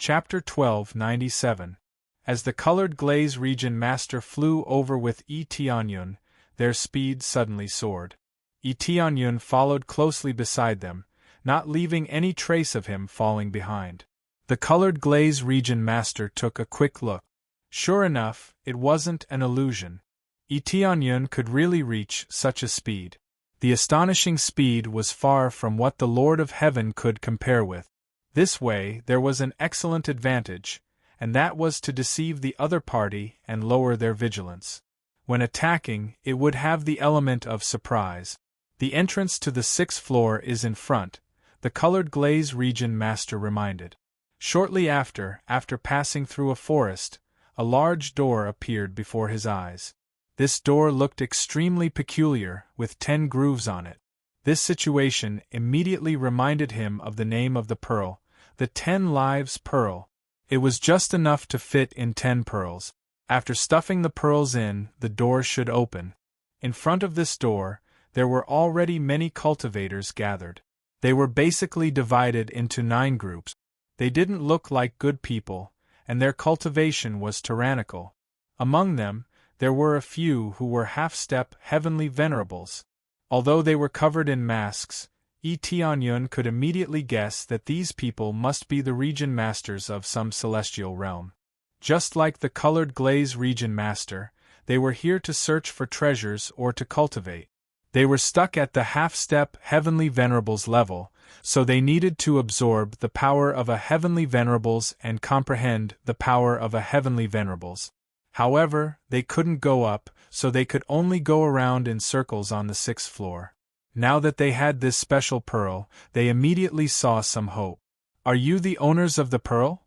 Chapter 1297. As the colored glaze region master flew over with Tianyun, their speed suddenly soared. Tianyun followed closely beside them, not leaving any trace of him falling behind. The colored glaze region master took a quick look. Sure enough, it wasn't an illusion. Tianyun could really reach such a speed. The astonishing speed was far from what the Lord of Heaven could compare with. This way, there was an excellent advantage, and that was to deceive the other party and lower their vigilance. When attacking, it would have the element of surprise. The entrance to the sixth floor is in front, the colored glaze region master reminded. Shortly after passing through a forest, a large door appeared before his eyes. This door looked extremely peculiar, with 10 grooves on it. This situation immediately reminded him of the name of the pearl, the 10 lives pearl. It was just enough to fit in 10 pearls. After stuffing the pearls in, the door should open. In front of this door, there were already many cultivators gathered. They were basically divided into 9 groups. They didn't look like good people, and their cultivation was tyrannical. Among them, there were a few who were half-step heavenly venerables. Although they were covered in masks, Tianyun could immediately guess that these people must be the region masters of some celestial realm. Just like the colored glaze region master, they were here to search for treasures or to cultivate. They were stuck at the half-step heavenly venerables level, so they needed to absorb the power of a heavenly venerables and comprehend the power of a heavenly venerables. However, they couldn't go up, so they could only go around in circles on the 6th floor. Now that they had this special pearl, they immediately saw some hope. "Are you the owners of the pearl?"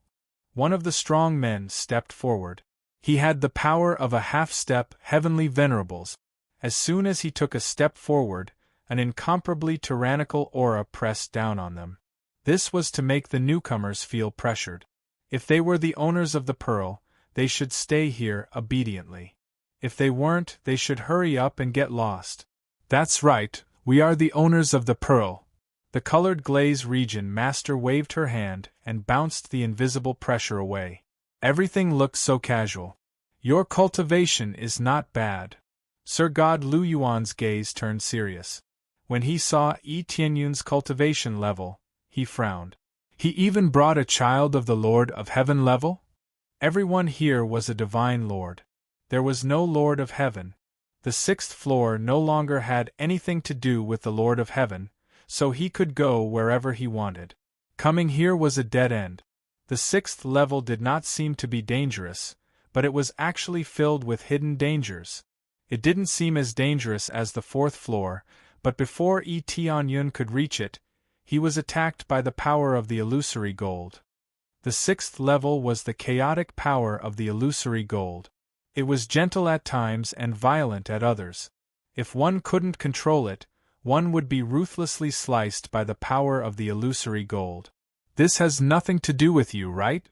One of the strong men stepped forward. He had the power of a half-step heavenly venerables. As soon as he took a step forward, an incomparably tyrannical aura pressed down on them. This was to make the newcomers feel pressured. If they were the owners of the pearl, they should stay here obediently. If they weren't, they should hurry up and get lost. "That's right, we are the owners of the pearl." The colored glaze region master waved her hand and bounced the invisible pressure away. Everything looked so casual. "Your cultivation is not bad." Sir God Lu Yuan's gaze turned serious. When he saw Tianyun's cultivation level, he frowned. He even brought a child of the Lord of Heaven level? Everyone here was a divine lord. There was no Lord of Heaven. The 6th floor no longer had anything to do with the Lord of Heaven, so he could go wherever he wanted. Coming here was a dead end. The 6th level did not seem to be dangerous, but it was actually filled with hidden dangers. It didn't seem as dangerous as the 4th floor, but before Tianyun could reach it, he was attacked by the power of the illusory gold. The 6th level was the chaotic power of the illusory gold. It was gentle at times and violent at others. If one couldn't control it, one would be ruthlessly sliced by the power of the illusory gold. "This has nothing to do with you, right?"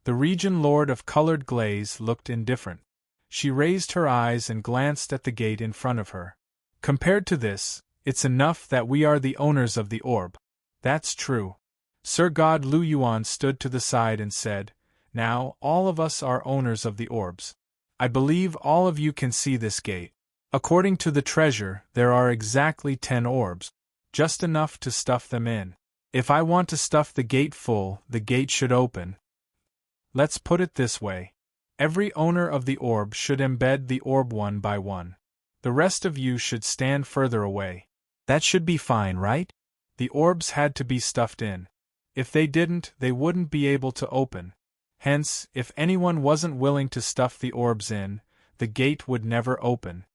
The region lord of colored glaze looked indifferent. She raised her eyes and glanced at the gate in front of her. "Compared to this, it's enough that we are the owners of the orb." "That's true." Sir God Lu Yuan stood to the side and said, "Now, all of us are owners of the orbs. I believe all of you can see this gate. According to the treasure, there are exactly 10 orbs, just enough to stuff them in. If I want to stuff the gate full, the gate should open. Let's put it this way. Every owner of the orb should embed the orb one by one. The rest of you should stand further away. That should be fine, right?" The orbs had to be stuffed in. If they didn't, they wouldn't be able to open. Hence, if anyone wasn't willing to stuff the orbs in, the gate would never open.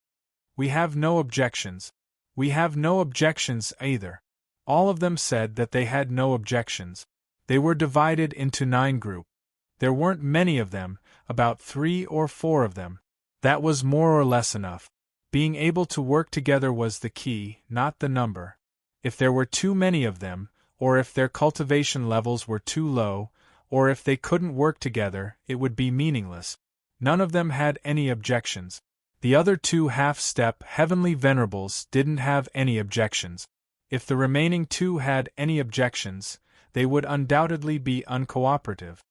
"We have no objections." "We have no objections either." All of them said that they had no objections. They were divided into 9 groups. There weren't many of them, about 3 or 4 of them. That was more or less enough. Being able to work together was the key, not the number. If there were too many of them, or if their cultivation levels were too low, or if they couldn't work together, it would be meaningless. None of them had any objections. The other 2 half-step heavenly venerables didn't have any objections. If the remaining 2 had any objections, they would undoubtedly be uncooperative.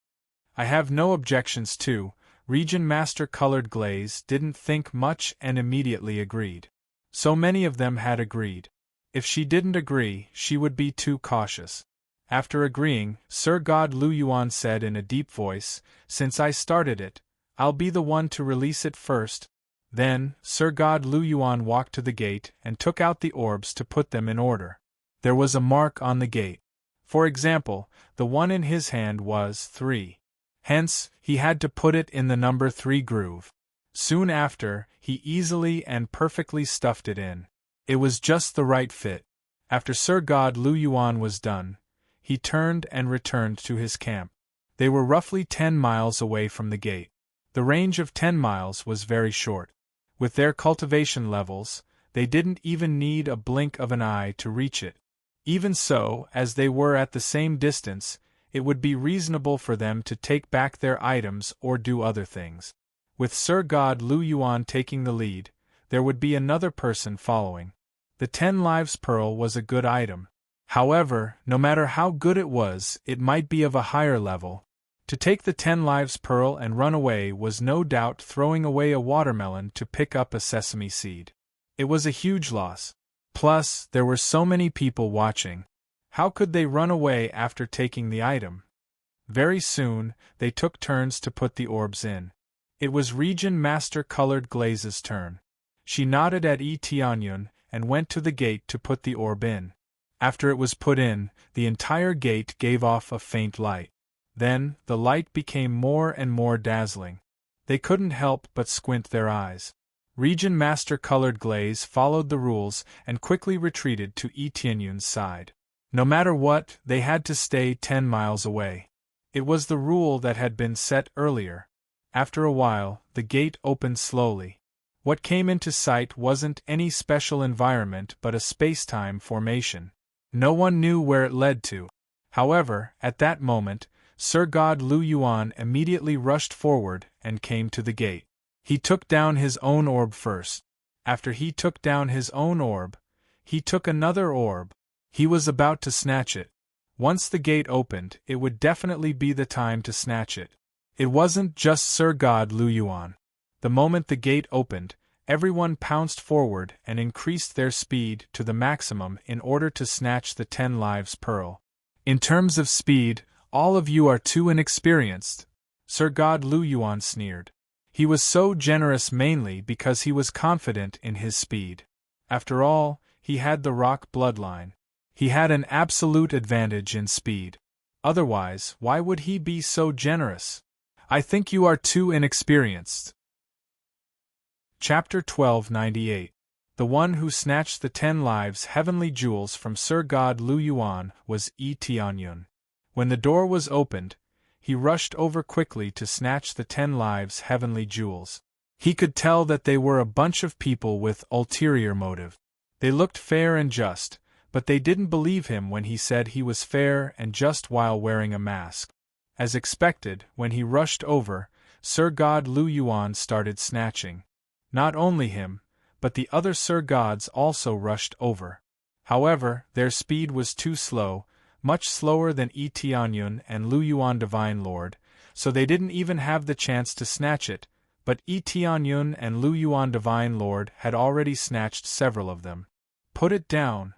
I have no objections to. Region Master Colored Glaze didn't think much and immediately agreed. So many of them had agreed. If she didn't agree, she would be too cautious. After agreeing, Sir God Lu Yuan said in a deep voice, "Since I started it, I'll be the one to release it first." Then, Sir God Lu Yuan walked to the gate and took out the orbs to put them in order. There was a mark on the gate. For example, the one in his hand was 3. Hence, he had to put it in the number 3 groove. Soon after, he easily and perfectly stuffed it in. It was just the right fit. After Sir God Lu Yuan was done, he turned and returned to his camp. They were roughly 10 miles away from the gate. The range of 10 miles was very short. With their cultivation levels, they didn't even need a blink of an eye to reach it. Even so, as they were at the same distance, it would be reasonable for them to take back their items or do other things. With Sir God Lu Yuan taking the lead, there would be another person following. The 10 lives pearl was a good item. However, no matter how good it was, it might be of a higher level. To take the 10 lives pearl and run away was no doubt throwing away a watermelon to pick up a sesame seed. It was a huge loss. Plus, there were so many people watching. How could they run away after taking the item? Very soon, they took turns to put the orbs in. It was Region Master Colored Glaze's turn. She nodded at Yi Tianyun and went to the gate to put the orb in. After it was put in, the entire gate gave off a faint light. Then, the light became more and more dazzling. They couldn't help but squint their eyes. Region Master Colored Glaze followed the rules and quickly retreated to Yi Tianyun's side. No matter what, they had to stay 10 miles away. It was the rule that had been set earlier. After a while, the gate opened slowly. What came into sight wasn't any special environment but a space-time formation. No one knew where it led to. However, at that moment, Sir God Lu Yuan immediately rushed forward and came to the gate. He took down his own orb first. After he took down his own orb, he took another orb. He was about to snatch it. Once the gate opened, it would definitely be the time to snatch it. It wasn't just Sir God Lu Yuan. The moment the gate opened, everyone pounced forward and increased their speed to the maximum in order to snatch the 10 lives pearl. In terms of speed, all of you are too inexperienced, Sir God Lu Yuan sneered. He was so generous mainly because he was confident in his speed. After all, he had the rock bloodline. He had an absolute advantage in speed. Otherwise, why would he be so generous? I think you are too inexperienced. Chapter 1298. The one who snatched the 10 lives heavenly jewels from Sir God Lu Yuan was Yi Tianyun. When the door was opened, he rushed over quickly to snatch the 10 lives heavenly jewels. He could tell that they were a bunch of people with ulterior motive. They looked fair and just, but they didn't believe him when he said he was fair and just while wearing a mask. As expected, when he rushed over, Sir God Lu Yuan started snatching. Not only him, but the other Sir Gods also rushed over. However, their speed was too slow, much slower than Yi Tianyun and Lu Yuan Divine Lord, so they didn't even have the chance to snatch it, but Yi Tianyun and Lu Yuan Divine Lord had already snatched several of them. Put it down!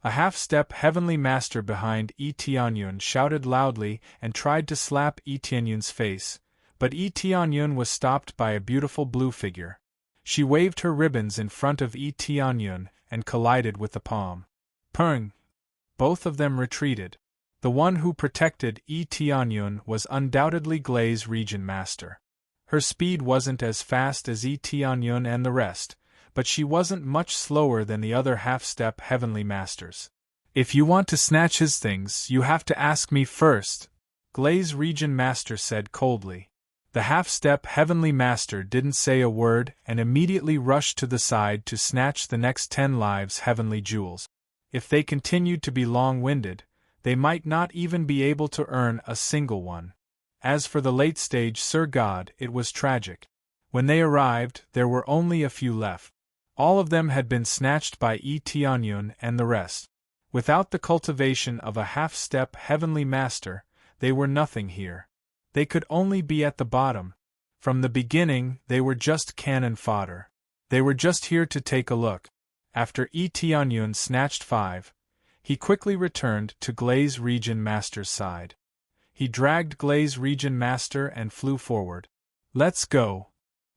A half-step heavenly master behind Yi Tianyun shouted loudly and tried to slap Yi Tianyun's face, but Yi Tianyun was stopped by a beautiful blue figure. She waved her ribbons in front of Yi Tianyun and collided with the palm. Pung! Both of them retreated. The one who protected Yi Tianyun was undoubtedly Glaze Region Master. Her speed wasn't as fast as Yi Tianyun and the rest, but she wasn't much slower than the other half-step heavenly masters. If you want to snatch his things, you have to ask me first, Glaze Region Master said coldly. The half-step heavenly master didn't say a word and immediately rushed to the side to snatch the next 10 lives heavenly jewels. If they continued to be long-winded, they might not even be able to earn a single one. As for the late-stage Sir God, it was tragic. When they arrived, there were only a few left. All of them had been snatched by Yi Tianyun and the rest. Without the cultivation of a half-step heavenly master, they were nothing here. They could only be at the bottom. From the beginning, they were just cannon fodder. They were just here to take a look. After Tianyun snatched 5, he quickly returned to Glaze Region Master's side. He dragged Glaze Region Master and flew forward. Let's go.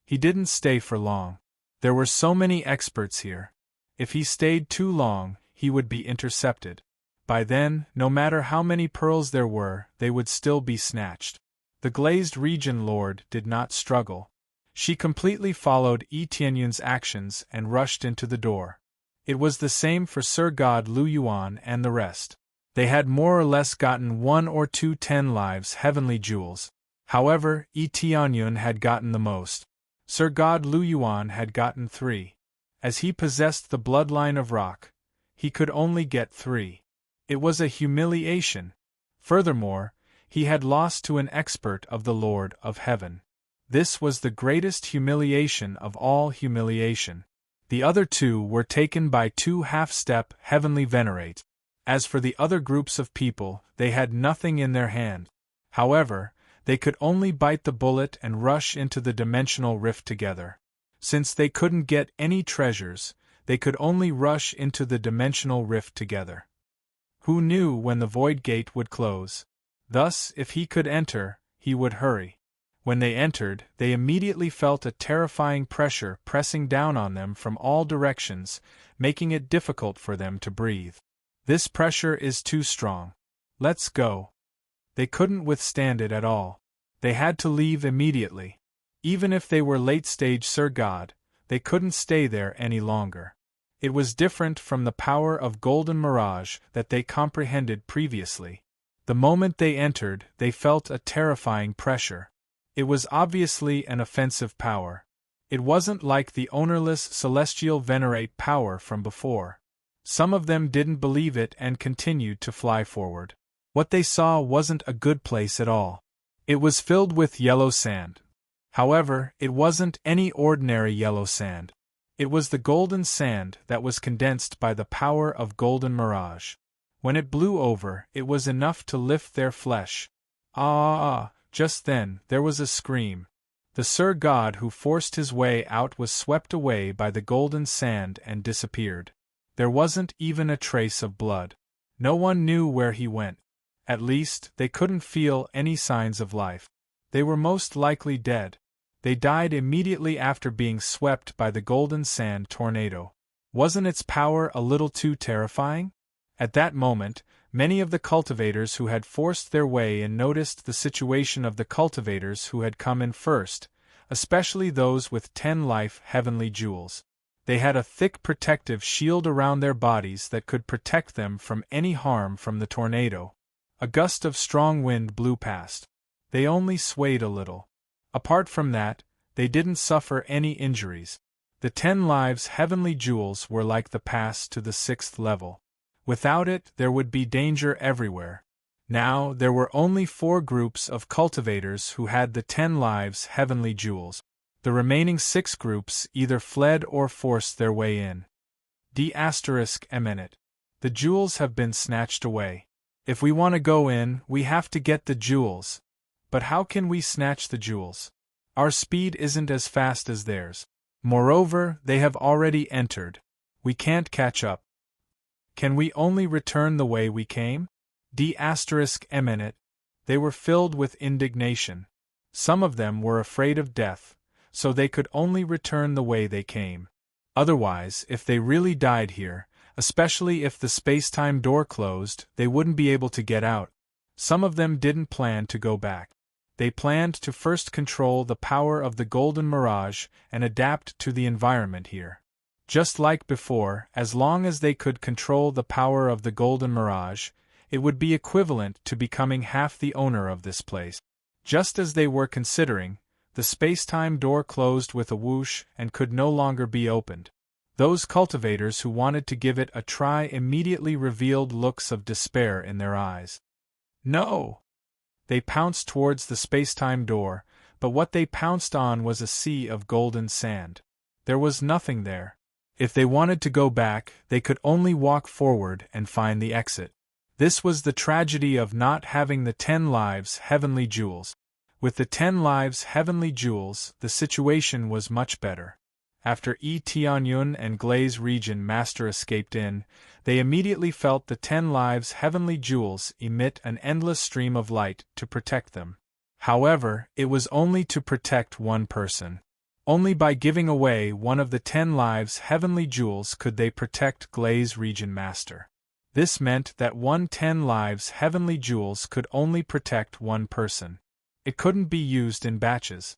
He didn't stay for long. There were so many experts here. If he stayed too long, he would be intercepted. By then, no matter how many pearls there were, they would still be snatched. The Glazed Region Lord did not struggle. She completely followed Tianyun's actions and rushed into the door. It was the same for Sir God Lu Yuan and the rest. They had more or less gotten 1 or 2 10 lives heavenly jewels. However, Tianyun had gotten the most. Sir God Lu Yuan had gotten 3. As he possessed the bloodline of rock, he could only get 3. It was a humiliation. Furthermore, he had lost to an expert of the Lord of Heaven. This was the greatest humiliation of all humiliation. The other 2 were taken by 2 half-step heavenly venerates. As for the other groups of people, they had nothing in their hand. However, they could only bite the bullet and rush into the dimensional rift together. Since they couldn't get any treasures, they could only rush into the dimensional rift together. Who knew when the void gate would close? Thus, if he could enter, he would hurry. When they entered, they immediately felt a terrifying pressure pressing down on them from all directions, making it difficult for them to breathe. This pressure is too strong. Let's go. They couldn't withstand it at all. They had to leave immediately. Even if they were late-stage Sir God, they couldn't stay there any longer. It was different from the power of Golden Mirage that they comprehended previously. The moment they entered, they felt a terrifying pressure. It was obviously an offensive power. It wasn't like the ownerless celestial venerate power from before. Some of them didn't believe it and continued to fly forward. What they saw wasn't a good place at all. It was filled with yellow sand. However, it wasn't any ordinary yellow sand. It was the golden sand that was condensed by the power of Golden Mirage. When it blew over, it was enough to lift their flesh. Just then, there was a scream. The Sir God who forced his way out was swept away by the golden sand and disappeared. There wasn't even a trace of blood. No one knew where he went. At least, they couldn't feel any signs of life. They were most likely dead. They died immediately after being swept by the golden sand tornado. Wasn't its power a little too terrifying? At that moment, many of the cultivators who had forced their way in noticed the situation of the cultivators who had come in first, especially those with 10 life heavenly jewels. They had a thick protective shield around their bodies that could protect them from any harm from the tornado. A gust of strong wind blew past. They only swayed a little. Apart from that, they didn't suffer any injuries. The 10 lives heavenly jewels were like the pass to the 6th level. Without it, there would be danger everywhere. Now, there were only 4 groups of cultivators who had the 10 lives heavenly jewels. The remaining 6 groups either fled or forced their way in. D*eminent. The jewels have been snatched away. If we want to go in, we have to get the jewels. But how can we snatch the jewels? Our speed isn't as fast as theirs. Moreover, they have already entered. We can't catch up. Can we only return the way we came? D*eminent. They were filled with indignation. Some of them were afraid of death, so they could only return the way they came. Otherwise, if they really died here, especially if the space-time door closed, they wouldn't be able to get out. Some of them didn't plan to go back. They planned to first control the power of the Golden Mirage and adapt to the environment here. Just like before, as long as they could control the power of the Golden Mirage, it would be equivalent to becoming half the owner of this place. Just as they were considering, the space-time door closed with a whoosh and could no longer be opened. Those cultivators who wanted to give it a try immediately revealed looks of despair in their eyes. No! They pounced towards the space-time door, but what they pounced on was a sea of golden sand. There was nothing there. If they wanted to go back, they could only walk forward and find the exit. This was the tragedy of not having the 10 lives heavenly jewels. With the 10 lives heavenly jewels, the situation was much better. After Tianyun and Glaze Region Master escaped in, they immediately felt the 10 lives heavenly jewels emit an endless stream of light to protect them. However, it was only to protect one person. Only by giving away one of the 10 lives heavenly jewels could they protect Glaze Region Master. This meant that 10 lives heavenly jewels could only protect one person. It couldn't be used in batches.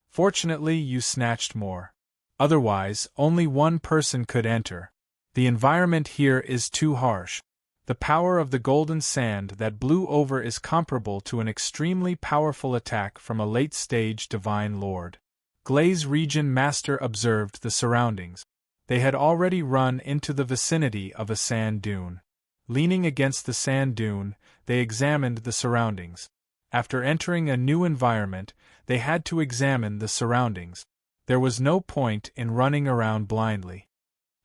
Fortunately, you snatched more. Otherwise, only one person could enter. The environment here is too harsh. The power of the golden sand that blew over is comparable to an extremely powerful attack from a late-stage divine lord. Glaze Region Master observed the surroundings. They had already run into the vicinity of a sand dune. Leaning against the sand dune, they examined the surroundings. After entering a new environment, they had to examine the surroundings. There was no point in running around blindly.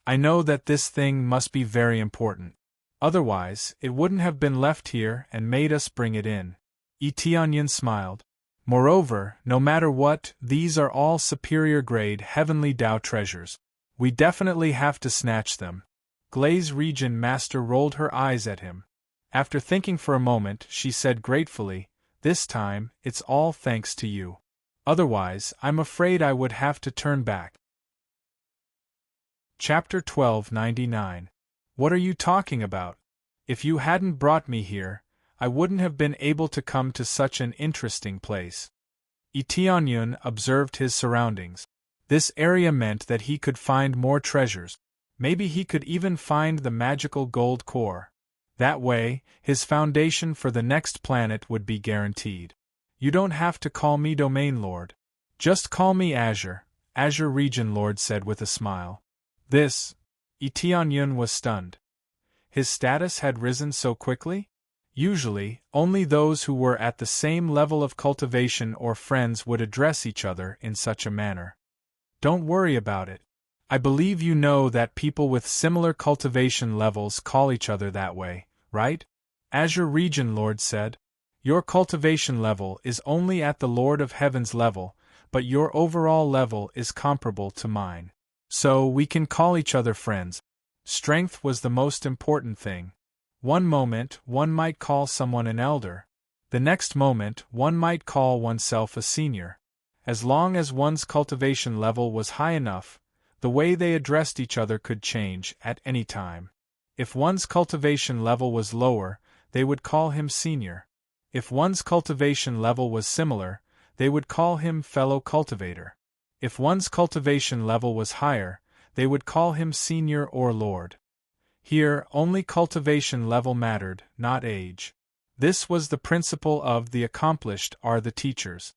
I know that this thing must be very important. Otherwise, it wouldn't have been left here and made us bring it in. Tianyun smiled. Moreover, no matter what, these are all superior-grade heavenly Tao treasures. We definitely have to snatch them. Glaze Region Master rolled her eyes at him. After thinking for a moment, she said gratefully, "This time, it's all thanks to you. Otherwise, I'm afraid I would have to turn back." Chapter 1299. What are you talking about? If you hadn't brought me here, I wouldn't have been able to come to such an interesting place. Tianyun observed his surroundings. This area meant that he could find more treasures. Maybe he could even find the magical gold core. That way, his foundation for the next planet would be guaranteed. You don't have to call me Domain Lord. Just call me Azure, Azure Region Lord said with a smile. Tianyun was stunned. His status had risen so quickly? Usually, only those who were at the same level of cultivation or friends would address each other in such a manner. Don't worry about it. I believe you know that people with similar cultivation levels call each other that way, right? Azure Region Lord said. Your cultivation level is only at the Lord of Heaven's level, but your overall level is comparable to mine. So we can call each other friends. Strength was the most important thing. One moment, one might call someone an elder. The next moment, one might call oneself a senior. As long as one's cultivation level was high enough, the way they addressed each other could change at any time. If one's cultivation level was lower, they would call him senior. If one's cultivation level was similar, they would call him fellow cultivator. If one's cultivation level was higher, they would call him senior or lord. Here, only cultivation level mattered, not age. This was the principle of the accomplished are the teachers.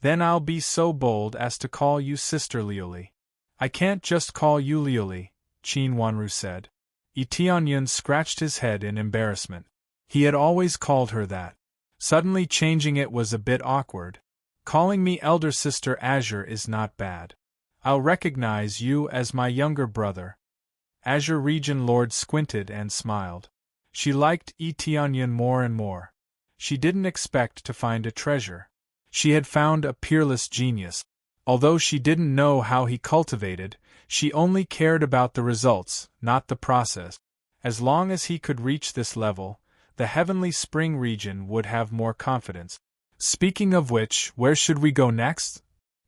Then I'll be so bold as to call you Sister Liuli. I can't just call you Liuli, Qin Wanru said. Tianyun scratched his head in embarrassment. He had always called her that. Suddenly changing it was a bit awkward. Calling me Elder Sister Azure is not bad. I'll recognize you as my younger brother. Azure Region Lord squinted and smiled. She liked Tianyun more and more. She didn't expect to find a treasure. She had found a peerless genius. Although she didn't know how he cultivated, she only cared about the results, not the process. As long as he could reach this level, the Heavenly Spring region would have more confidence. Speaking of which, where should we go next?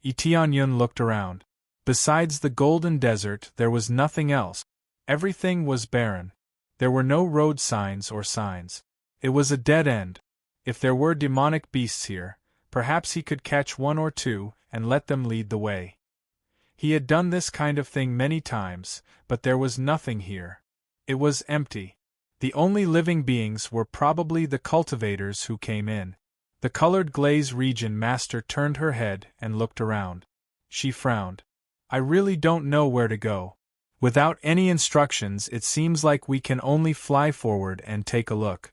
Tianyun looked around. Besides the Golden Desert, there was nothing else. Everything was barren. There were no road signs or signs. It was a dead end. If there were demonic beasts here, perhaps he could catch one or two and let them lead the way. He had done this kind of thing many times, but there was nothing here. It was empty. The only living beings were probably the cultivators who came in. The colored glaze region master turned her head and looked around. She frowned. I really don't know where to go. Without any instructions, it seems like we can only fly forward and take a look.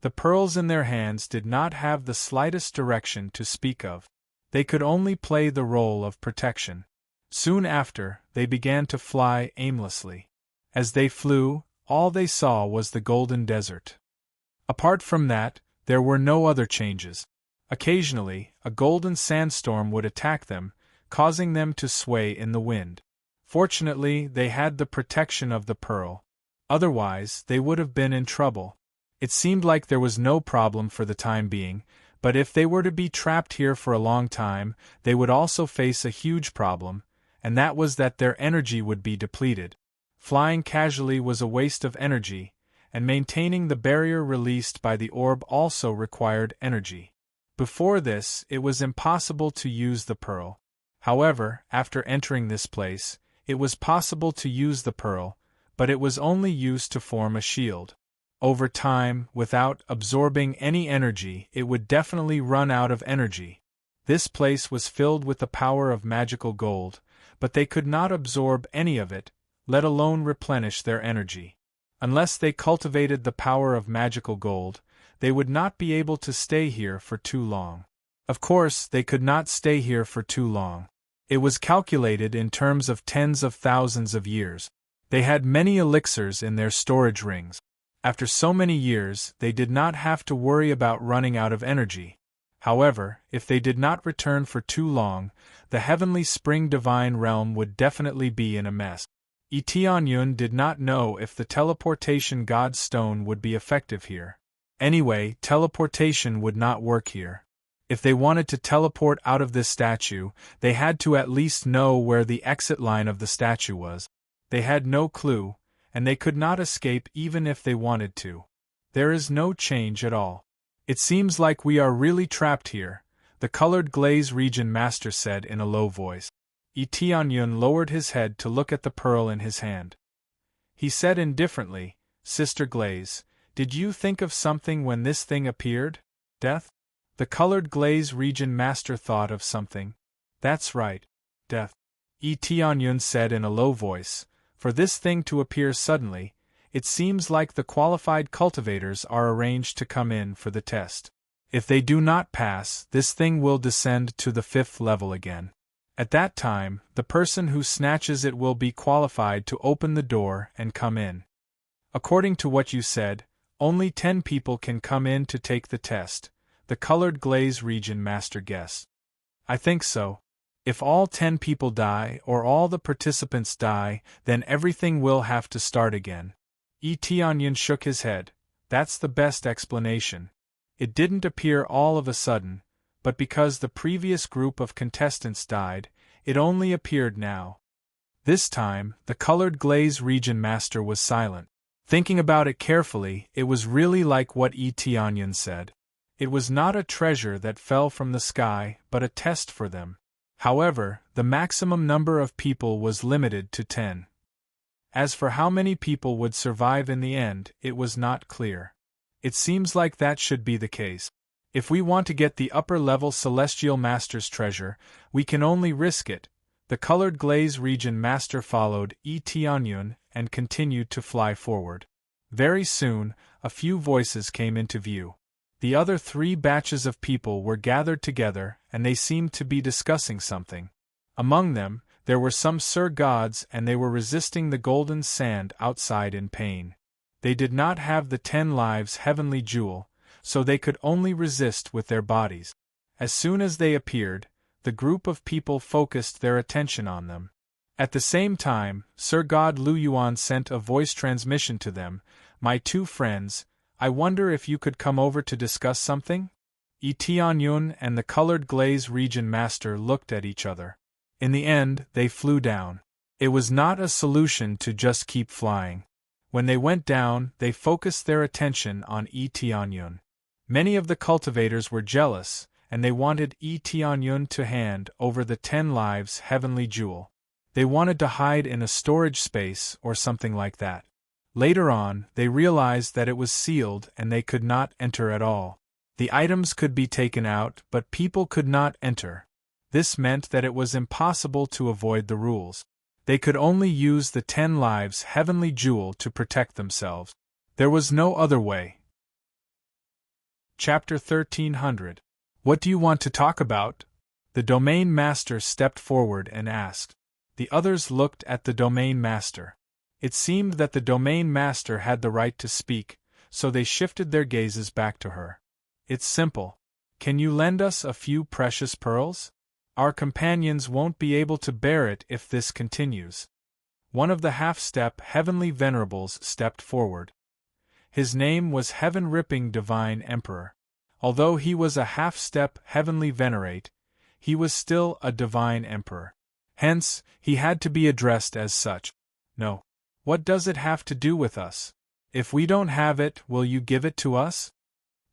The pearls in their hands did not have the slightest direction to speak of. They could only play the role of protection. Soon after, they began to fly aimlessly. As they flew, all they saw was the golden desert. Apart from that, there were no other changes. Occasionally, a golden sandstorm would attack them, causing them to sway in the wind. Fortunately, they had the protection of the pearl. Otherwise, they would have been in trouble. It seemed like there was no problem for the time being, but if they were to be trapped here for a long time, they would also face a huge problem, and that was that their energy would be depleted. Flying casually was a waste of energy, and maintaining the barrier released by the orb also required energy. Before this, it was impossible to use the pearl. However, after entering this place, it was possible to use the pearl, but it was only used to form a shield. Over time, without absorbing any energy, it would definitely run out of energy. This place was filled with the power of magical gold, but they could not absorb any of it, let alone replenish their energy. Unless they cultivated the power of magical gold, they would not be able to stay here for too long. Of course, they could not stay here for too long. It was calculated in terms of tens of thousands of years. They had many elixirs in their storage rings. After so many years, they did not have to worry about running out of energy. However, if they did not return for too long, the heavenly spring divine realm would definitely be in a mess. Eteonyun did not know if the teleportation god stone would be effective here. Anyway, teleportation would not work here. If they wanted to teleport out of this statue, they had to at least know where the exit line of the statue was. They had no clue, and they could not escape even if they wanted to. There is no change at all. It seems like we are really trapped here, the colored glaze region master said in a low voice. Eteonyun lowered his head to look at the pearl in his hand. He said indifferently, Sister Glaze, did you think of something when this thing appeared? Death? The colored glaze region master thought of something. That's right. Death. Eteonyun said in a low voice, for this thing to appear suddenly, it seems like the qualified cultivators are arranged to come in for the test. If they do not pass, this thing will descend to the 5th level again. At that time, the person who snatches it will be qualified to open the door and come in. According to what you said, only 10 people can come in to take the test, the colored glaze region master guessed. I think so. If all 10 people die or all the participants die, then everything will have to start again. Eteonyun shook his head. That's the best explanation. It didn't appear all of a sudden, but because the previous group of contestants died, it only appeared now. This time, the colored glaze region master was silent. Thinking about it carefully, it was really like what Eteonyun said. It was not a treasure that fell from the sky, but a test for them. However, the maximum number of people was limited to 10. As for how many people would survive in the end, it was not clear. It seems like that should be the case. If we want to get the upper-level Celestial Master's treasure, we can only risk it. The colored glaze region master followed Eteonyun and continued to fly forward. Very soon, a few voices came into view. The other 3 batches of people were gathered together, and they seemed to be discussing something. Among them, there were some Sir Gods, and they were resisting the golden sand outside in pain. They did not have the 10 lives heavenly jewel, so they could only resist with their bodies. As soon as they appeared, the group of people focused their attention on them. At the same time, Sir God Lu Yuan sent a voice transmission to them, My 2 friends, I wonder if you could come over to discuss something? Eteonyun and the colored glaze region master looked at each other. In the end, they flew down. It was not a solution to just keep flying. When they went down, they focused their attention on Eteonyun. Many of the cultivators were jealous, and they wanted Eteonyun to hand over the 10 lives heavenly jewel. They wanted to hide in a storage space or something like that. Later on, they realized that it was sealed and they could not enter at all. The items could be taken out, but people could not enter. This meant that it was impossible to avoid the rules. They could only use the 10 lives heavenly jewel to protect themselves. There was no other way. Chapter 1300. What do you want to talk about? The domain master stepped forward and asked. The others looked at the domain master. It seemed that the domain master had the right to speak, so they shifted their gazes back to her. It's simple. Can you lend us a few precious pearls? Our companions won't be able to bear it if this continues. One of the half-step heavenly venerables stepped forward. His name was Heaven-Ripping Divine Emperor. Although he was a half-step heavenly venerate, he was still a divine emperor. Hence, he had to be addressed as such. No. What does it have to do with us? If we don't have it, will you give it to us?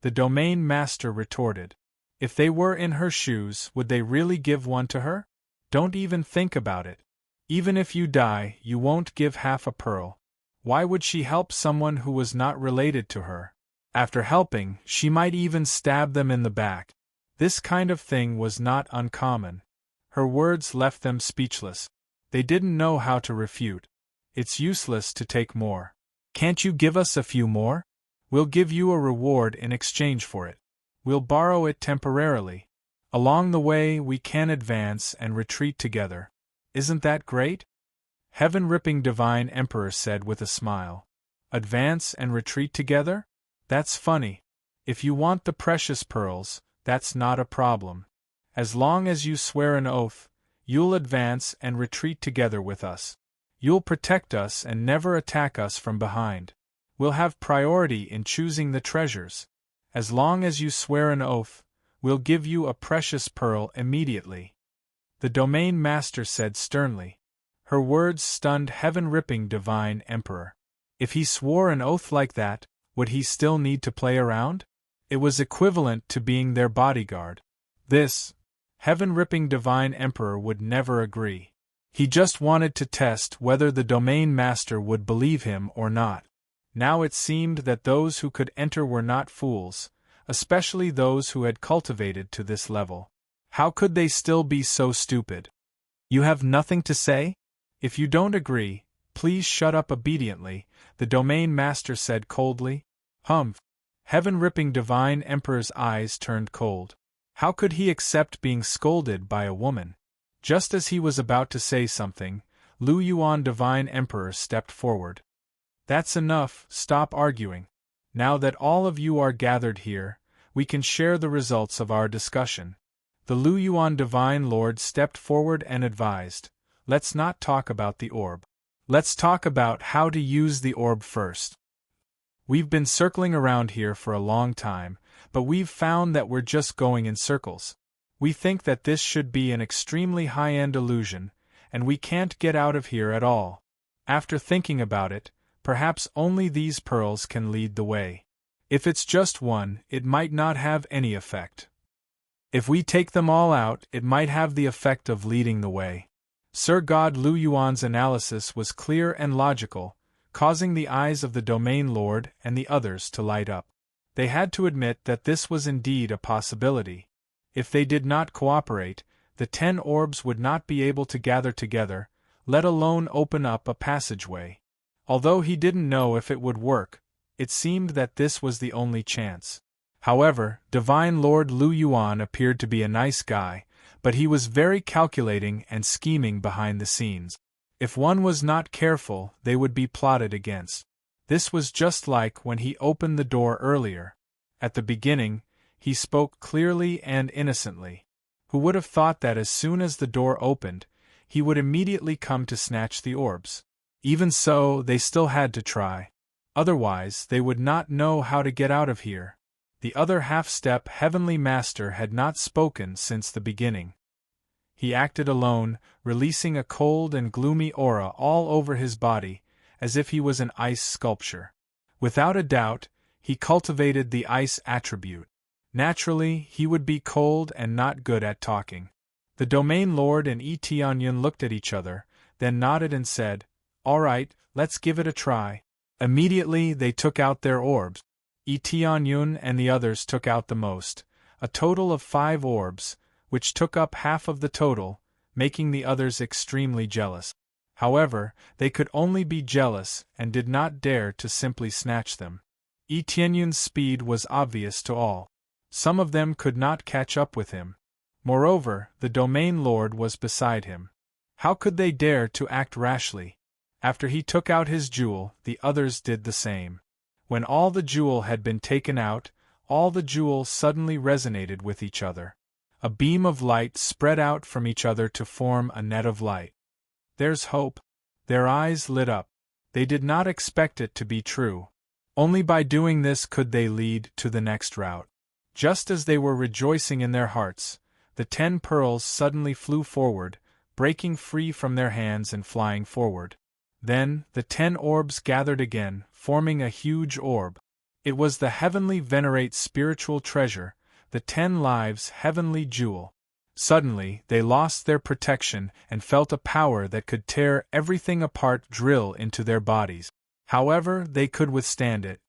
The domain master retorted. If they were in her shoes, would they really give one to her? Don't even think about it. Even if you die, you won't give half a pearl. Why would she help someone who was not related to her? After helping, she might even stab them in the back. This kind of thing was not uncommon. Her words left them speechless. They didn't know how to refute. It's useless to take more. Can't you give us a few more? We'll give you a reward in exchange for it. We'll borrow it temporarily. Along the way, we can advance and retreat together. Isn't that great? Heaven-Ripping Divine Emperor said with a smile. Advance and retreat together? That's funny. If you want the precious pearls, that's not a problem. As long as you swear an oath, you'll advance and retreat together with us. You'll protect us and never attack us from behind. We'll have priority in choosing the treasures. As long as you swear an oath, we'll give you a precious pearl immediately. The domain master said sternly. Her words stunned Heaven-Ripping Divine Emperor. If he swore an oath like that, would he still need to play around? It was equivalent to being their bodyguard. This Heaven-Ripping Divine Emperor would never agree. He just wanted to test whether the domain master would believe him or not. Now it seemed that those who could enter were not fools, especially those who had cultivated to this level. How could they still be so stupid? You have nothing to say? If you don't agree, please shut up obediently, the domain master said coldly. Humph! Heaven-Ripping Divine Emperor's eyes turned cold. How could he accept being scolded by a woman? Just as he was about to say something, Lu Yuan Divine Emperor stepped forward. That's enough, stop arguing. Now that all of you are gathered here, we can share the results of our discussion. The Lu Yuan Divine Lord stepped forward and advised, let's not talk about the orb. Let's talk about how to use the orb first. We've been circling around here for a long time, but we've found that we're just going in circles. We think that this should be an extremely high-end illusion, and we can't get out of here at all. After thinking about it, perhaps only these pearls can lead the way. If it's just one, it might not have any effect. If we take them all out, it might have the effect of leading the way. Sir God Lu Yuan's analysis was clear and logical, causing the eyes of the domain lord and the others to light up. They had to admit that this was indeed a possibility. If they did not cooperate, the 10 orbs would not be able to gather together, let alone open up a passageway. Although he didn't know if it would work, it seemed that this was the only chance. However, Divine Lord Lu Yuan appeared to be a nice guy, but he was very calculating and scheming behind the scenes. If one was not careful, they would be plotted against. This was just like when he opened the door earlier. At the beginning, he spoke clearly and innocently. Who would have thought that as soon as the door opened, he would immediately come to snatch the orbs? Even so, they still had to try. Otherwise, they would not know how to get out of here. The other half-step Heavenly Master had not spoken since the beginning. He acted alone, releasing a cold and gloomy aura all over his body, as if he was an ice sculpture. Without a doubt, he cultivated the ice attribute. Naturally, he would be cold and not good at talking. The Domain Lord and Yi Tianyun looked at each other, then nodded and said, "All right, let's give it a try." Immediately they took out their orbs. Yi Tianyun and the others took out the most, a total of 5 orbs, which took up half of the total, making the others extremely jealous. However, they could only be jealous and did not dare to simply snatch them. Yi Tianyun's speed was obvious to all. Some of them could not catch up with him. Moreover, the Domain Lord was beside him. How could they dare to act rashly? After he took out his jewel, the others did the same. When all the jewel had been taken out, all the jewels suddenly resonated with each other. A beam of light spread out from each other to form a net of light. There's hope. Their eyes lit up. They did not expect it to be true. Only by doing this could they lead to the next route. Just as they were rejoicing in their hearts, the 10 pearls suddenly flew forward, breaking free from their hands and flying forward. Then, the 10 orbs gathered again, forming a huge orb. It was the heavenly venerate spiritual treasure, the 10 lives heavenly jewel. Suddenly, they lost their protection and felt a power that could tear everything apart, drill into their bodies. However, they could withstand it.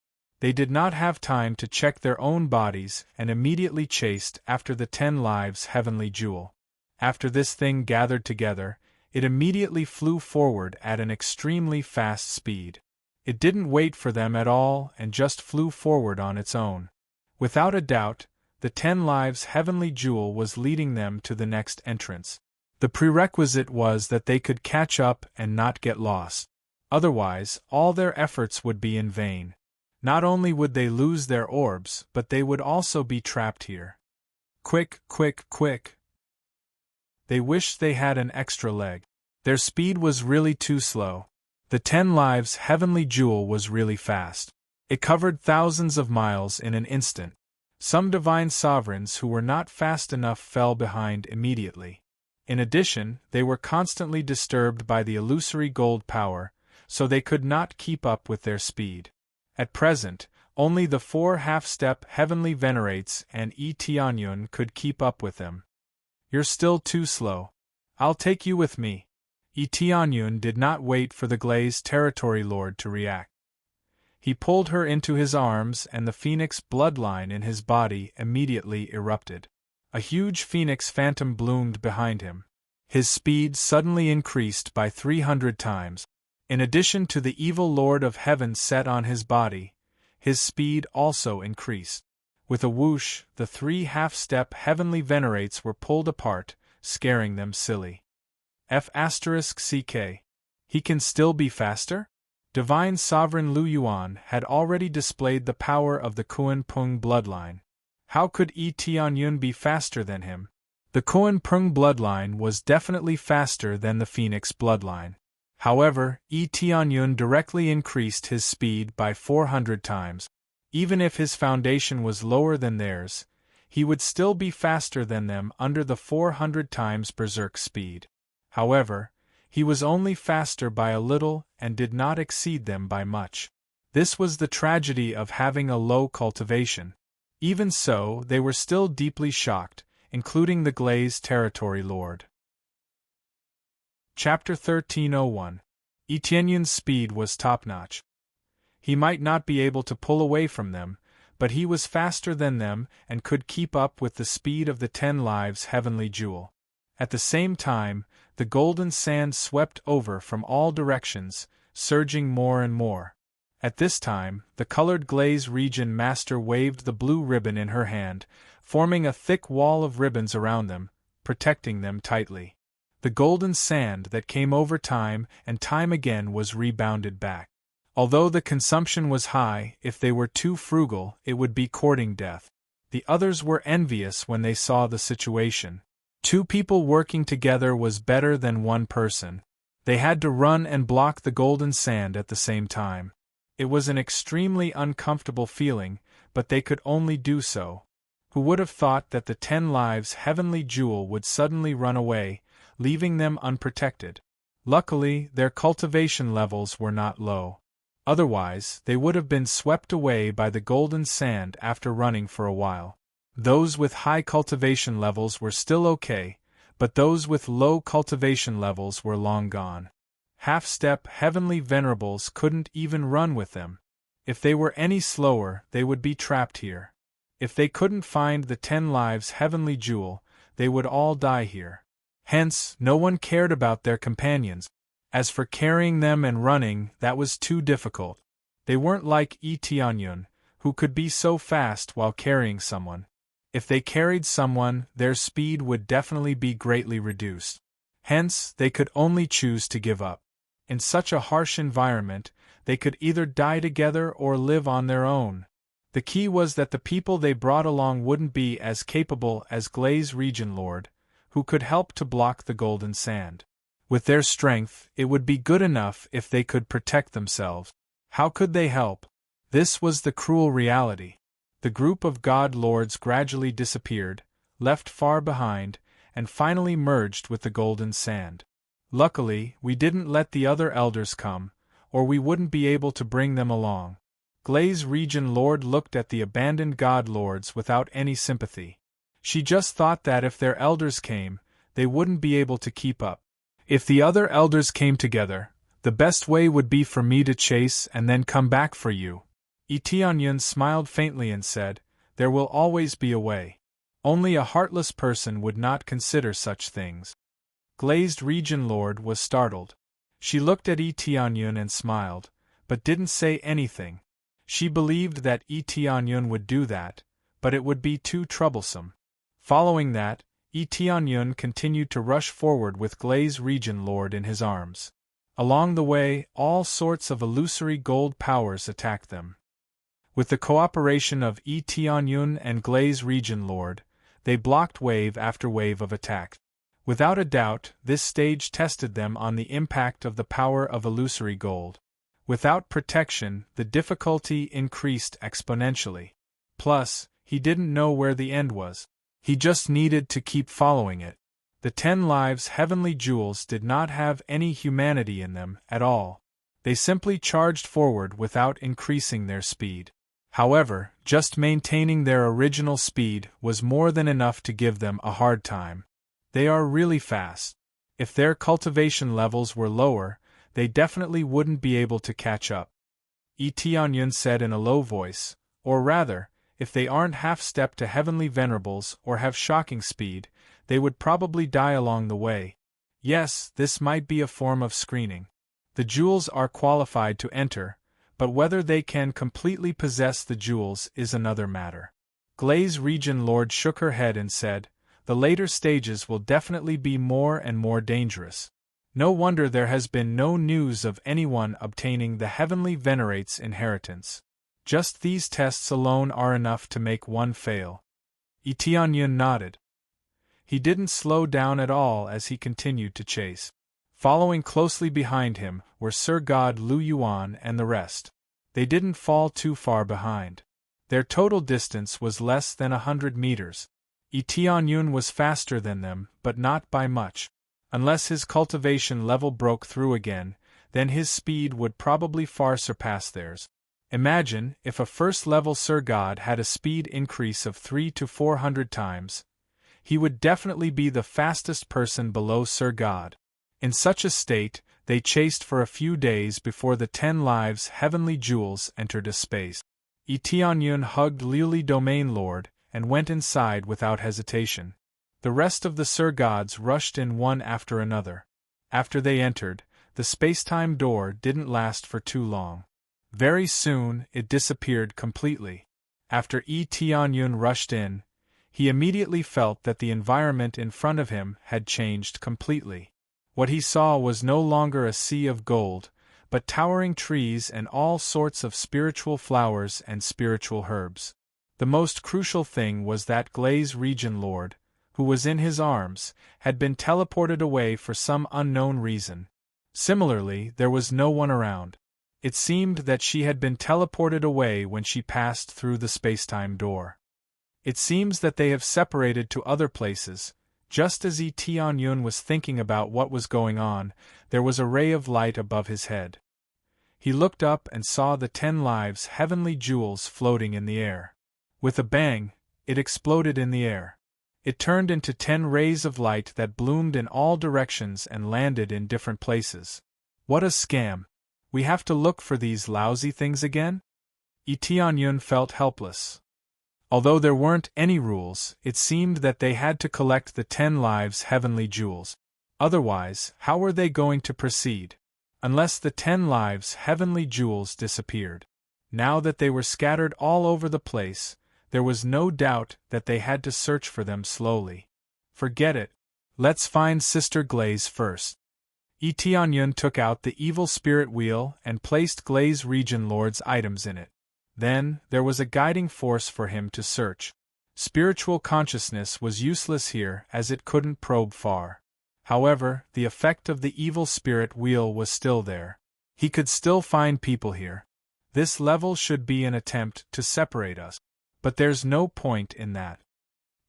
They did not have time to check their own bodies and immediately chased after the 10 lives heavenly jewel. After this thing gathered together, it immediately flew forward at an extremely fast speed. It didn't wait for them at all and just flew forward on its own. Without a doubt, the 10 lives heavenly jewel was leading them to the next entrance. The prerequisite was that they could catch up and not get lost. Otherwise, all their efforts would be in vain. Not only would they lose their orbs, but they would also be trapped here. Quick, quick, quick! They wished they had an extra leg. Their speed was really too slow. The 10 lives heavenly jewel was really fast. It covered thousands of miles in an instant. Some divine sovereigns who were not fast enough fell behind immediately. In addition, they were constantly disturbed by the illusory gold power, so they could not keep up with their speed. At present, only the 4 half-step heavenly venerates and Tianyun could keep up with them. You're still too slow. I'll take you with me. Tianyun did not wait for the Glaze Territory Lord to react. He pulled her into his arms and the phoenix bloodline in his body immediately erupted. A huge phoenix phantom bloomed behind him. His speed suddenly increased by 300 times. In addition to the evil Lord of Heaven set on his body, his speed also increased. With a whoosh, the 3 half-step heavenly venerates were pulled apart, scaring them silly. F***CK. He can still be faster? Divine Sovereign Lu Yuan had already displayed the power of the Kuan Pung bloodline. How could Tianyun be faster than him? The Kuan Pung bloodline was definitely faster than the Phoenix bloodline. However, Tianyun directly increased his speed by 400 times. Even if his foundation was lower than theirs, he would still be faster than them under the 400 times berserk speed. However, he was only faster by a little and did not exceed them by much. This was the tragedy of having a low cultivation. Even so, they were still deeply shocked, including the Glaze Territory Lord. Chapter 1301. Tianyun's speed was top-notch. He might not be able to pull away from them, but he was faster than them and could keep up with the speed of the 10 lives heavenly jewel. At the same time, the golden sand swept over from all directions, surging more and more. At this time, the colored glaze region master waved the blue ribbon in her hand, forming a thick wall of ribbons around them, protecting them tightly. The golden sand that came over time and time again was rebounded back. Although the consumption was high, if they were too frugal, it would be courting death. The others were envious when they saw the situation. 2 people working together was better than 1 person. They had to run and block the golden sand at the same time. It was an extremely uncomfortable feeling, but they could only do so. Who would have thought that the 10 lives heavenly jewel would suddenly run away, leaving them unprotected? Luckily, their cultivation levels were not low. Otherwise, they would have been swept away by the golden sand after running for a while. Those with high cultivation levels were still okay, but those with low cultivation levels were long gone. Half-step heavenly venerables couldn't even run with them. If they were any slower, they would be trapped here. If they couldn't find the 10 lives heavenly jewel, they would all die here. Hence, no one cared about their companions. As for carrying them and running, that was too difficult. They weren't like Tianyun, who could be so fast while carrying someone. If they carried someone, their speed would definitely be greatly reduced. Hence, they could only choose to give up. In such a harsh environment, they could either die together or live on their own. The key was that the people they brought along wouldn't be as capable as Glaze Region Lord, who could help to block the golden sand. With their strength, it would be good enough if they could protect themselves. How could they help? This was the cruel reality. The group of God Lords gradually disappeared, left far behind, and finally merged with the golden sand. Luckily, we didn't let the other elders come, or we wouldn't be able to bring them along. Glaze Region Lord looked at the abandoned God Lords without any sympathy. She just thought that if their elders came, they wouldn't be able to keep up. If the other elders came together, the best way would be for me to chase and then come back for you. Itianyun smiled faintly and said, "There will always be a way. Only a heartless person would not consider such things." Glazed Region Lord was startled. She looked at Itianyun and smiled, but didn't say anything. She believed that Itianyun would do that, but it would be too troublesome. Following that, Itianyun continued to rush forward with Glaze Region Lord in his arms. Along the way, all sorts of illusory gold powers attacked them. With the cooperation of Itianyun and Glaze Region Lord, they blocked wave after wave of attack. Without a doubt, this stage tested them on the impact of the power of illusory gold. Without protection, the difficulty increased exponentially. Plus, he didn't know where the end was. He just needed to keep following it. The 10 lives heavenly jewels did not have any humanity in them at all. They simply charged forward without increasing their speed. However, just maintaining their original speed was more than enough to give them a hard time. They are really fast. If their cultivation levels were lower, they definitely wouldn't be able to catch up. Itianyun said in a low voice, or rather, if they aren't half-step to heavenly venerables or have shocking speed, they would probably die along the way. Yes, this might be a form of screening. The jewels are qualified to enter, but whether they can completely possess the jewels is another matter. Glaze Region Lord shook her head and said, "The later stages will definitely be more and more dangerous. No wonder there has been no news of anyone obtaining the Heavenly Venerate's inheritance. Just these tests alone are enough to make one fail." Itianyun nodded. He didn't slow down at all as he continued to chase. Following closely behind him were Sir God Lu Yuan and the rest. They didn't fall too far behind. Their total distance was less than 100 meters. Itianyun was faster than them, but not by much. Unless his cultivation level broke through again, then his speed would probably far surpass theirs. Imagine if a first-level Sir God had a speed increase of 300 to 400 times. He would definitely be the fastest person below Sir God. In such a state, they chased for a few days before the 10 lives heavenly jewels entered a space. Itianyun hugged Liuli Domain Lord and went inside without hesitation. The rest of the Sir Gods rushed in one after another. After they entered, the space-time door didn't last for too long. Very soon, it disappeared completely. After Itianyun rushed in, he immediately felt that the environment in front of him had changed completely. What he saw was no longer a sea of gold, but towering trees and all sorts of spiritual flowers and spiritual herbs. The most crucial thing was that Glaze Region Lord, who was in his arms, had been teleported away for some unknown reason. Similarly, there was no one around. It seemed that she had been teleported away when she passed through the spacetime door. It seems that they have separated to other places. Just as Itianyun was thinking about what was going on, there was a ray of light above his head. He looked up and saw the 10 lives heavenly jewels floating in the air. With a bang, it exploded in the air. It turned into 10 rays of light that bloomed in all directions and landed in different places. What a scam! We have to look for these lousy things again? Itianyun felt helpless. Although there weren't any rules, it seemed that they had to collect the 10 lives heavenly jewels. Otherwise, how were they going to proceed? Unless the 10 lives heavenly jewels disappeared. Now that they were scattered all over the place, there was no doubt that they had to search for them slowly. Forget it. Let's find Sister Glaze first. Itianyun took out the evil spirit wheel and placed Glaze Region Lord's items in it. Then, there was a guiding force for him to search. Spiritual consciousness was useless here as it couldn't probe far. However, the effect of the evil spirit wheel was still there. He could still find people here. This level should be an attempt to separate us. But there's no point in that.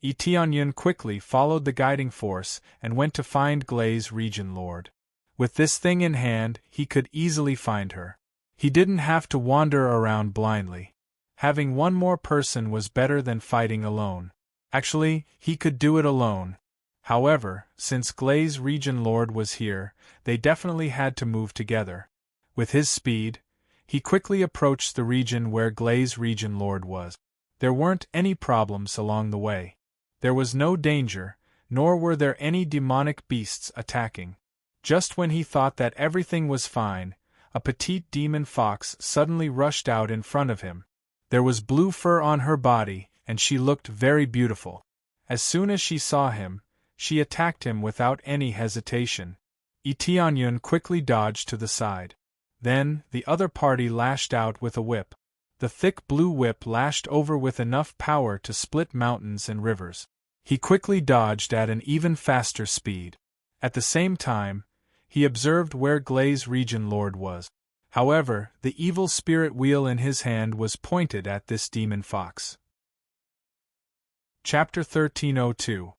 Tianyun quickly followed the guiding force and went to find Glaze Region Lord. With this thing in hand, he could easily find her. He didn't have to wander around blindly. Having one more person was better than fighting alone. Actually, he could do it alone. However, since Glaze Region Lord was here, they definitely had to move together. With his speed, he quickly approached the region where Glaze Region Lord was. There weren't any problems along the way. There was no danger, nor were there any demonic beasts attacking. Just when he thought that everything was fine, a petite demon fox suddenly rushed out in front of him. There was blue fur on her body, and she looked very beautiful. As soon as she saw him, she attacked him without any hesitation. Tianyun quickly dodged to the side. Then, the other party lashed out with a whip. The thick blue whip lashed over with enough power to split mountains and rivers. He quickly dodged at an even faster speed. At the same time, he observed where Glaze Region Lord was. However, the evil spirit wheel in his hand was pointed at this demon fox. Chapter 1302.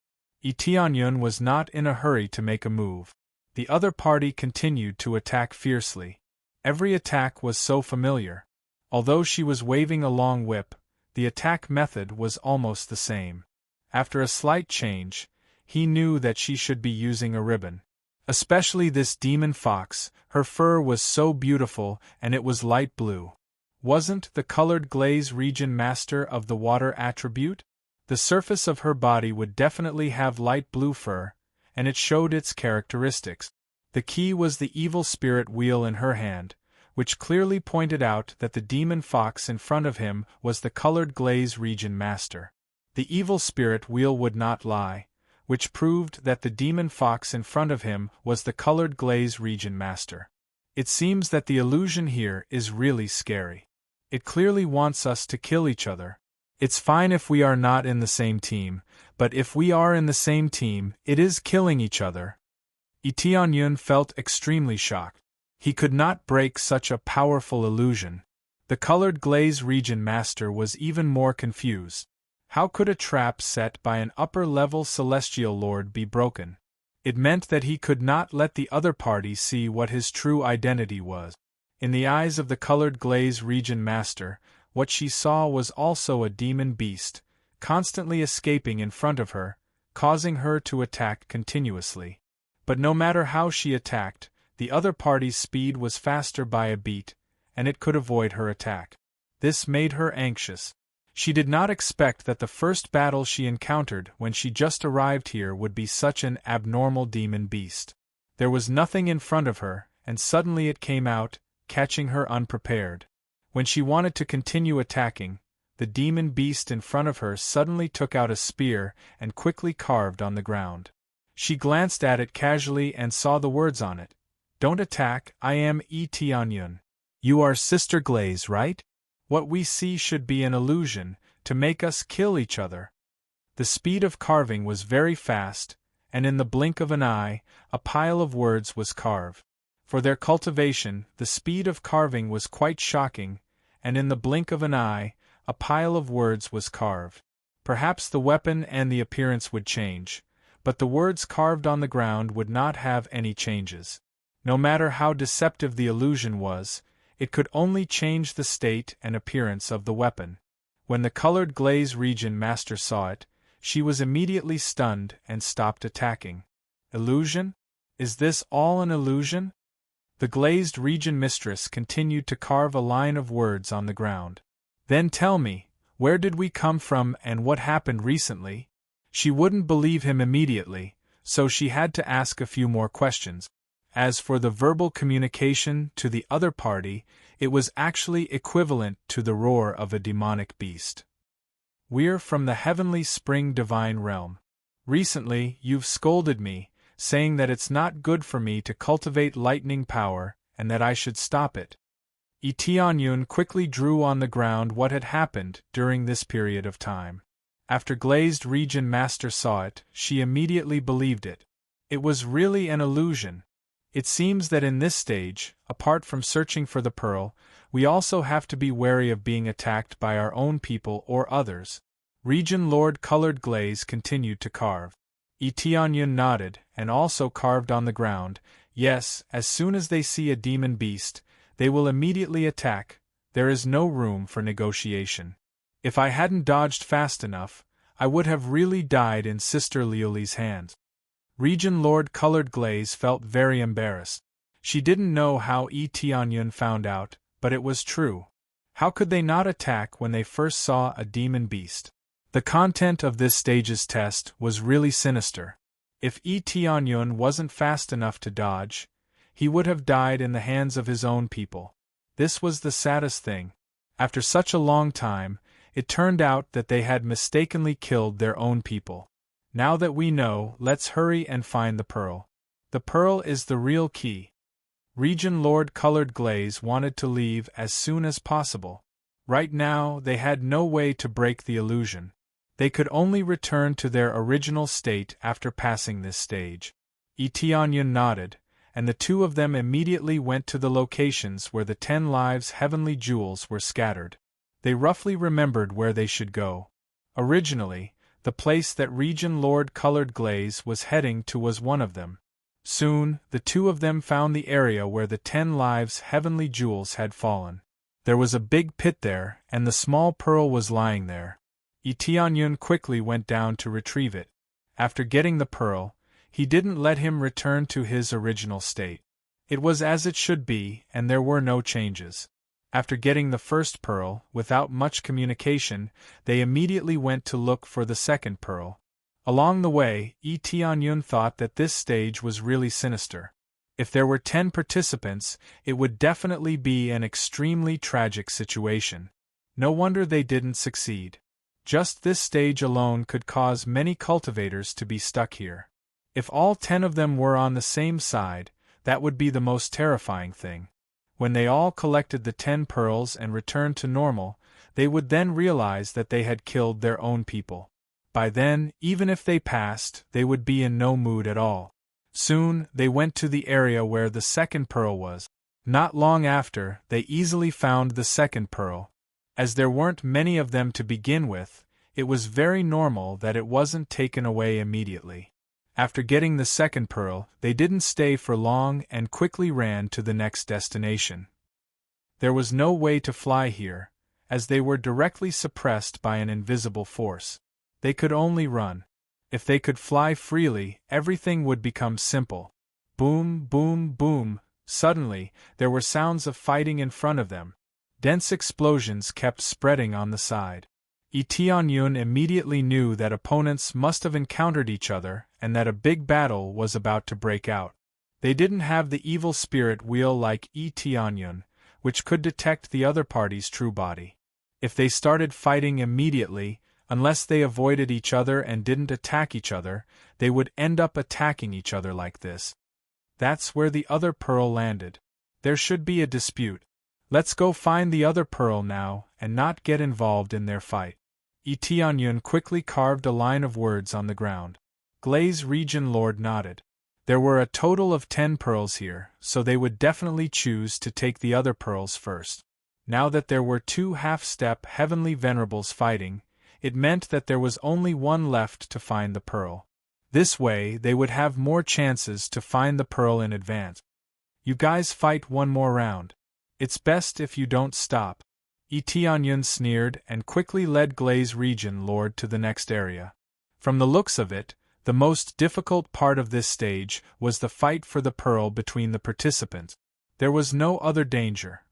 Tianyun was not in a hurry to make a move. The other party continued to attack fiercely. Every attack was so familiar. Although she was waving a long whip, the attack method was almost the same. After a slight change, he knew that she should be using a ribbon. Especially this demon fox, her fur was so beautiful and it was light blue. Wasn't the colored glaze region master of the water attribute? The surface of her body would definitely have light blue fur, and it showed its characteristics. The key was the evil spirit wheel in her hand, which clearly pointed out that the demon fox in front of him was the colored glaze region master. The evil spirit wheel would not lie, which proved that the demon fox in front of him was the colored glaze region master. It seems that the illusion here is really scary. It clearly wants us to kill each other. It's fine if we are not in the same team, but if we are in the same team, it is killing each other. Tianyun felt extremely shocked. He could not break such a powerful illusion. The colored glaze region master was even more confused. How could a trap set by an upper-level celestial lord be broken? It meant that he could not let the other party see what his true identity was. In the eyes of the colored glaze region master, what she saw was also a demon beast, constantly escaping in front of her, causing her to attack continuously. But no matter how she attacked, the other party's speed was faster by a beat, and it could avoid her attack. This made her anxious. She did not expect that the first battle she encountered when she just arrived here would be such an abnormal demon beast. There was nothing in front of her, and suddenly it came out, catching her unprepared. When she wanted to continue attacking, the demon beast in front of her suddenly took out a spear and quickly carved on the ground. She glanced at it casually and saw the words on it. "Don't attack, I am Tianyun. You are Sister Glaze, right? What we see should be an illusion, to make us kill each other." The speed of carving was very fast, and in the blink of an eye, a pile of words was carved. For their cultivation, the speed of carving was quite shocking, and in the blink of an eye, a pile of words was carved. Perhaps the weapon and the appearance would change, but the words carved on the ground would not have any changes. No matter how deceptive the illusion was, it could only change the state and appearance of the weapon. When the colored glaze region master saw it, she was immediately stunned and stopped attacking. Illusion? Is this all an illusion? The glazed region mistress continued to carve a line of words on the ground. Then tell me, where did we come from and what happened recently? She wouldn't believe him immediately, so she had to ask a few more questions. As for the verbal communication to the other party, it was actually equivalent to the roar of a demonic beast. "We're from the heavenly spring divine realm. Recently, you've scolded me, saying that it's not good for me to cultivate lightning power and that I should stop it." Tianyun quickly drew on the ground what had happened during this period of time. After Glazed Region Master saw it, she immediately believed it. It was really an illusion. It seems that in this stage, apart from searching for the pearl, we also have to be wary of being attacked by our own people or others. Region Lord Colored Glaze continued to carve. Tianyun nodded, and also carved on the ground. Yes, as soon as they see a demon beast, they will immediately attack. There is no room for negotiation. If I hadn't dodged fast enough, I would have really died in Sister Liuli's hands. Region Lord Colored Glaze felt very embarrassed. She didn't know how Tianyun found out, but it was true. How could they not attack when they first saw a demon beast? The content of this stage's test was really sinister. If Tianyun wasn't fast enough to dodge, he would have died in the hands of his own people. This was the saddest thing. After such a long time, it turned out that they had mistakenly killed their own people. Now that we know, let's hurry and find the pearl. The pearl is the real key. Region Lord Colored Glaze wanted to leave as soon as possible. Right now, they had no way to break the illusion. They could only return to their original state after passing this stage. Tianyun nodded, and the two of them immediately went to the locations where the 10 lives heavenly jewels were scattered. They roughly remembered where they should go. Originally, the place that Region Lord Colored Glaze was heading to was one of them. Soon, the two of them found the area where the 10 lives heavenly jewels had fallen. There was a big pit there, and the small pearl was lying there. Tianyun quickly went down to retrieve it. After getting the pearl, he didn't let him return to his original state. It was as it should be, and there were no changes. After getting the first pearl, without much communication, they immediately went to look for the second pearl. Along the way, Tianyun thought that this stage was really sinister. If there were 10 participants, it would definitely be an extremely tragic situation. No wonder they didn't succeed. Just this stage alone could cause many cultivators to be stuck here. If all 10 of them were on the same side, that would be the most terrifying thing. When they all collected the 10 pearls and returned to normal, they would then realize that they had killed their own people. By then, even if they passed, they would be in no mood at all. Soon, they went to the area where the second pearl was. Not long after, they easily found the second pearl. As there weren't many of them to begin with, it was very normal that it wasn't taken away immediately. After getting the second pearl, they didn't stay for long and quickly ran to the next destination. There was no way to fly here, as they were directly suppressed by an invisible force. They could only run. If they could fly freely, everything would become simple. Boom, boom, boom. Suddenly, there were sounds of fighting in front of them. Dense explosions kept spreading on the side. Tianyun immediately knew that opponents must have encountered each other and that a big battle was about to break out. They didn't have the evil spirit wheel like Tianyun, which could detect the other party's true body. If they started fighting immediately, unless they avoided each other and didn't attack each other, they would end up attacking each other like this. That's where the other pearl landed. There should be a dispute. Let's go find the other pearl now and not get involved in their fight. Tianyun quickly carved a line of words on the ground. Glaze Region Lord nodded. There were a total of 10 pearls here, so they would definitely choose to take the other pearls first. Now that there were 2 half-step heavenly venerables fighting, it meant that there was only one left to find the pearl. This way, they would have more chances to find the pearl in advance. You guys fight one more round. It's best if you don't stop. Tianyun sneered and quickly led Glaze Region Lord to the next area. From the looks of it, the most difficult part of this stage was the fight for the pearl between the participants. There was no other danger.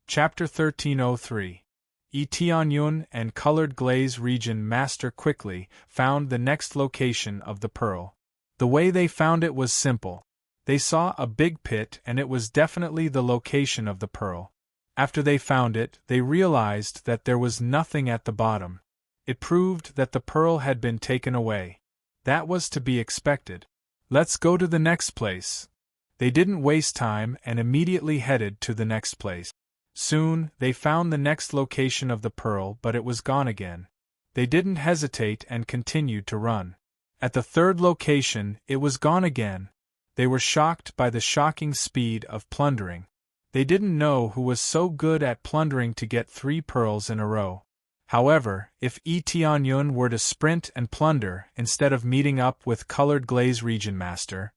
Chapter 1303. Tianyun and Colored Glaze Region Master quickly found the next location of the pearl. The way they found it was simple. They saw a big pit and it was definitely the location of the pearl. After they found it, they realized that there was nothing at the bottom. It proved that the pearl had been taken away. That was to be expected. Let's go to the next place. They didn't waste time and immediately headed to the next place. Soon, they found the next location of the pearl, but it was gone again. They didn't hesitate and continued to run. At the third location, it was gone again. They were shocked by the shocking speed of plundering. They didn't know who was so good at plundering to get 3 pearls in a row. However, if Tianyun were to sprint and plunder instead of meeting up with Colored Glaze Region Master,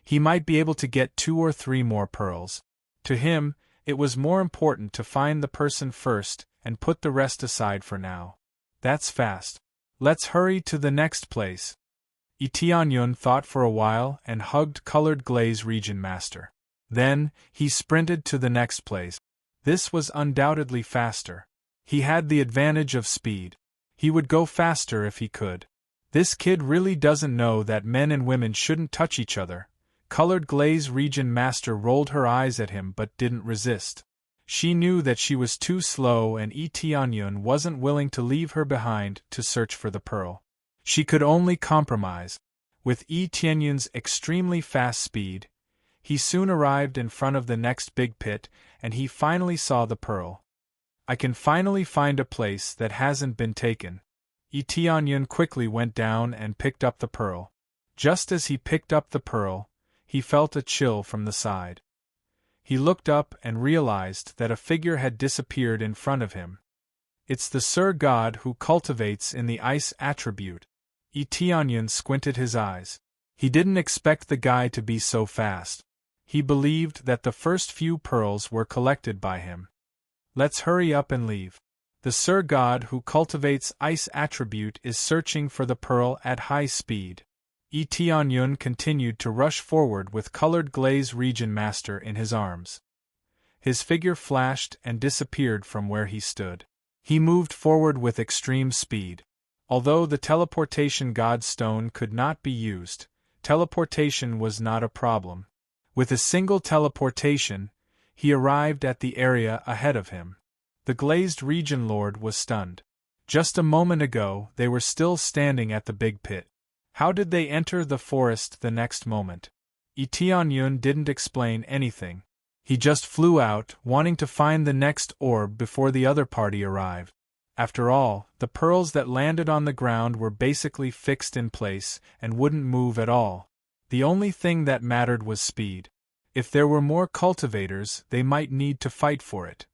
he might be able to get 2 or 3 more pearls. To him, it was more important to find the person first and put the rest aside for now. That's fast. Let's hurry to the next place. Tianyun thought for a while and hugged Colored Glaze Region Master. Then, he sprinted to the next place. This was undoubtedly faster. He had the advantage of speed. He would go faster if he could. This kid really doesn't know that men and women shouldn't touch each other. Colored Glaze Region Master rolled her eyes at him but didn't resist. She knew that she was too slow and Tianyun wasn't willing to leave her behind to search for the pearl. She could only compromise. With Tianyun's extremely fast speed, he soon arrived in front of the next big pit, and he finally saw the pearl. I can finally find a place that hasn't been taken. Tianyun quickly went down and picked up the pearl. Just as he picked up the pearl, he felt a chill from the side. He looked up and realized that a figure had disappeared in front of him. It's the Sir God who cultivates in the ice attribute. Tianyun squinted his eyes. He didn't expect the guy to be so fast. He believed that the first few pearls were collected by him. Let's hurry up and leave. The Sir God who cultivates ice attribute is searching for the pearl at high speed. Tianyun continued to rush forward with Colored Glaze Region Master in his arms. His figure flashed and disappeared from where he stood. He moved forward with extreme speed. Although the teleportation god stone could not be used, teleportation was not a problem. With a single teleportation, he arrived at the area ahead of him. The Glazed Region Lord was stunned. Just a moment ago, they were still standing at the big pit. How did they enter the forest the next moment? Tianyun didn't explain anything. He just flew out, wanting to find the next orb before the other party arrived. After all, the pearls that landed on the ground were basically fixed in place and wouldn't move at all. The only thing that mattered was speed. If there were more cultivators, they might need to fight for it.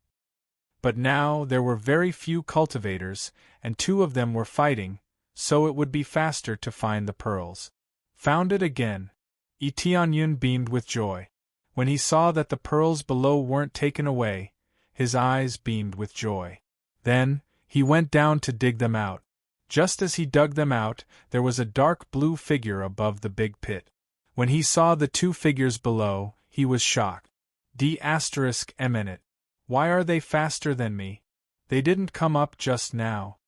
But now there were very few cultivators, and 2 of them were fighting, so it would be faster to find the pearls. Found it again. Tianyun beamed with joy. When he saw that the pearls below weren't taken away, his eyes beamed with joy. Then, he went down to dig them out. Just as he dug them out, there was a dark blue figure above the big pit. When he saw the 2 figures below, he was shocked. D***eminent. Why are they faster than me? They didn't come up just now.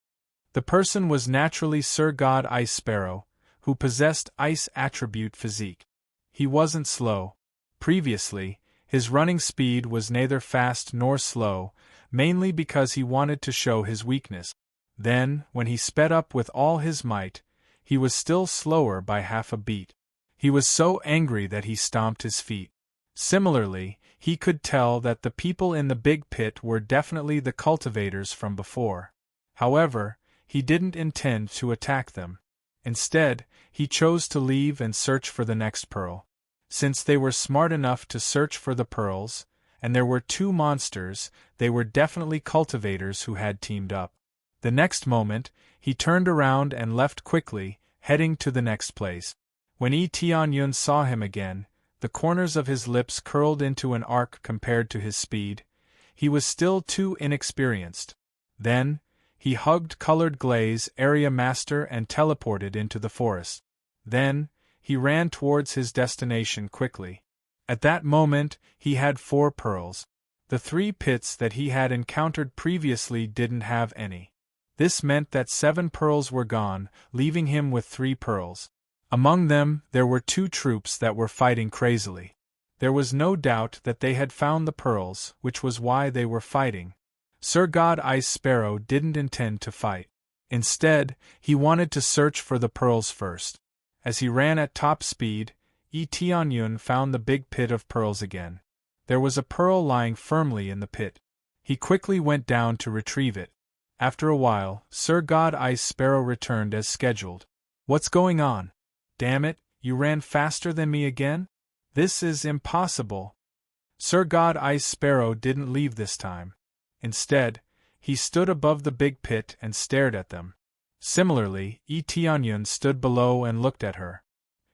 The person was naturally Sir God Ice Sparrow, who possessed ice attribute physique. He wasn't slow. Previously, his running speed was neither fast nor slow, mainly because he wanted to show his weakness. Then, when he sped up with all his might, he was still slower by half a beat. He was so angry that he stomped his feet. Similarly, he could tell that the people in the big pit were definitely the cultivators from before. However, he didn't intend to attack them. Instead, he chose to leave and search for the next pearl. Since they were smart enough to search for the pearls, and there were 2 monsters, they were definitely cultivators who had teamed up. The next moment, he turned around and left quickly, heading to the next place. When Tianyun saw him again, the corners of his lips curled into an arc compared to his speed. He was still too inexperienced. Then, he hugged Colored Glaze Area Master and teleported into the forest. Then, he ran towards his destination quickly. At that moment, he had 4 pearls. The 3 pits that he had encountered previously didn't have any. This meant that 7 pearls were gone, leaving him with 3 pearls. Among them, there were 2 troops that were fighting crazily. There was no doubt that they had found the pearls, which was why they were fighting. Sir God Ice Sparrow didn't intend to fight. Instead, he wanted to search for the pearls first. As he ran at top speed, Tianyun found the big pit of pearls again. There was a pearl lying firmly in the pit. He quickly went down to retrieve it. After a while, Sir God Ice Sparrow returned as scheduled. "What's going on? Damn it, you ran faster than me again? This is impossible." Sir God Ice Sparrow didn't leave this time. Instead, he stood above the big pit and stared at them. Similarly, Tianyun stood below and looked at her.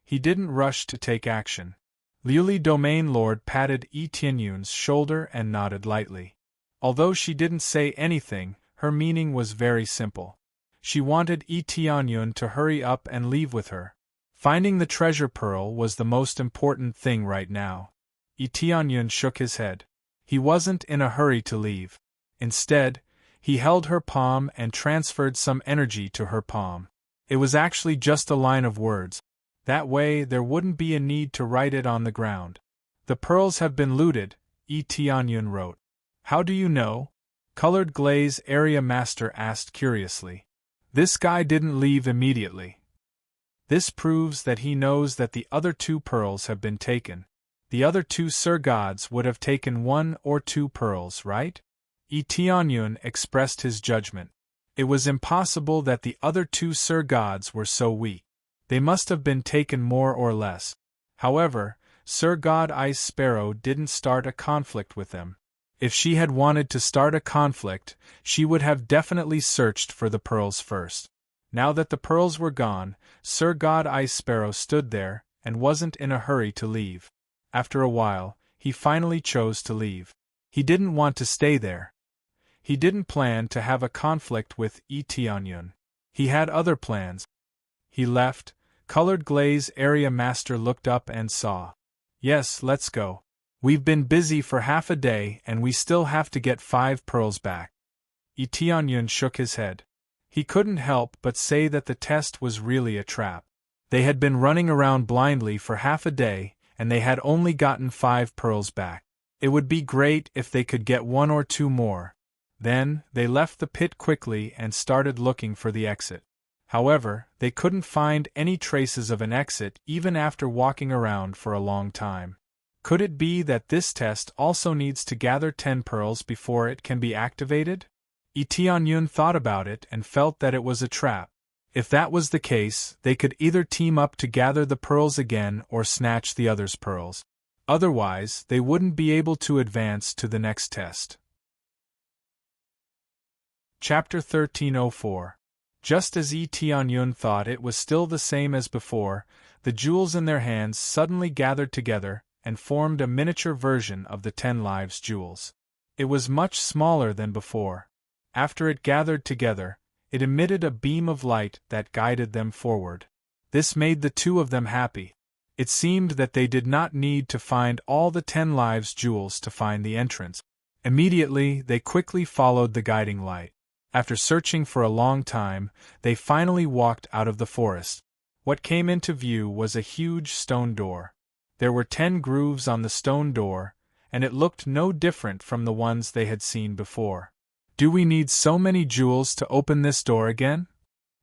He didn't rush to take action. Liuli Domain Lord patted Tianyun's shoulder and nodded lightly. Although she didn't say anything, her meaning was very simple. She wanted Tianyun to hurry up and leave with her. Finding the treasure pearl was the most important thing right now. Tianyun shook his head. He wasn't in a hurry to leave. Instead, he held her palm and transferred some energy to her palm. It was actually just a line of words. That way there wouldn't be a need to write it on the ground. "The pearls have been looted," Tianyun wrote. "How do you know?" Colored Glaze Area Master asked curiously. "This guy didn't leave immediately." "This proves that he knows that the other 2 pearls have been taken. The other 2 Sir Gods would have taken 1 or 2 pearls, right?" Tianyun expressed his judgment. It was impossible that the other 2 Sir Gods were so weak. They must have been taken more or less. However, Sir God Ice Sparrow didn't start a conflict with them. If she had wanted to start a conflict, she would have definitely searched for the pearls first. Now that the pearls were gone, Sir God Ice Sparrow stood there, and wasn't in a hurry to leave. After a while, he finally chose to leave. He didn't want to stay there. He didn't plan to have a conflict with Tianyun. He had other plans. He left. Colored Glaze Area Master looked up and saw. "Yes, let's go. We've been busy for half a day and we still have to get 5 pearls back." Tianyun shook his head. He couldn't help but say that the test was really a trap. They had been running around blindly for half a day, and they had only gotten 5 pearls back. It would be great if they could get 1 or 2 more. Then, they left the pit quickly and started looking for the exit. However, they couldn't find any traces of an exit even after walking around for a long time. Could it be that this test also needs to gather 10 pearls before it can be activated? Tianyun thought about it and felt that it was a trap. If that was the case, they could either team up to gather the pearls again or snatch the others' pearls. Otherwise, they wouldn't be able to advance to the next test. Chapter 1304. Just as Tianyun thought it was still the same as before, the jewels in their hands suddenly gathered together and formed a miniature version of the 10 Lives jewels. It was much smaller than before. After it gathered together, it emitted a beam of light that guided them forward. This made the 2 of them happy. It seemed that they did not need to find all the 10 Lives jewels to find the entrance. Immediately, they quickly followed the guiding light. After searching for a long time, they finally walked out of the forest. What came into view was a huge stone door. There were 10 grooves on the stone door, and it looked no different from the ones they had seen before. "Do we need so many jewels to open this door again?"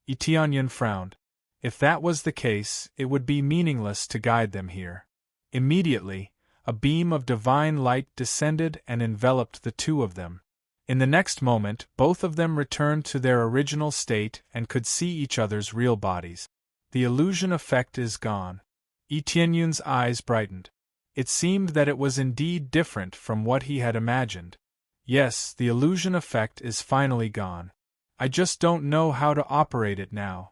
Tianyun frowned. If that was the case, it would be meaningless to guide them here. Immediately, a beam of divine light descended and enveloped the 2 of them. In the next moment, both of them returned to their original state and could see each other's real bodies. The illusion effect is gone. Tianyun's eyes brightened. It seemed that it was indeed different from what he had imagined. Yes, the illusion effect is finally gone. I just don't know how to operate it now.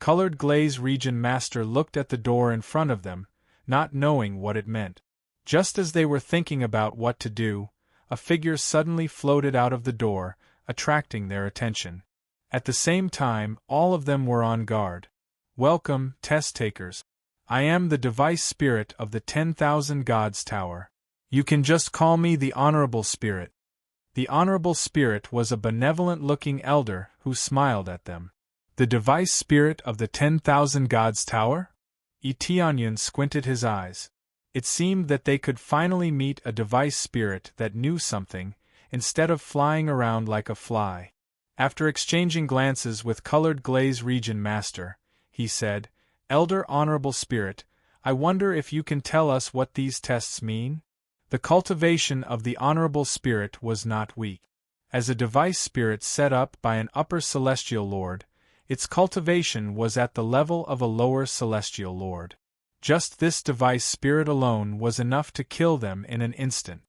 Colored Glaze Region Master looked at the door in front of them, not knowing what it meant. Just as they were thinking about what to do, a figure suddenly floated out of the door, attracting their attention. At the same time, all of them were on guard. "Welcome, test takers. I am the device spirit of the 10,000 Gods Tower. You can just call me the Honorable Spirit." The Honorable Spirit was a benevolent-looking elder who smiled at them. "The device spirit of the 10,000 Gods Tower?" Tianyun squinted his eyes. It seemed that they could finally meet a device spirit that knew something, instead of flying around like a fly. After exchanging glances with Colored Glaze Region Master, he said, "Elder Honorable Spirit, I wonder if you can tell us what these tests mean? The cultivation of the honorable spirit was not weak. As a device spirit set up by an upper celestial lord, its cultivation was at the level of a lower celestial lord. Just this device spirit alone was enough to kill them in an instant.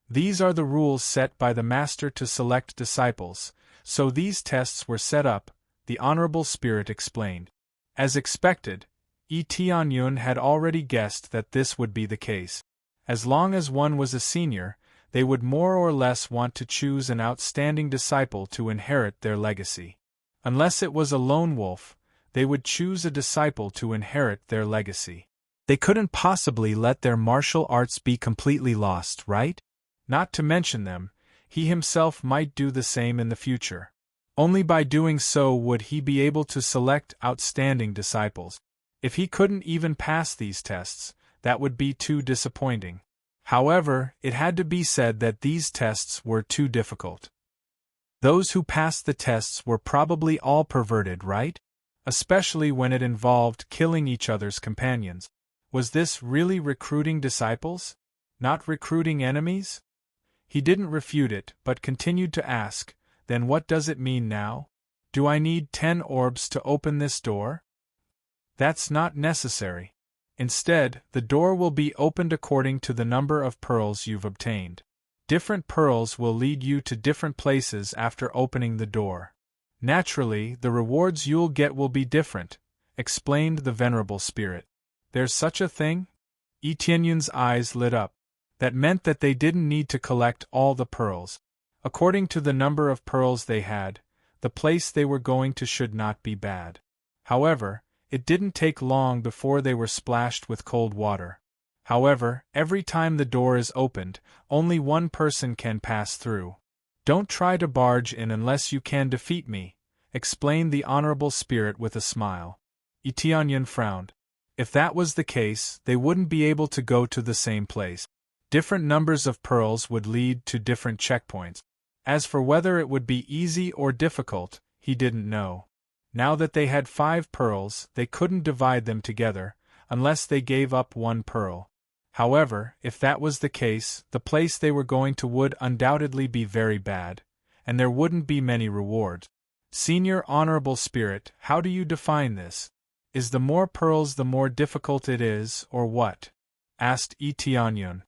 These are the rules set by the master to select disciples, so these tests were set up, the honorable spirit explained. As expected, Tianyun had already guessed that this would be the case. As long as one was a senior, they would more or less want to choose an outstanding disciple to inherit their legacy. Unless it was a lone wolf, they would choose a disciple to inherit their legacy. They couldn't possibly let their martial arts be completely lost, right? Not to mention them, he himself might do the same in the future. Only by doing so would he be able to select outstanding disciples. If he couldn't even pass these tests, that would be too disappointing. However, it had to be said that these tests were too difficult. Those who passed the tests were probably all perverted, right? Especially when it involved killing each other's companions. Was this really recruiting disciples? Not recruiting enemies? He didn't refute it, but continued to ask, then what does it mean now? Do I need 10 orbs to open this door? That's not necessary. Instead, the door will be opened according to the number of pearls you've obtained. Different pearls will lead you to different places after opening the door. Naturally, the rewards you'll get will be different, explained the venerable spirit. There's such a thing? Tianyun's eyes lit up. That meant that they didn't need to collect all the pearls. According to the number of pearls they had, the place they were going to should not be bad. However, it didn't take long before they were splashed with cold water. However, every time the door is opened, only one person can pass through. Don't try to barge in unless you can defeat me, explained the honorable spirit with a smile. Tianyun frowned. If that was the case, they wouldn't be able to go to the same place. Different numbers of pearls would lead to different checkpoints. As for whether it would be easy or difficult, he didn't know. Now that they had 5 pearls, they couldn't divide them together, unless they gave up 1 pearl. However, if that was the case, the place they were going to would undoubtedly be very bad, and there wouldn't be many rewards. Senior Honorable Spirit, how do you define this? Is the more pearls the more difficult it is, or what? Asked Tianyun.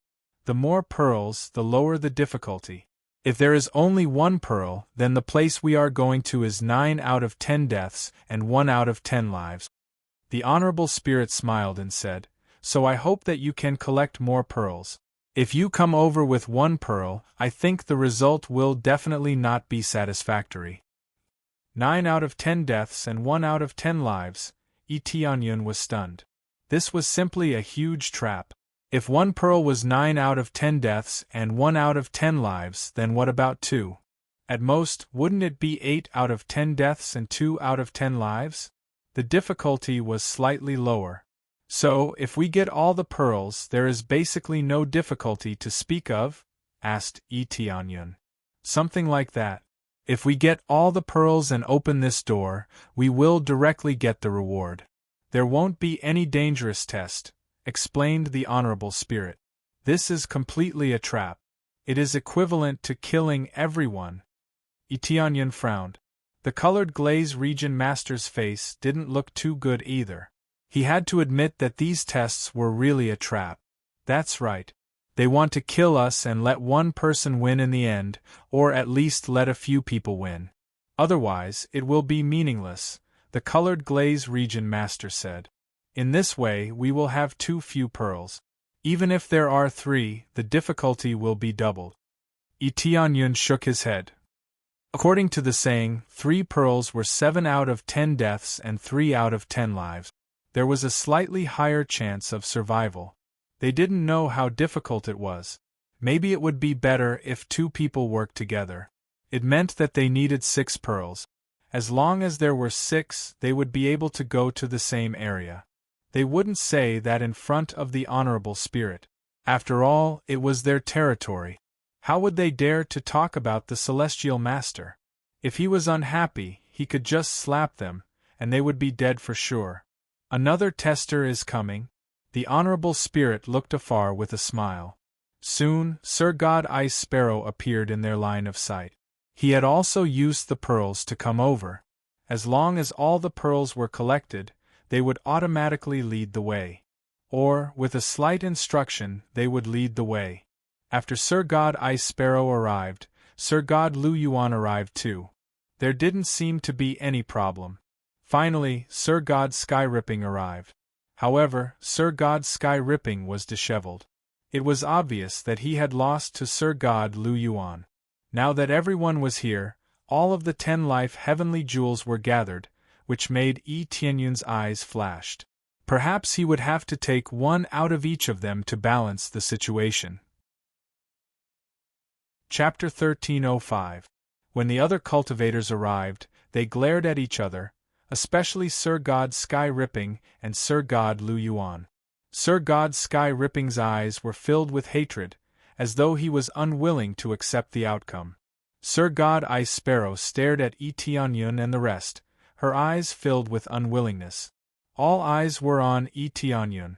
The more pearls, the lower the difficulty. If there is only 1 pearl, then the place we are going to is 9 out of 10 deaths and 1 out of 10 lives. The Honorable Spirit smiled and said, so I hope that you can collect more pearls. If you come over with 1 pearl, I think the result will definitely not be satisfactory. 9 out of 10 deaths and 1 out of 10 lives, Tianyun was stunned. This was simply a huge trap. If 1 pearl was 9 out of 10 deaths and 1 out of 10 lives, then what about 2? At most, wouldn't it be 8 out of 10 deaths and 2 out of 10 lives? The difficulty was slightly lower. So, if we get all the pearls, there is basically no difficulty to speak of? Asked Tianyun. Something like that. If we get all the pearls and open this door, we will directly get the reward. There won't be any dangerous test, explained the Honorable Spirit. This is completely a trap. It is equivalent to killing everyone. Tianyun frowned. The colored glaze region master's face didn't look too good either. He had to admit that these tests were really a trap. That's right. They want to kill us and let 1 person win in the end, or at least let a few people win. Otherwise, it will be meaningless, the colored glaze region master said. In this way, we will have too few pearls. Even if there are 3, the difficulty will be doubled. Tianyun shook his head. According to the saying, 3 pearls were 7 out of 10 deaths and 3 out of 10 lives. There was a slightly higher chance of survival. They didn't know how difficult it was. Maybe it would be better if 2 people worked together. It meant that they needed 6 pearls. As long as there were 6, they would be able to go to the same area. They wouldn't say that in front of the Honorable Spirit. After all, it was their territory. How would they dare to talk about the Celestial Master? If he was unhappy, he could just slap them, and they would be dead for sure. Another tester is coming. The Honorable Spirit looked afar with a smile. Soon, Sir God Ice Sparrow appeared in their line of sight. He had also used the pearls to come over. As long as all the pearls were collected, they would automatically lead the way. Or, with a slight instruction, they would lead the way. After Sir God Ice Sparrow arrived, Sir God Lu Yuan arrived too. There didn't seem to be any problem. Finally, Sir God Sky Ripping arrived. However, Sir God Sky Ripping was disheveled. It was obvious that he had lost to Sir God Lu Yuan. Now that everyone was here, all of the 10 life heavenly jewels were gathered, which made Yi Tianyun's eyes flashed. Perhaps he would have to take one out of each of them to balance the situation. Chapter 1305. When the other cultivators arrived, they glared at each other, especially Sir God Sky Ripping and Sir God Lu Yuan. Sir God Sky Ripping's eyes were filled with hatred, as though he was unwilling to accept the outcome. Sir God Ice Sparrow stared at Yi Tianyun and the rest, her eyes filled with unwillingness. All eyes were on Yi Tianyun.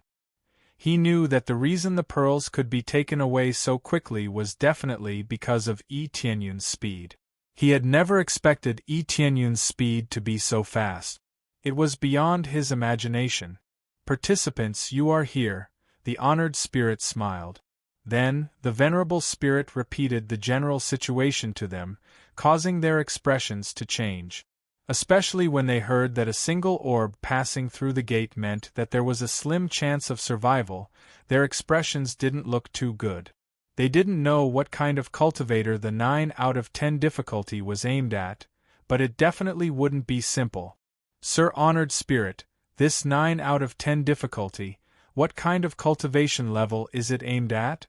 He knew that the reason the pearls could be taken away so quickly was definitely because of Yi Tianyun's speed. He had never expected Yi Tianyun's speed to be so fast. It was beyond his imagination. Participants, you are here, the honored spirit smiled. Then, the venerable spirit repeated the general situation to them, causing their expressions to change. Especially when they heard that a single orb passing through the gate meant that there was a slim chance of survival, their expressions didn't look too good. They didn't know what kind of cultivator the 9 out of 10 difficulty was aimed at, but it definitely wouldn't be simple. Sir Honored Spirit, this 9 out of 10 difficulty, what kind of cultivation level is it aimed at?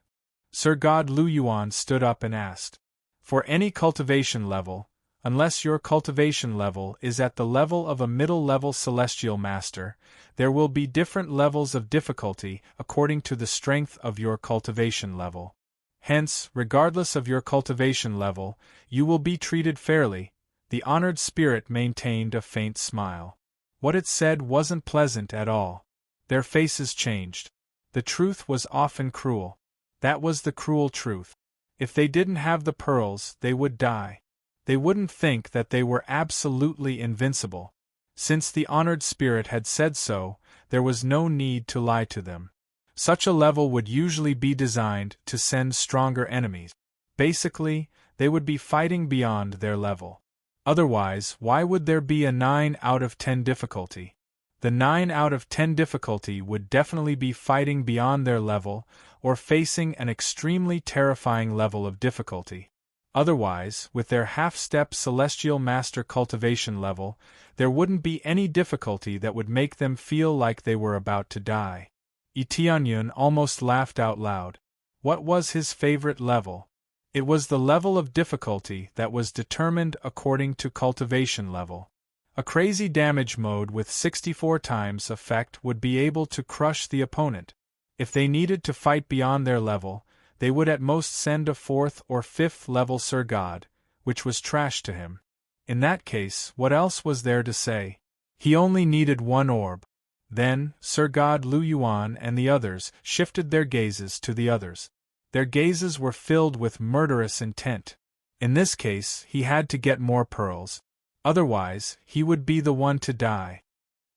Sir God Lu Yuan stood up and asked. For any cultivation level, unless your cultivation level is at the level of a middle-level celestial master, there will be different levels of difficulty according to the strength of your cultivation level. Hence, regardless of your cultivation level, you will be treated fairly. The honored spirit maintained a faint smile. What it said wasn't pleasant at all. Their faces changed. The truth was often cruel. That was the cruel truth. If they didn't have the pearls, they would die. They wouldn't think that they were absolutely invincible. Since the honored spirit had said so, there was no need to lie to them. Such a level would usually be designed to send stronger enemies. Basically, they would be fighting beyond their level. Otherwise, why would there be a 9 out of 10 difficulty? The 9 out of 10 difficulty would definitely be fighting beyond their level, or facing an extremely terrifying level of difficulty. Otherwise, with their half-step celestial master cultivation level, there wouldn't be any difficulty that would make them feel like they were about to die. Yi Tianyun almost laughed out loud. What was his favorite level? It was the level of difficulty that was determined according to cultivation level. A crazy damage mode with 64 times effect would be able to crush the opponent. If they needed to fight beyond their level, they would at most send a 4th or 5th level Sir God, which was trash to him. In that case, what else was there to say? He only needed one orb. Then, Sir God Lu Yuan and the others shifted their gazes to the others. Their gazes were filled with murderous intent. In this case, he had to get more pearls. Otherwise, he would be the one to die.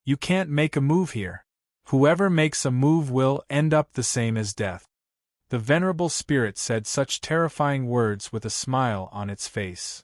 You can't make a move here. Whoever makes a move will end up the same as death. The venerable spirit said such terrifying words with a smile on its face.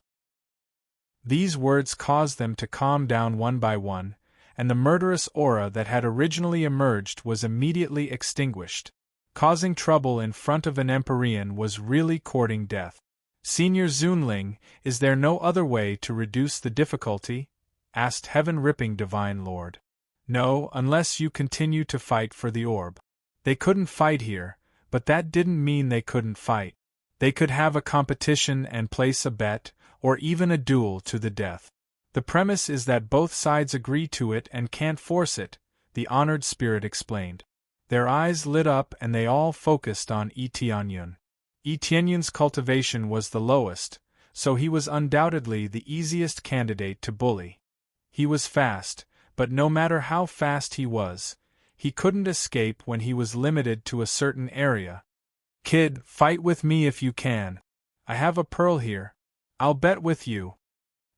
These words caused them to calm down one by one, and the murderous aura that had originally emerged was immediately extinguished. Causing trouble in front of an Empyrean was really courting death. Senior Zunling, is there no other way to reduce the difficulty? Asked Heaven-Ripping Divine Lord. No, unless you continue to fight for the orb. They couldn't fight here, but that didn't mean they couldn't fight. They could have a competition and place a bet, or even a duel to the death. The premise is that both sides agree to it and can't force it, the honored spirit explained. Their eyes lit up and they all focused on Yi Tianyun. Yi Tianyun's cultivation was the lowest, so he was undoubtedly the easiest candidate to bully. He was fast, but no matter how fast he was, He couldn't escape when he was limited to a certain area. Kid, fight with me if you can. I have a pearl here. I'll bet with you.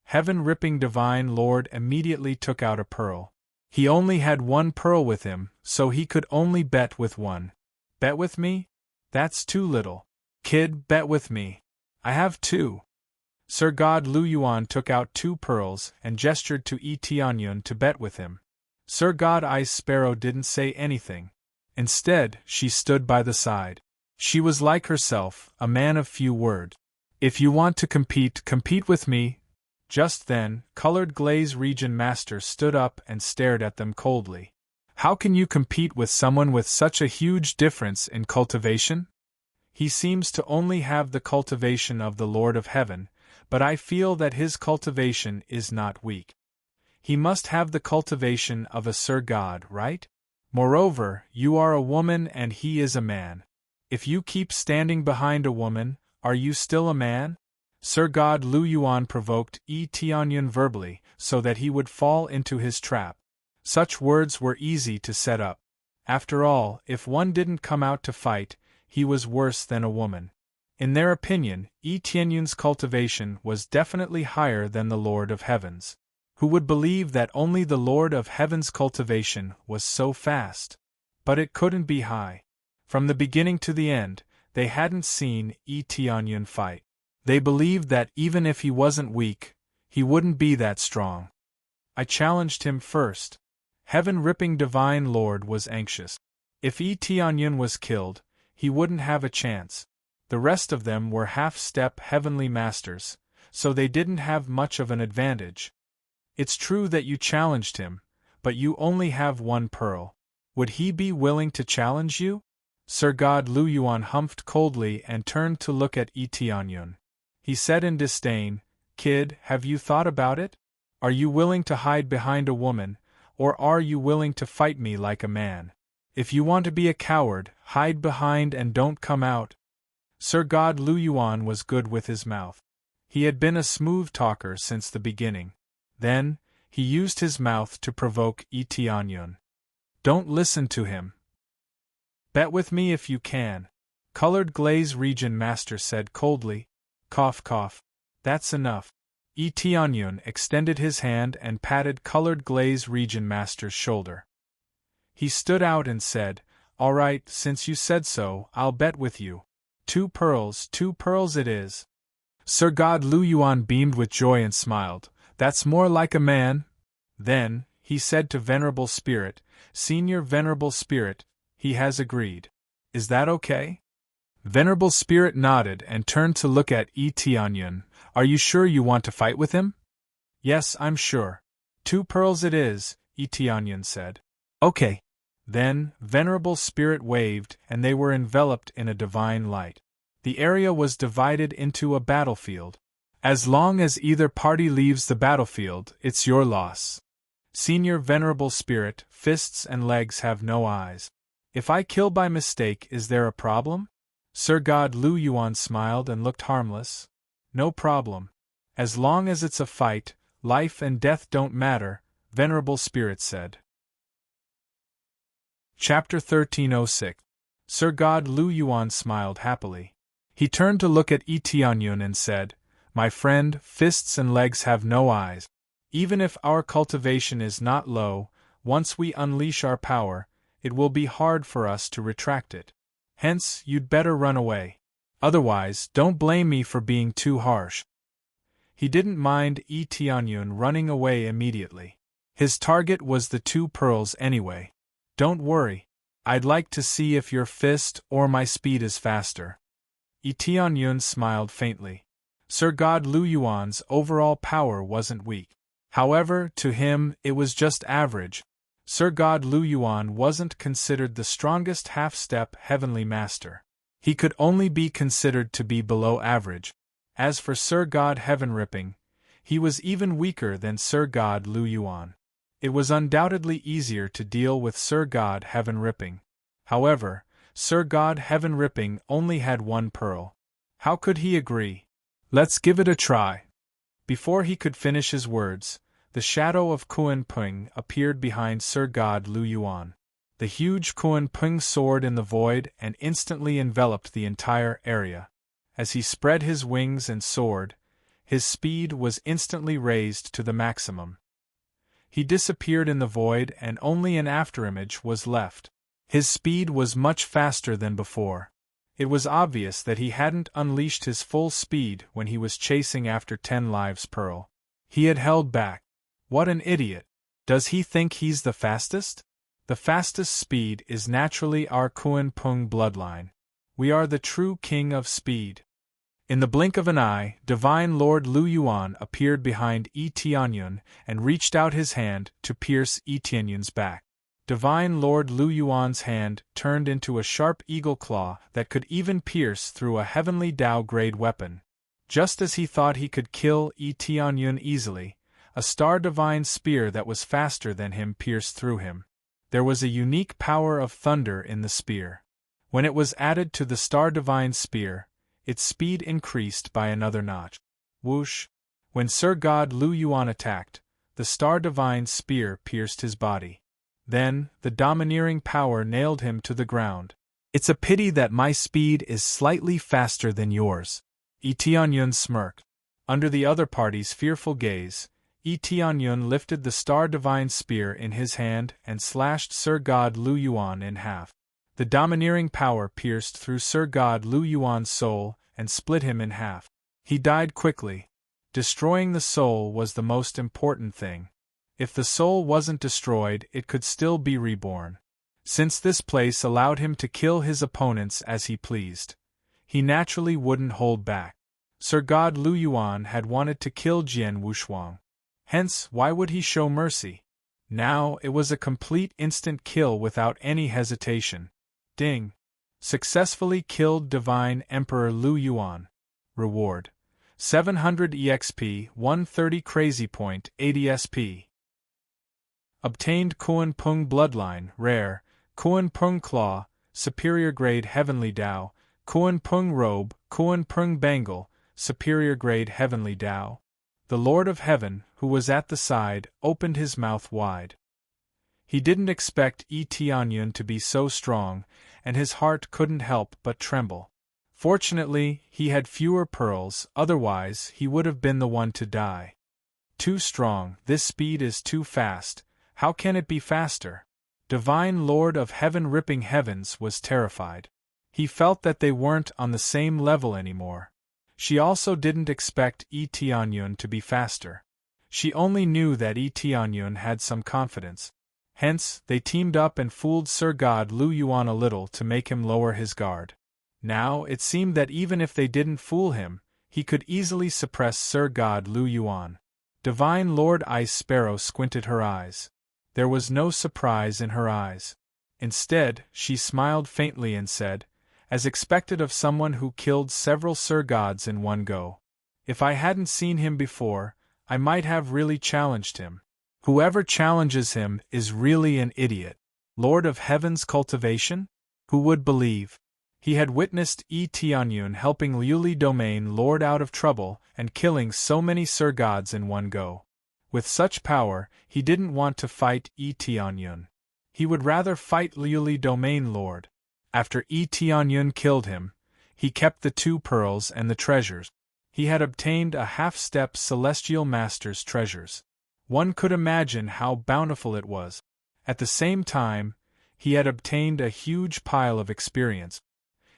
Heaven-ripping Divine Lord immediately took out a pearl. He only had one pearl with him, so he could only bet with one. Bet with me? That's too little. Kid, bet with me. I have two. Sir God Lu Yuan took out two pearls and gestured to Yi Tianyun to bet with him. Sir God Ice Sparrow didn't say anything. Instead, she stood by the side. She was like herself, a man of few words. If you want to compete, compete with me. Just then, Colored Glaze Region Master stood up and stared at them coldly. How can you compete with someone with such a huge difference in cultivation? He seems to only have the cultivation of the Lord of Heaven, but I feel that his cultivation is not weak. He must have the cultivation of a Sir God, right? Moreover, you are a woman and he is a man. If you keep standing behind a woman, are you still a man? Sir God Lu Yuan provoked Yi Tianyun verbally, so that he would fall into his trap. Such words were easy to set up. After all, if one didn't come out to fight, he was worse than a woman. In their opinion, Yi Tianyun's cultivation was definitely higher than the Lord of Heaven's. Who would believe that only the Lord of Heaven's cultivation was so fast? But it couldn't be high. From the beginning to the end, they hadn't seen Yi Tianyun fight. They believed that even if he wasn't weak, he wouldn't be that strong. I challenged him first. Heaven-ripping Divine Lord was anxious. If Yi Tianyun was killed, he wouldn't have a chance. The rest of them were half-step heavenly masters, so they didn't have much of an advantage. It's true that you challenged him, but you only have one pearl. Would he be willing to challenge you? Sir God Lu Yuan humphed coldly and turned to look at Yi Tianyun. He said in disdain, Kid, have you thought about it? Are you willing to hide behind a woman, or are you willing to fight me like a man? If you want to be a coward, hide behind and don't come out. Sir God Lu Yuan was good with his mouth. He had been a smooth talker since the beginning. Then, he used his mouth to provoke Yi Tianyun. Don't listen to him. Bet with me if you can. Colored Glaze Region Master said coldly. Cough cough. That's enough. Yi Tianyun extended his hand and patted Colored Glaze Region Master's shoulder. He stood out and said, All right, since you said so, I'll bet with you. 2 pearls it is. Sir God Lu Yuan beamed with joy and smiled. That's more like a man. Then, he said to Venerable Spirit, Senior Venerable Spirit, he has agreed. Is that okay? Venerable Spirit nodded and turned to look at Yi Tianyun. Are you sure you want to fight with him? Yes, I'm sure. 2 pearls it is, Yi Tianyun said. Okay. Then, Venerable Spirit waved and they were enveloped in a divine light. The area was divided into a battlefield. As long as either party leaves the battlefield, it's your loss. Senior Venerable Spirit, fists and legs have no eyes. If I kill by mistake, is there a problem? Sir God Lu Yuan smiled and looked harmless. No problem. As long as it's a fight, life and death don't matter, Venerable Spirit said. Chapter 1306. Sir God Lu Yuan smiled happily. He turned to look at Yi Tianyun and said, My friend, fists and legs have no eyes. Even if our cultivation is not low, once we unleash our power, it will be hard for us to retract it. Hence, you'd better run away. Otherwise, don't blame me for being too harsh. He didn't mind Yi Tianyun running away immediately. His target was the 2 pearls anyway. Don't worry. I'd like to see if your fist or my speed is faster. Yi Tianyun smiled faintly. Sir God Lu Yuan's overall power wasn't weak. However, to him, it was just average. Sir God Lu Yuan wasn't considered the strongest half-step heavenly master. He could only be considered to be below average. As for Sir God Heaven-ripping, he was even weaker than Sir God Lu Yuan. It was undoubtedly easier to deal with Sir God Heaven-ripping. However, Sir God Heaven-ripping only had 1 pearl. How could he agree? Let's give it a try. Before he could finish his words, the shadow of Kuan Ping appeared behind Sir God Lu Yuan. The huge Kuan Pung soared in the void and instantly enveloped the entire area. As he spread his wings and soared, his speed was instantly raised to the maximum. He disappeared in the void and only an afterimage was left. His speed was much faster than before. It was obvious that he hadn't unleashed his full speed when he was chasing after 10 lives Pearl. He had held back. What an idiot! Does he think he's the fastest? The fastest speed is naturally our Kuan Pung bloodline. We are the true king of speed. In the blink of an eye, Divine Lord Lu Yuan appeared behind Yi Tianyun and reached out his hand to pierce Yi Tianyun's back. Divine Lord Lu Yuan's hand turned into a sharp eagle claw that could even pierce through a heavenly Dao-grade weapon. Just as he thought he could kill Yi Tianyun easily, a star divine spear that was faster than him pierced through him. There was a unique power of thunder in the spear. When it was added to the star divine spear, its speed increased by another notch. Whoosh! When Sir God Lu Yuan attacked, the star divine spear pierced his body. Then, the domineering power nailed him to the ground. It's a pity that my speed is slightly faster than yours. Yi Tianyun smirked. Under the other party's fearful gaze, Yi Tianyun lifted the star divine spear in his hand and slashed Sir God Lu Yuan in half. The domineering power pierced through Sir God Lu Yuan's soul and split him in half. He died quickly. Destroying the soul was the most important thing. If the soul wasn't destroyed, it could still be reborn. Since this place allowed him to kill his opponents as he pleased, he naturally wouldn't hold back. Sir God Lu Yuan had wanted to kill Jian Wushuang. Hence, why would he show mercy? Now, it was a complete instant kill without any hesitation. Ding! Successfully killed Divine Emperor Lu Yuan. Reward: 700 EXP, 130 Crazy Point, 80 SP. Obtained Kuan Pung Bloodline, Rare, Kuan Pung Claw, Superior Grade Heavenly Dao, Kuan Pung Robe, Kuan Pung Bangle, Superior Grade Heavenly Dao. The Lord of Heaven, who was at the side, opened his mouth wide. He didn't expect Yi Tianyun to be so strong, and his heart couldn't help but tremble. Fortunately, he had fewer pearls, otherwise he would have been the one to die. Too strong, this speed is too fast. How can it be faster? Divine Lord of Heaven ripping heavens was terrified. He felt that they weren't on the same level anymore. She also didn't expect Yi Tianyun to be faster. She only knew that Yi Tianyun had some confidence. Hence, they teamed up and fooled Sir God Lu Yuan a little to make him lower his guard. Now, it seemed that even if they didn't fool him, he could easily suppress Sir God Lu Yuan. Divine Lord Ice Sparrow squinted her eyes. There was no surprise in her eyes. Instead, she smiled faintly and said, as expected of someone who killed several Sir Gods in one go. If I hadn't seen him before, I might have really challenged him. Whoever challenges him is really an idiot. Lord of Heaven's cultivation? Who would believe? He had witnessed Yi Tianyun helping Liuli Domain Lord out of trouble and killing so many Sir Gods in one go. With such power, he didn't want to fight Yi Tianyun. He would rather fight Liuli Domain Lord. After Yi Tianyun killed him, he kept the 2 pearls and the treasures. He had obtained a half-step Celestial Master's treasures. One could imagine how bountiful it was. At the same time, he had obtained a huge pile of experience.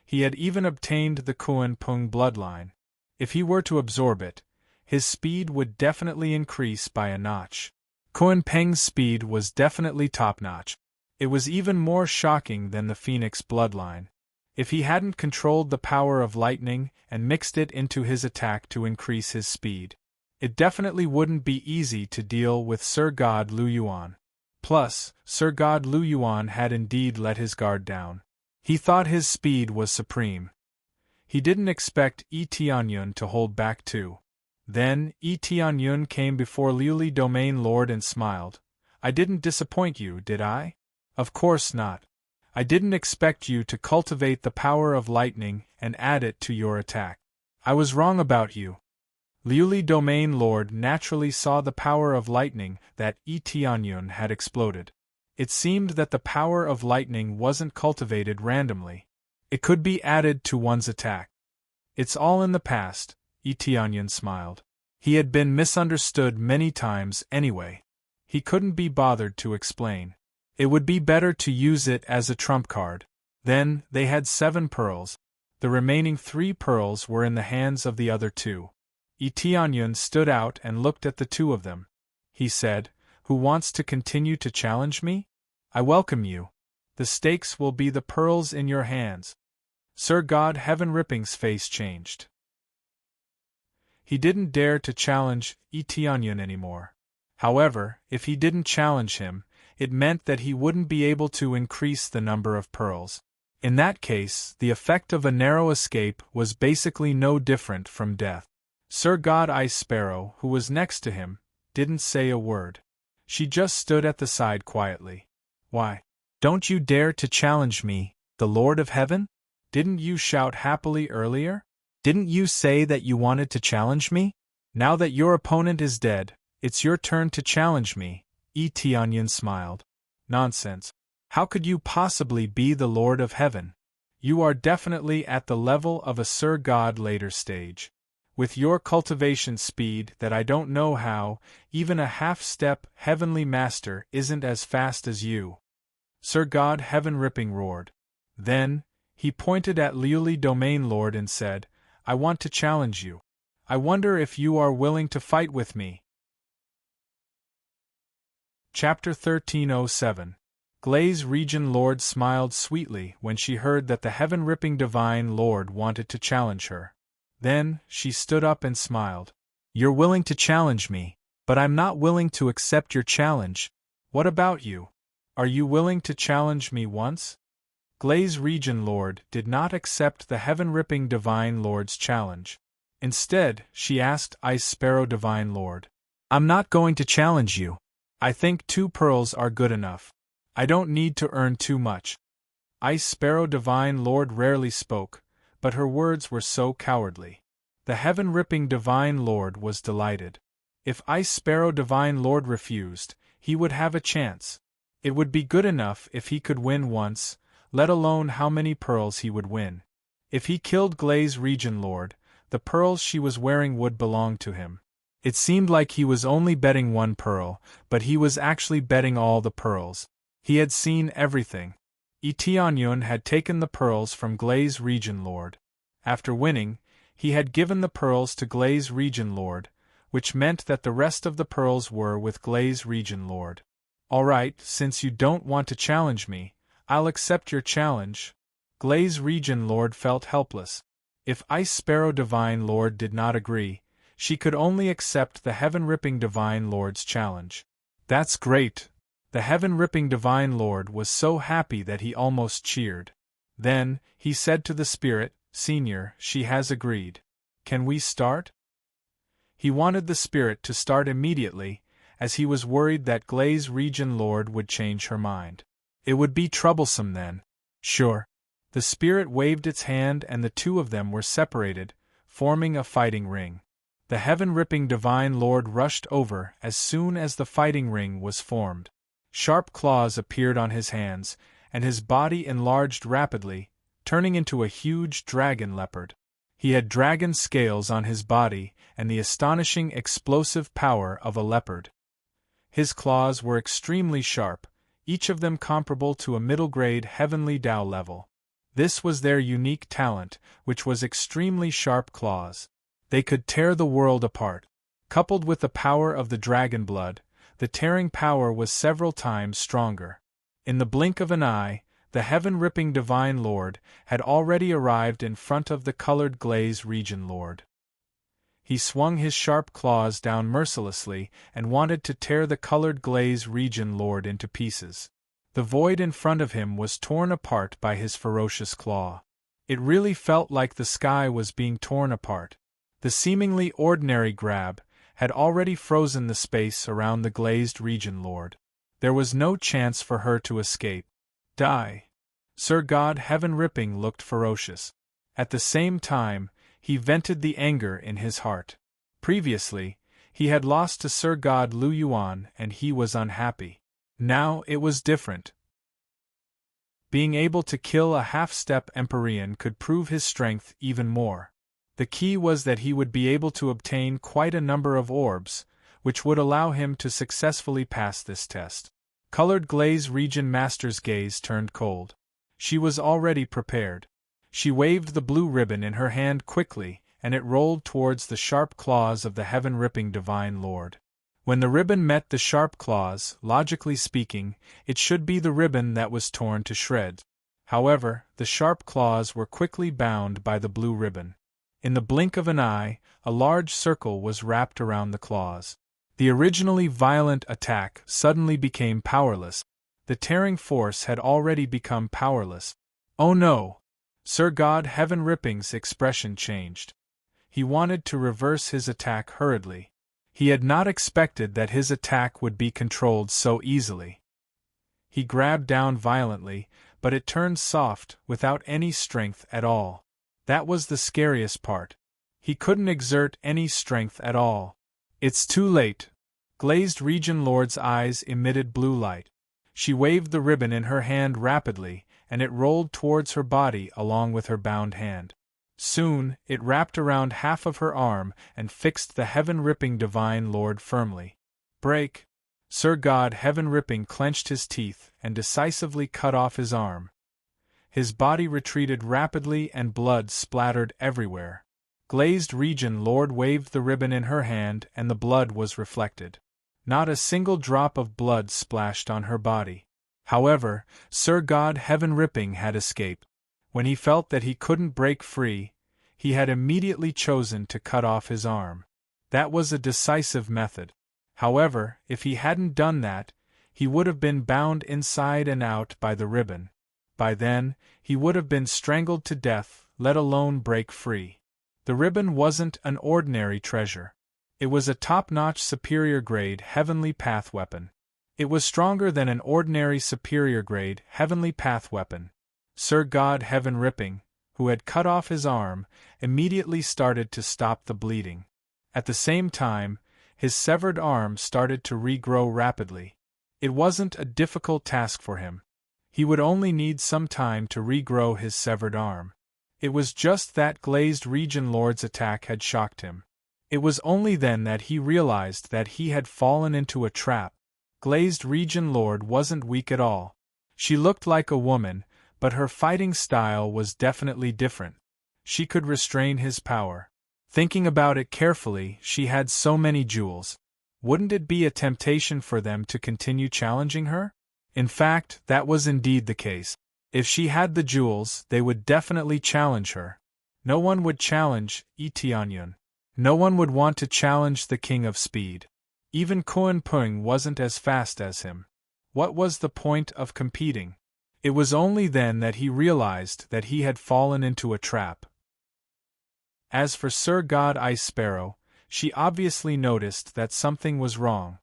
He had even obtained the Kuan Pung bloodline. If he were to absorb it, his speed would definitely increase by a notch. Kuan Peng's speed was definitely top-notch. It was even more shocking than the Phoenix bloodline. If he hadn't controlled the power of lightning and mixed it into his attack to increase his speed, it definitely wouldn't be easy to deal with Sir God Lu Yuan. Plus, Sir God Lu Yuan had indeed let his guard down. He thought his speed was supreme. He didn't expect Yi Tianyun to hold back too. Then, Yi Tianyun came before Liuli Domain Lord and smiled. I didn't disappoint you, did I? Of course not. I didn't expect you to cultivate the power of lightning and add it to your attack. I was wrong about you. Liuli Domain Lord naturally saw the power of lightning that Yi Tianyun had exploded. It seemed that the power of lightning wasn't cultivated randomly. It could be added to one's attack. It's all in the past, Eteonyon smiled. He had been misunderstood many times anyway. He couldn't be bothered to explain. It would be better to use it as a trump card. Then, they had 7 pearls. The remaining 3 pearls were in the hands of the other 2. Eteonyon stood out and looked at the 2 of them. He said, "Who wants to continue to challenge me? I welcome you. The stakes will be the pearls in your hands." Sir God Heaven-Ripping's face changed. He didn't dare to challenge Eteonyon anymore. However, if he didn't challenge him, it meant that he wouldn't be able to increase the number of pearls. In that case, the effect of a narrow escape was basically no different from death. Sir God Ice Sparrow, who was next to him, didn't say a word. She just stood at the side quietly. "Why? Don't you dare to challenge me, the Lord of Heaven? Didn't you shout happily earlier? Didn't you say that you wanted to challenge me? Now that your opponent is dead, it's your turn to challenge me," Eteonyon smiled. "Nonsense. How could you possibly be the Lord of Heaven? You are definitely at the level of a Sir God later stage. With your cultivation speed that I don't know how, even a half-step Heavenly Master isn't as fast as you." Sir God Heaven-Ripping roared. Then, he pointed at Liuli Domain Lord and said, "I want to challenge you. I wonder if you are willing to fight with me." Chapter 1307. Glaze Region Lord smiled sweetly when she heard that the Heaven-Ripping Divine Lord wanted to challenge her. Then, she stood up and smiled. "You're willing to challenge me, but I'm not willing to accept your challenge. What about you? Are you willing to challenge me once?" Glaze Region Lord did not accept the Heaven-Ripping Divine Lord's challenge. Instead, she asked Ice Sparrow Divine Lord, "I'm not going to challenge you. I think 2 pearls are good enough. I don't need to earn too much." Ice Sparrow Divine Lord rarely spoke, but her words were so cowardly. The Heaven-Ripping Divine Lord was delighted. If Ice Sparrow Divine Lord refused, he would have a chance. It would be good enough if he could win once, let alone how many pearls he would win. If he killed Glaze Region Lord, the pearls she was wearing would belong to him. It seemed like he was only betting 1 pearl, but he was actually betting all the pearls. He had seen everything. Eteonyon had taken the pearls from Glaze Region Lord. After winning, he had given the pearls to Glaze Region Lord, which meant that the rest of the pearls were with Glaze Region Lord. "All right, since you don't want to challenge me, I'll accept your challenge." Glaze Region Lord felt helpless. If Ice Sparrow Divine Lord did not agree, she could only accept the Heaven-Ripping Divine Lord's challenge. "That's great!" The Heaven-Ripping Divine Lord was so happy that he almost cheered. Then, he said to the spirit, "Senior, she has agreed. Can we start?" He wanted the spirit to start immediately, as he was worried that Glaze Region Lord would change her mind. It would be troublesome then. "Sure." The spirit waved its hand and the 2 of them were separated, forming a fighting ring. The Heaven-Ripping Divine Lord rushed over as soon as the fighting ring was formed. Sharp claws appeared on his hands, and his body enlarged rapidly, turning into a huge dragon leopard. He had dragon scales on his body and the astonishing explosive power of a leopard. His claws were extremely sharp, each of them comparable to a middle-grade Heavenly Tao level. This was their unique talent, which was extremely sharp claws. They could tear the world apart. Coupled with the power of the dragon blood, the tearing power was several times stronger. In the blink of an eye, the Heaven-Ripping Divine Lord had already arrived in front of the colored Glaze Region Lord. He swung his sharp claws down mercilessly and wanted to tear the colored Glaze Region Lord into pieces. The void in front of him was torn apart by his ferocious claw. It really felt like the sky was being torn apart. The seemingly ordinary grab had already frozen the space around the Glazed Region Lord. There was no chance for her to escape. Die. Sir God Heaven-Ripping looked ferocious. At the same time, he vented the anger in his heart. Previously, he had lost to Sir God Lu Yuan and he was unhappy. Now it was different. Being able to kill a half-step Empyrean could prove his strength even more. The key was that he would be able to obtain quite a number of orbs, which would allow him to successfully pass this test. Colored Glaze Region Master's gaze turned cold. She was already prepared. She waved the blue ribbon in her hand quickly, and it rolled towards the sharp claws of the heaven-ripping Divine Lord. When the ribbon met the sharp claws, logically speaking, it should be the ribbon that was torn to shreds. However, the sharp claws were quickly bound by the blue ribbon. In the blink of an eye, a large circle was wrapped around the claws. The originally violent attack suddenly became powerless. The tearing force had already become powerless. Oh no! Sir God Heaven Ripping's expression changed. He wanted to reverse his attack hurriedly. He had not expected that his attack would be controlled so easily. He grabbed down violently, but it turned soft, without any strength at all. That was the scariest part. He couldn't exert any strength at all. It's too late. Glazed Region Lord's eyes emitted blue light. She waved the ribbon in her hand rapidly, and it rolled towards her body along with her bound hand. Soon, it wrapped around half of her arm and fixed the heaven-ripping Divine Lord firmly. Break! Sir God Heaven-ripping clenched his teeth and decisively cut off his arm. His body retreated rapidly and blood splattered everywhere. Glazed Region Lord waved the ribbon in her hand and the blood was reflected. Not a single drop of blood splashed on her body. However, Sir God Heaven-ripping had escaped. When he felt that he couldn't break free, he had immediately chosen to cut off his arm. That was a decisive method. However, if he hadn't done that, he would have been bound inside and out by the ribbon. By then, he would have been strangled to death, let alone break free. The ribbon wasn't an ordinary treasure. It was a top-notch superior-grade heavenly path weapon. It was stronger than an ordinary superior-grade heavenly path weapon. Sir God Heaven-ripping, who had cut off his arm, immediately started to stop the bleeding. At the same time, his severed arm started to regrow rapidly. It wasn't a difficult task for him. He would only need some time to regrow his severed arm. It was just that Glazed Region Lord's attack had shocked him. It was only then that he realized that he had fallen into a trap. Glazed Region Lord wasn't weak at all. She looked like a woman, but her fighting style was definitely different. She could restrain his power. Thinking about it carefully, she had so many jewels. Wouldn't it be a temptation for them to continue challenging her? In fact, that was indeed the case. If she had the jewels, they would definitely challenge her. No one would challenge Tianyun. No one would want to challenge the King of Speed. Even Kuan Pung wasn't as fast as him. What was the point of competing? It was only then that he realized that he had fallen into a trap. As for Sir God Ice Sparrow, she obviously noticed that something was wrong.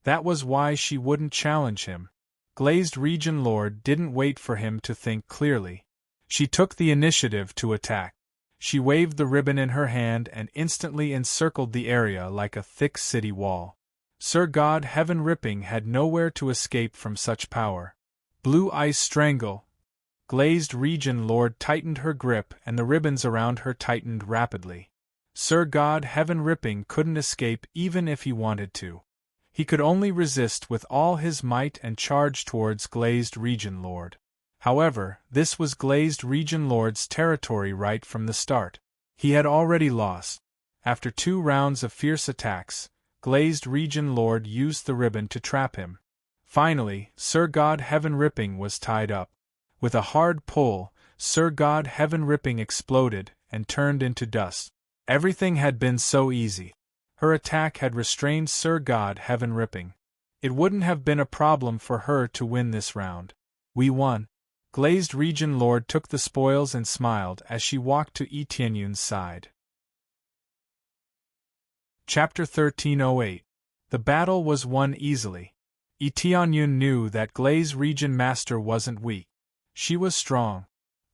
That was why she wouldn't challenge him. Glazed Region Lord didn't wait for him to think clearly. She took the initiative to attack. She waved the ribbon in her hand and instantly encircled the area like a thick city wall. Sir God Heaven-ripping had nowhere to escape from such power. Blue Ice Strangle. Glazed Region Lord tightened her grip and the ribbons around her tightened rapidly. Sir God Heaven-ripping couldn't escape even if he wanted to. He could only resist with all his might and charge towards Glazed Region Lord. However, this was Glazed Region Lord's territory right from the start. He had already lost. After 2 rounds of fierce attacks, Glazed Region Lord used the ribbon to trap him. Finally, Sir God Heaven-ripping was tied up. With a hard pull, Sir God Heaven-ripping exploded and turned into dust. Everything had been so easy. Her attack had restrained Sir God Heaven-ripping. It wouldn't have been a problem for her to win this round. We won. Glazed Region Lord took the spoils and smiled as she walked to Tianyun's side. Chapter 1308. The battle was won easily. Tianyun knew that Glaze Region Master wasn't weak. She was strong.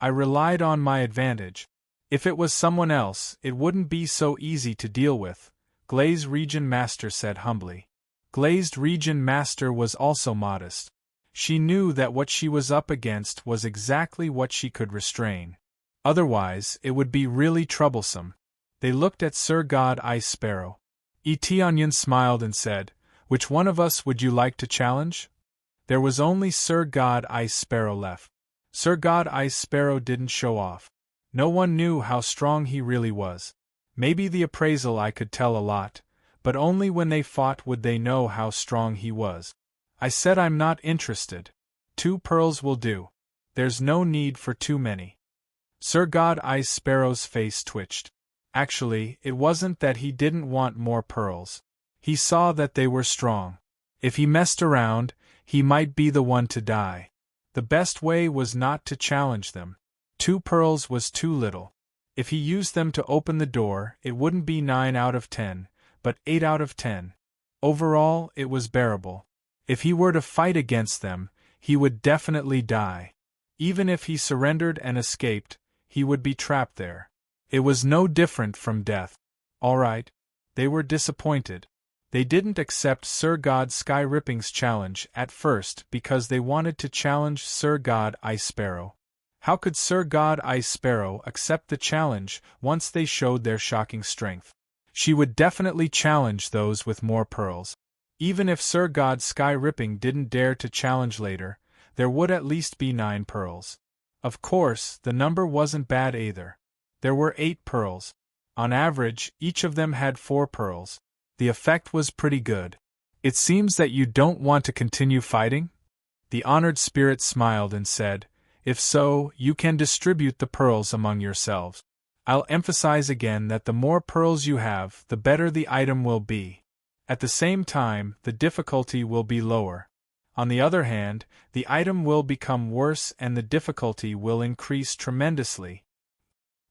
I relied on my advantage. If it was someone else, it wouldn't be so easy to deal with, Glaze Region Master said humbly. Glazed Region Master was also modest. She knew that what she was up against was exactly what she could restrain. Otherwise, it would be really troublesome. They looked at Sir God Ice Sparrow. Eteonyun smiled and said, "Which one of us would you like to challenge?" There was only Sir God Ice Sparrow left. Sir God Ice Sparrow didn't show off. No one knew how strong he really was. Maybe the appraisal I could tell a lot, but only when they fought would they know how strong he was. I said I'm not interested. 2 pearls will do. There's no need for too many. Sir God Ice Sparrow's face twitched. Actually, it wasn't that he didn't want more pearls. He saw that they were strong. If he messed around, he might be the one to die. The best way was not to challenge them. 2 pearls was too little. If he used them to open the door, it wouldn't be 9 out of 10, but 8 out of 10. Overall, it was bearable. If he were to fight against them, he would definitely die. Even if he surrendered and escaped, he would be trapped there. It was no different from death. All right. They were disappointed. They didn't accept Sir God Skyripping's challenge at first because they wanted to challenge Sir God Ice Sparrow. How could Sir God Ice Sparrow accept the challenge once they showed their shocking strength? She would definitely challenge those with more pearls. Even if Sir God Skyripping didn't dare to challenge later, there would at least be 9 pearls. Of course, the number wasn't bad either. There were 8 pearls. On average, each of them had 4 pearls. The effect was pretty good. It seems that you don't want to continue fighting? The honored spirit smiled and said, "If so, you can distribute the pearls among yourselves. I'll emphasize again that the more pearls you have, the better the item will be. At the same time, the difficulty will be lower. On the other hand, the item will become worse and the difficulty will increase tremendously.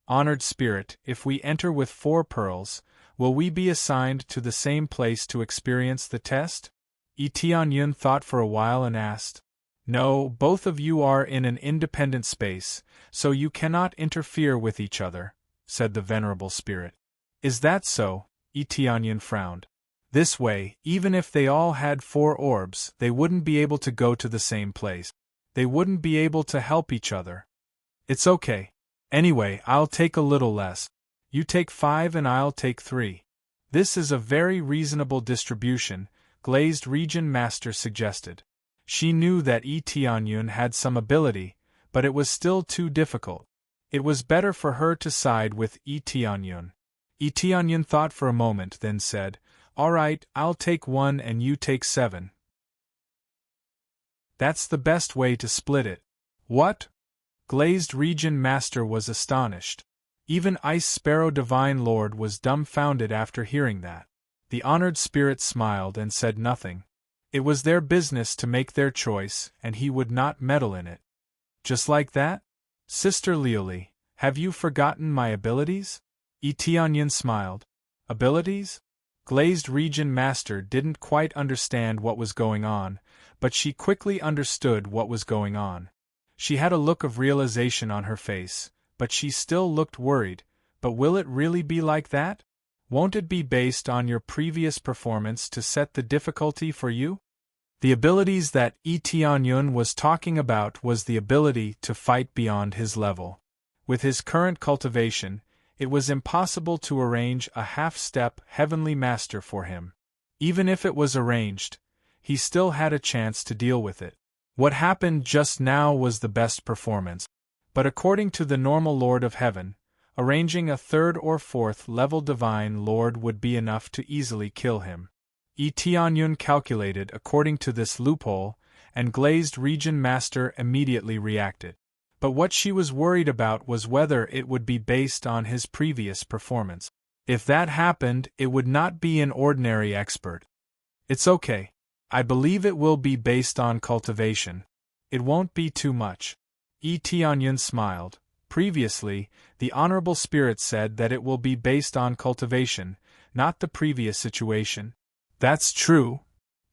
Honored spirit, if we enter with 4 pearls, will we be assigned to the same place to experience the test?" Eteonyun thought for a while and asked. "No, both of you are in an independent space, so you cannot interfere with each other," said the venerable spirit. "Is that so?" Eteonyun frowned. This way, even if they all had 4 orbs, they wouldn't be able to go to the same place. They wouldn't be able to help each other. "It's okay. Anyway, I'll take a little less. You take 5 and I'll take 3. This is a very reasonable distribution," Glazed Region Master suggested. She knew that Eteonyun had some ability, but it was still too difficult. It was better for her to side with Eteonyun. Eteonyun thought for a moment, then said, "All right, I'll take 1 and you take 7. That's the best way to split it." "What?" Glazed Region Master was astonished. Even Ice Sparrow Divine Lord was dumbfounded after hearing that. The honored spirit smiled and said nothing. It was their business to make their choice, and he would not meddle in it. "Just like that? Sister Leoli, have you forgotten my abilities?" Eteonyun smiled. "Abilities?" Glazed Region Master didn't quite understand what was going on, but she quickly understood what was going on. She had a look of realization on her face, but she still looked worried. "But will it really be like that? Won't it be based on your previous performance to set the difficulty for you?" The abilities that Eteonyun was talking about was the ability to fight beyond his level. With his current cultivation, it was impossible to arrange a half-step heavenly master for him. Even if it was arranged, he still had a chance to deal with it. What happened just now was the best performance. But according to the normal Lord of Heaven, arranging a 3rd or 4th level Divine Lord would be enough to easily kill him. Eteonyun calculated according to this loophole, and Glazed Region Master immediately reacted. But what she was worried about was whether it would be based on his previous performance. If that happened, it would not be an ordinary expert. "It's okay. I believe it will be based on cultivation. It won't be too much." Eteonyun smiled. Previously, the Honorable Spirit said that it will be based on cultivation, not the previous situation. "That's true."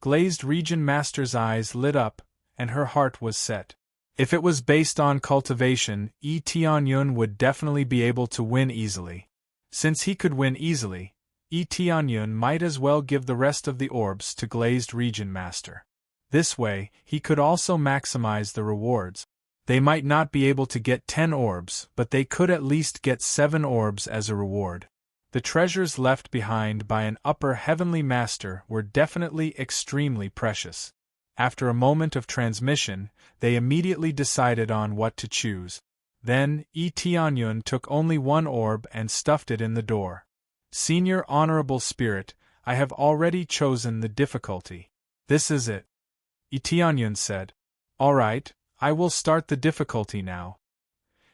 Glazed Region Master's eyes lit up, and her heart was set. If it was based on cultivation, Eteonyun would definitely be able to win easily. Since he could win easily, Tianyun might as well give the rest of the orbs to Glazed Region Master. This way, he could also maximize the rewards. They might not be able to get 10 orbs, but they could at least get 7 orbs as a reward. The treasures left behind by an upper heavenly master were definitely extremely precious. After a moment of transmission, they immediately decided on what to choose. Then, Tianyun took only 1 orb and stuffed it in the door. Senior Honorable Spirit, I have already chosen the difficulty. This is it. Tianyun said. All right, I will start the difficulty now.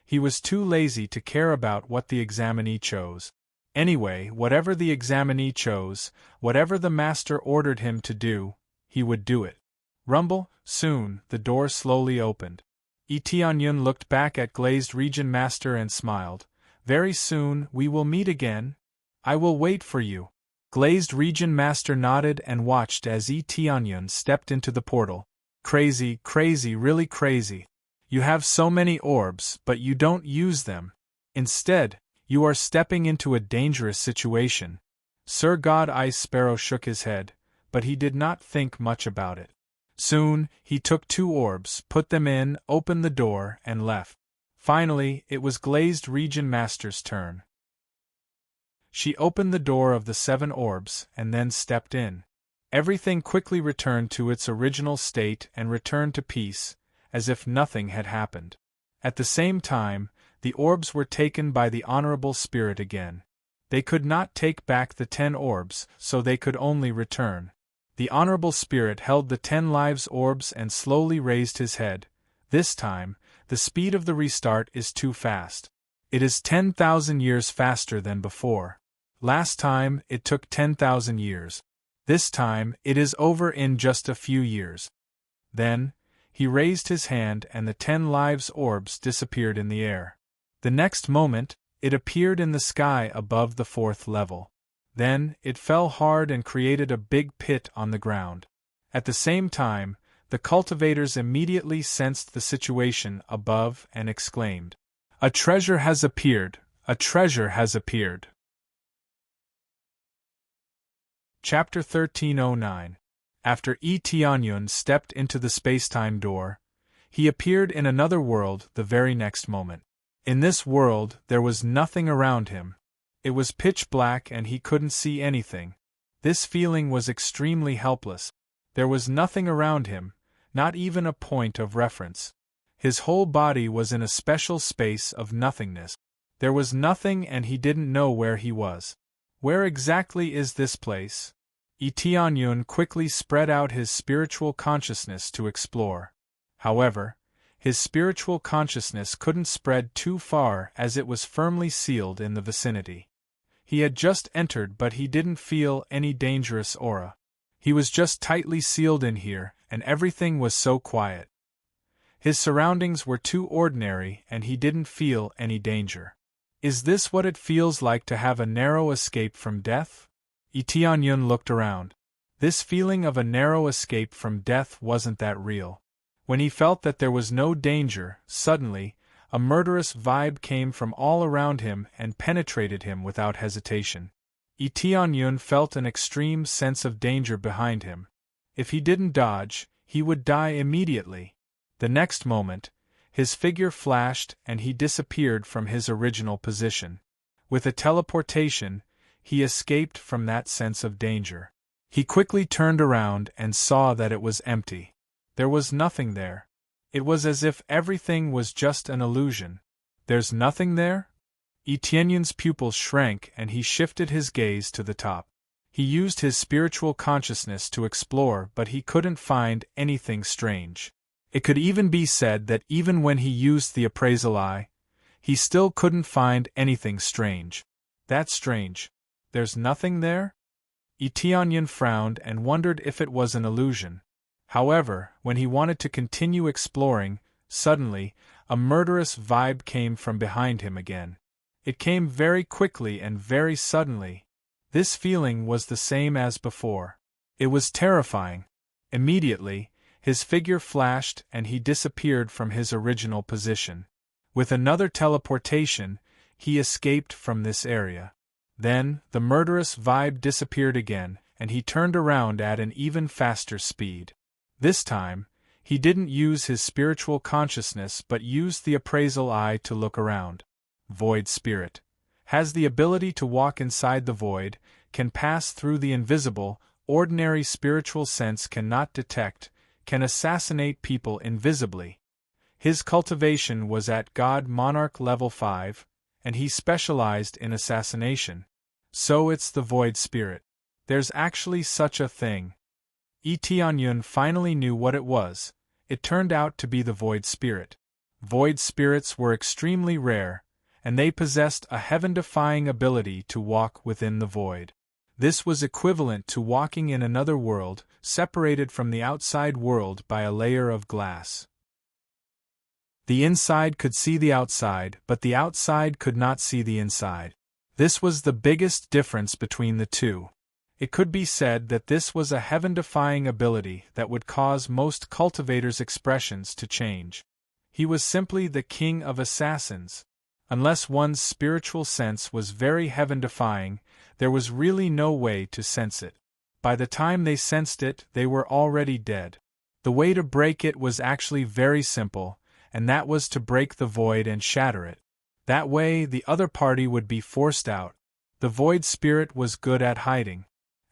He was too lazy to care about what the examinee chose. Anyway, whatever the examinee chose, whatever the master ordered him to do, he would do it. Rumble, soon, the door slowly opened. Tianyun looked back at Glazed Region Master and smiled. Very soon, we will meet again. I will wait for you. Glazed Region Master nodded and watched as Tianyun stepped into the portal. Crazy, crazy, really crazy. You have so many orbs, but you don't use them. Instead, you are stepping into a dangerous situation. Sir God Ice Sparrow shook his head, but he did not think much about it. Soon, he took 2 orbs, put them in, opened the door, and left. Finally, it was Glazed Region Master's turn. She opened the door of the 7 orbs, and then stepped in. Everything quickly returned to its original state and returned to peace, as if nothing had happened. At the same time, the orbs were taken by the Honorable Spirit again. They could not take back the 10 orbs, so they could only return. The Honorable Spirit held the 10 lives orbs and slowly raised his head. This time, the speed of the restart is too fast. It is 10,000 years faster than before. Last time, it took 10,000 years. This time, it is over in just a few years. Then, he raised his hand and the 10 lives orbs disappeared in the air. The next moment, it appeared in the sky above the 4th level. Then, it fell hard and created a big pit on the ground. At the same time, the cultivators immediately sensed the situation above and exclaimed, "A treasure has appeared! A treasure has appeared!" Chapter 1309. After Tianyun stepped into the spacetime door, he appeared in another world the very next moment. In this world, there was nothing around him. It was pitch black and he couldn't see anything. This feeling was extremely helpless. There was nothing around him, not even a point of reference. His whole body was in a special space of nothingness. There was nothing and he didn't know where he was. Where exactly is this place? Tianyun quickly spread out his spiritual consciousness to explore. However, his spiritual consciousness couldn't spread too far as it was firmly sealed in the vicinity. He had just entered but he didn't feel any dangerous aura. He was just tightly sealed in here, and everything was so quiet. His surroundings were too ordinary and he didn't feel any danger. Is this what it feels like to have a narrow escape from death? Tianyun looked around. This feeling of a narrow escape from death wasn't that real. When he felt that there was no danger, suddenly, a murderous vibe came from all around him and penetrated him without hesitation. Tianyun felt an extreme sense of danger behind him. If he didn't dodge, he would die immediately. The next moment, his figure flashed and he disappeared from his original position. With a teleportation, he escaped from that sense of danger. He quickly turned around and saw that it was empty. There was nothing there. It was as if everything was just an illusion. There's nothing there? Tianyun's pupils shrank and he shifted his gaze to the top. He used his spiritual consciousness to explore, but he couldn't find anything strange. It could even be said that even when he used the appraisal eye, he still couldn't find anything strange. That's strange. There's nothing there? Tianyun frowned and wondered if it was an illusion. However, when he wanted to continue exploring, suddenly, a murderous vibe came from behind him again. It came very quickly and very suddenly. This feeling was the same as before. It was terrifying. Immediately, his figure flashed and he disappeared from his original position. With another teleportation, he escaped from this area. Then, the murderous vibe disappeared again, and he turned around at an even faster speed. This time, he didn't use his spiritual consciousness but used the appraisal eye to look around. Void spirit has the ability to walk inside the void, can pass through the invisible, ordinary spiritual sense cannot detect, can assassinate people invisibly. His cultivation was at God Monarch level 5, and he specialized in assassination. So it's the void spirit. There's actually such a thing. Tianyun finally knew what it was. It turned out to be the void spirit. Void spirits were extremely rare, and they possessed a heaven-defying ability to walk within the void. This was equivalent to walking in another world, separated from the outside world by a layer of glass. The inside could see the outside, but the outside could not see the inside. This was the biggest difference between the two. It could be said that this was a heaven-defying ability that would cause most cultivators' expressions to change. He was simply the king of assassins. Unless one's spiritual sense was very heaven-defying, there was really no way to sense it. By the time they sensed it, they were already dead. The way to break it was actually very simple, and that was to break the void and shatter it. That way, the other party would be forced out. The void spirit was good at hiding.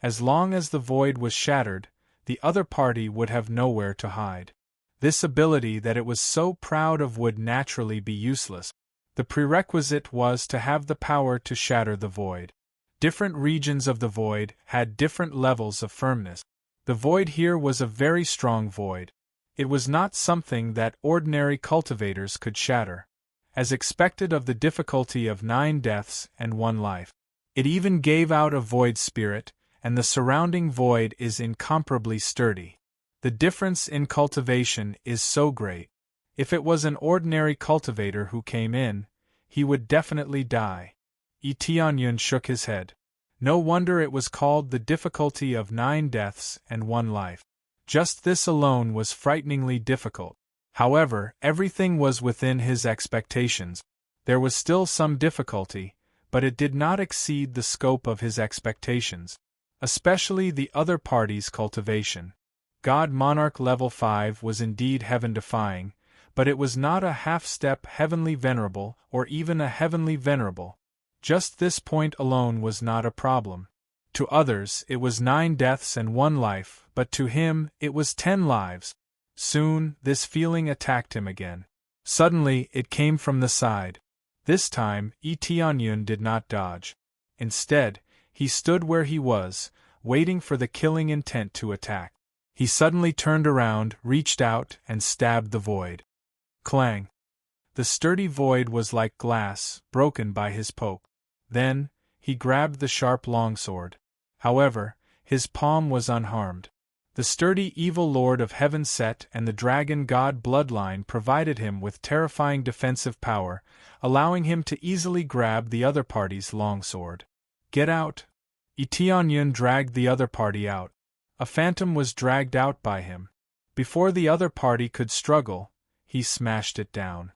As long as the void was shattered, the other party would have nowhere to hide. This ability that it was so proud of would naturally be useless. The prerequisite was to have the power to shatter the void. Different regions of the void had different levels of firmness. The void here was a very strong void. It was not something that ordinary cultivators could shatter. As expected of the difficulty of 9 deaths and 1 life. It even gave out a void spirit, and the surrounding void is incomparably sturdy. The difference in cultivation is so great. If it was an ordinary cultivator who came in, he would definitely die. Tianyun shook his head. No wonder it was called the difficulty of 9 deaths and 1 life. Just this alone was frighteningly difficult. However, everything was within his expectations. There was still some difficulty, but it did not exceed the scope of his expectations. Especially the other party's cultivation. God Monarch level 5 was indeed heaven-defying, but it was not a half-step heavenly venerable or even a heavenly venerable. Just this point alone was not a problem. To others it was 9 deaths and 1 life, but to him it was 10 lives. Soon, this feeling attacked him again. Suddenly, it came from the side. This time, Tianyun did not dodge. Instead, he stood where he was, waiting for the killing intent to attack. He suddenly turned around, reached out, and stabbed the void. Clang! The sturdy void was like glass, broken by his poke. Then, he grabbed the sharp longsword. However, his palm was unharmed. The sturdy evil lord of heaven Set and the dragon god bloodline provided him with terrifying defensive power, allowing him to easily grab the other party's longsword. Get out! Tianyun dragged the other party out. A phantom was dragged out by him. Before the other party could struggle, he smashed it down.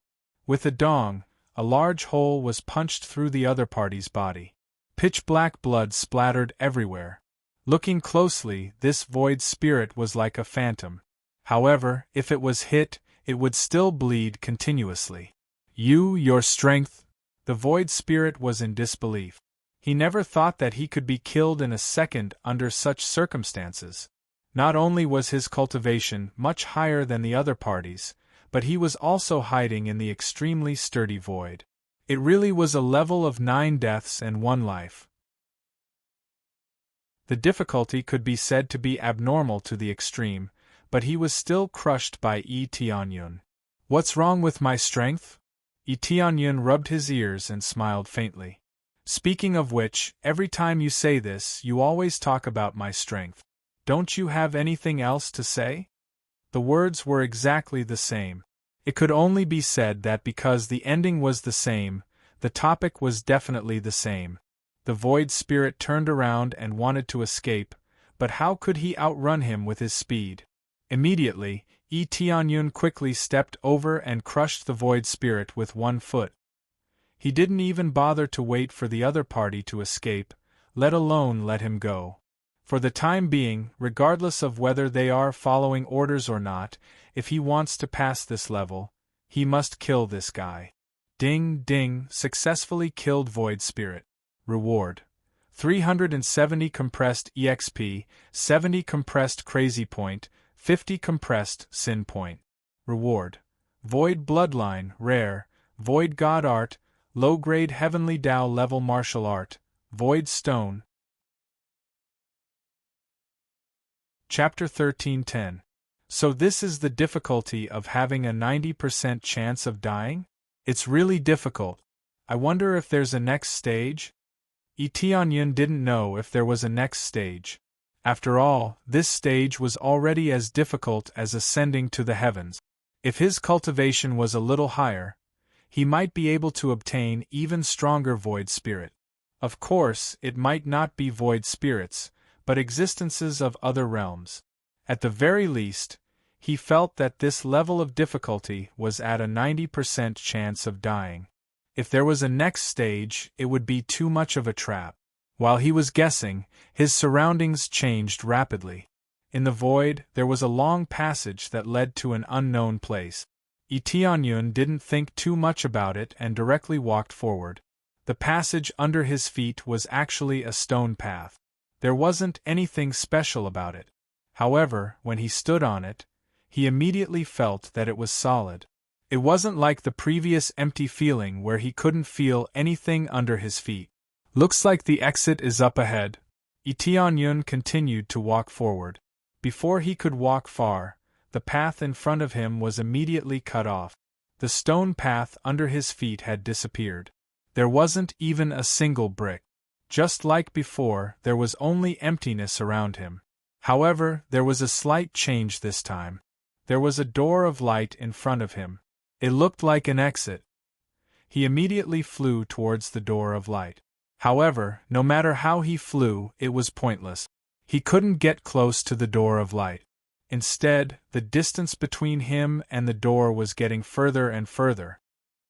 With a dong, a large hole was punched through the other party's body. Pitch-black blood splattered everywhere. Looking closely, this void spirit was like a phantom. However, if it was hit, it would still bleed continuously. Your strength? The void spirit was in disbelief. He never thought that he could be killed in a second under such circumstances. Not only was his cultivation much higher than the other parties, but he was also hiding in the extremely sturdy void. It really was a level of 9 deaths and 1 life. The difficulty could be said to be abnormal to the extreme, but he was still crushed by Tianyun. What's wrong with my strength? Tianyun rubbed his ears and smiled faintly. Speaking of which, every time you say this, you always talk about my strength. Don't you have anything else to say? The words were exactly the same. It could only be said that because the ending was the same, the topic was definitely the same. The void spirit turned around and wanted to escape, but how could he outrun him with his speed? Immediately, Tianyun quickly stepped over and crushed the void spirit with 1 foot. He didn't even bother to wait for the other party to escape, let alone let him go. For the time being, regardless of whether they are following orders or not, if he wants to pass this level, he must kill this guy. Ding ding, successfully killed Void Spirit. Reward: 370 compressed EXP, 70 compressed Crazy Point, 50 compressed Sin Point. Reward: Void Bloodline, Rare, Void God Art, Low-grade Heavenly Dao level Martial Art, Void Stone. Chapter 13:10. So this is the difficulty of having a 90% chance of dying? It's really difficult. I wonder if there's a next stage? Tianyun didn't know if there was a next stage. After all, this stage was already as difficult as ascending to the heavens. If his cultivation was a little higher, he might be able to obtain even stronger Void Spirit. Of course, it might not be Void Spirits, but existences of other realms. At the very least, he felt that this level of difficulty was at a 90% chance of dying. If there was a next stage, it would be too much of a trap. While he was guessing, his surroundings changed rapidly. In the void, there was a long passage that led to an unknown place. Tianyun didn't think too much about it and directly walked forward. The passage under his feet was actually a stone path. There wasn't anything special about it. However, when he stood on it, he immediately felt that it was solid. It wasn't like the previous empty feeling where he couldn't feel anything under his feet. Looks like the exit is up ahead. Tianyun continued to walk forward. Before he could walk far, the path in front of him was immediately cut off. The stone path under his feet had disappeared. There wasn't even a single brick. Just like before, there was only emptiness around him. However, there was a slight change this time. There was a door of light in front of him. It looked like an exit. He immediately flew towards the door of light. However, no matter how he flew, it was pointless. He couldn't get close to the door of light. Instead, the distance between him and the door was getting further and further.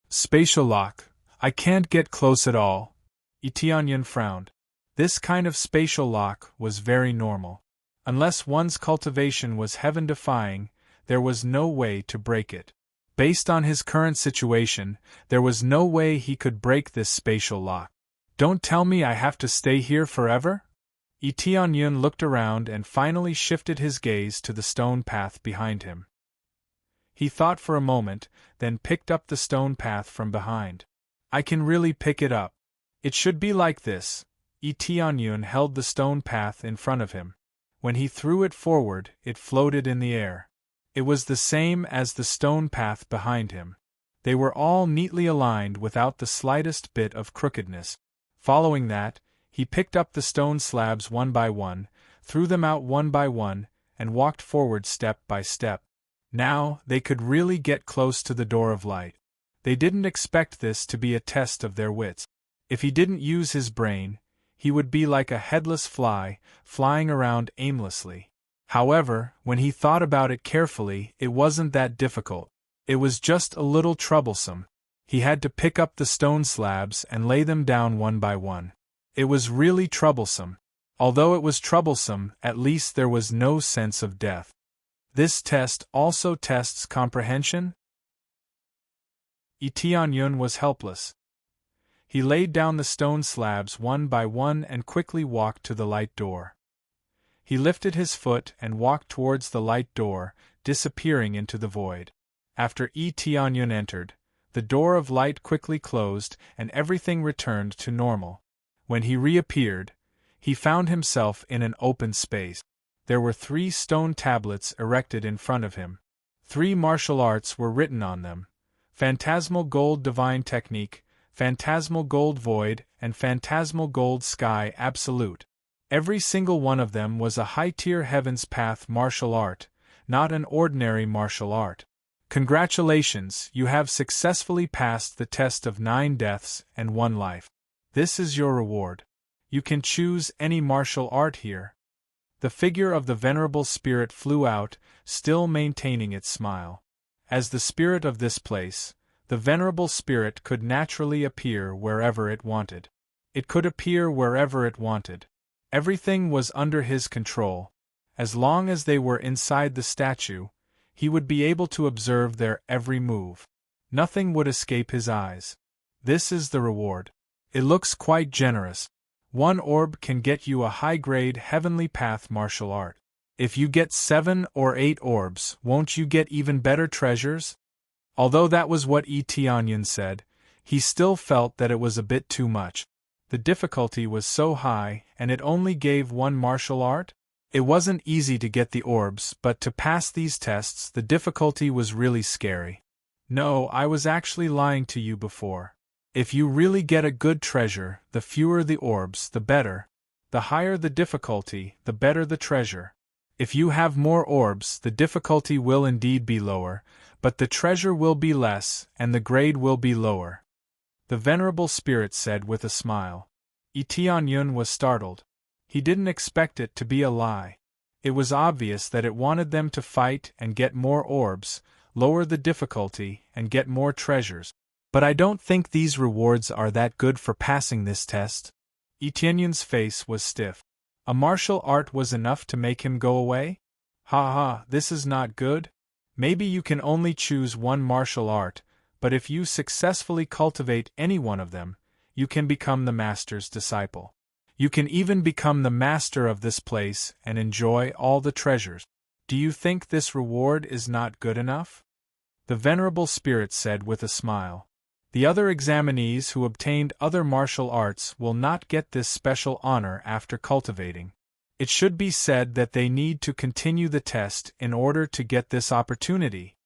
Spatial lock. I can't get close at all. Tianyun frowned. This kind of spatial lock was very normal. Unless one's cultivation was heaven-defying, there was no way to break it. Based on his current situation, there was no way he could break this spatial lock. Don't tell me I have to stay here forever? Tianyun looked around and finally shifted his gaze to the stone path behind him. He thought for a moment, then picked up the stone path from behind. I can really pick it up. It should be like this. Tianyun held the stone path in front of him. When he threw it forward, it floated in the air. It was the same as the stone path behind him. They were all neatly aligned without the slightest bit of crookedness. Following that, he picked up the stone slabs one by one, threw them out one by one, and walked forward step by step. Now, they could really get close to the door of light. They didn't expect this to be a test of their wits. If he didn't use his brain, he would be like a headless fly, flying around aimlessly. However, when he thought about it carefully, it wasn't that difficult. It was just a little troublesome. He had to pick up the stone slabs and lay them down one by one. It was really troublesome. Although it was troublesome, at least there was no sense of death. This test also tests comprehension? Tianyun was helpless. He laid down the stone slabs one by one and quickly walked to the light door. He lifted his foot and walked towards the light door, disappearing into the void. After Tianyun entered, the door of light quickly closed and everything returned to normal. When he reappeared, he found himself in an open space. There were 3 stone tablets erected in front of him. 3 martial arts were written on them: Phantasmal Gold Divine Technique, Phantasmal Gold Void, and Phantasmal Gold Sky Absolute. Every single one of them was a high-tier Heaven's Path martial art, not an ordinary martial art. Congratulations, you have successfully passed the test of 9 deaths and 1 life. This is your reward. You can choose any martial art here. The figure of the venerable spirit flew out, still maintaining its smile. As the spirit of this place, The venerable spirit could naturally appear wherever it wanted. It could appear wherever it wanted. Everything was under his control. As long as they were inside the statue, he would be able to observe their every move. Nothing would escape his eyes. This is the reward. It looks quite generous. 1 orb can get you a high-grade heavenly path martial art. If you get 7 or 8 orbs, won't you get even better treasures? Although that was what Tianyun said, he still felt that it was a bit too much. The difficulty was so high, and it only gave 1 martial art? It wasn't easy to get the orbs, but to pass these tests the difficulty was really scary. No, I was actually lying to you before. If you really get a good treasure, the fewer the orbs, the better. The higher the difficulty, the better the treasure. If you have more orbs, the difficulty will indeed be lower, but the treasure will be less, and the grade will be lower. The venerable spirit said with a smile. Tianyun was startled. He didn't expect it to be a lie. It was obvious that it wanted them to fight and get more orbs, lower the difficulty, and get more treasures. But I don't think these rewards are that good for passing this test. Tianyun's face was stiff. A martial art was enough to make him go away? Ha ha, this is not good. Maybe you can only choose 1 martial art, but if you successfully cultivate any one of them, you can become the master's disciple. You can even become the master of this place and enjoy all the treasures. Do you think this reward is not good enough? The venerable spirit said with a smile. The other examinees who obtained other martial arts will not get this special honor after cultivating. It should be said that they need to continue the test in order to get this opportunity.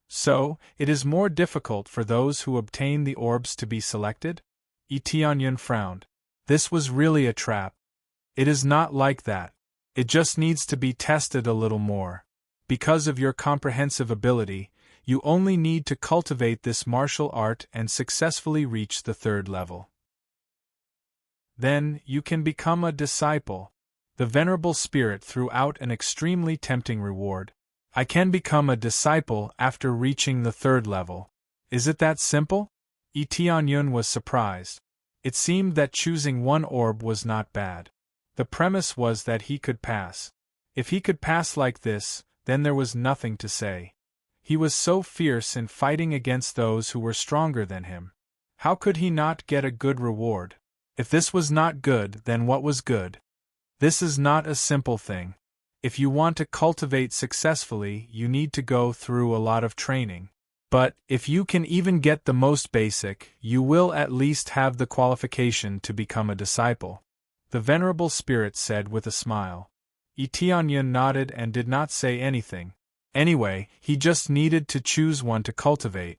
So, it is more difficult for those who obtain the orbs to be selected? Tianyun frowned. This was really a trap. It is not like that. It just needs to be tested a little more. Because of your comprehensive ability, you only need to cultivate this martial art and successfully reach the 3rd level. Then, you can become a disciple. The venerable spirit threw out an extremely tempting reward. I can become a disciple after reaching the 3rd level. Is it that simple? Tianyun was surprised. It seemed that choosing 1 orb was not bad. The premise was that he could pass. If he could pass like this, then there was nothing to say. He was so fierce in fighting against those who were stronger than him. How could he not get a good reward? If this was not good, then what was good? This is not a simple thing. If you want to cultivate successfully, you need to go through a lot of training. But, if you can even get the most basic, you will at least have the qualification to become a disciple. The venerable spirit said with a smile. Tianyun nodded and did not say anything. Anyway, he just needed to choose one to cultivate.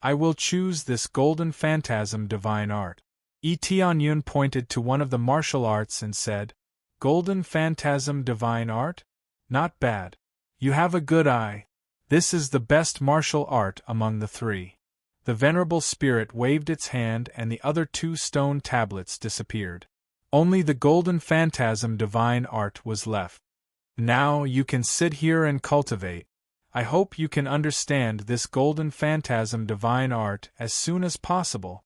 I will choose this golden phantasm divine art. Tianyun pointed to one of the martial arts and said, Golden phantasm divine art? Not bad. You have a good eye. This is the best martial art among the 3. The venerable spirit waved its hand and the other 2 stone tablets disappeared. Only the golden phantasm divine art was left. Now you can sit here and cultivate. I hope you can understand this golden phantasm divine art as soon as possible.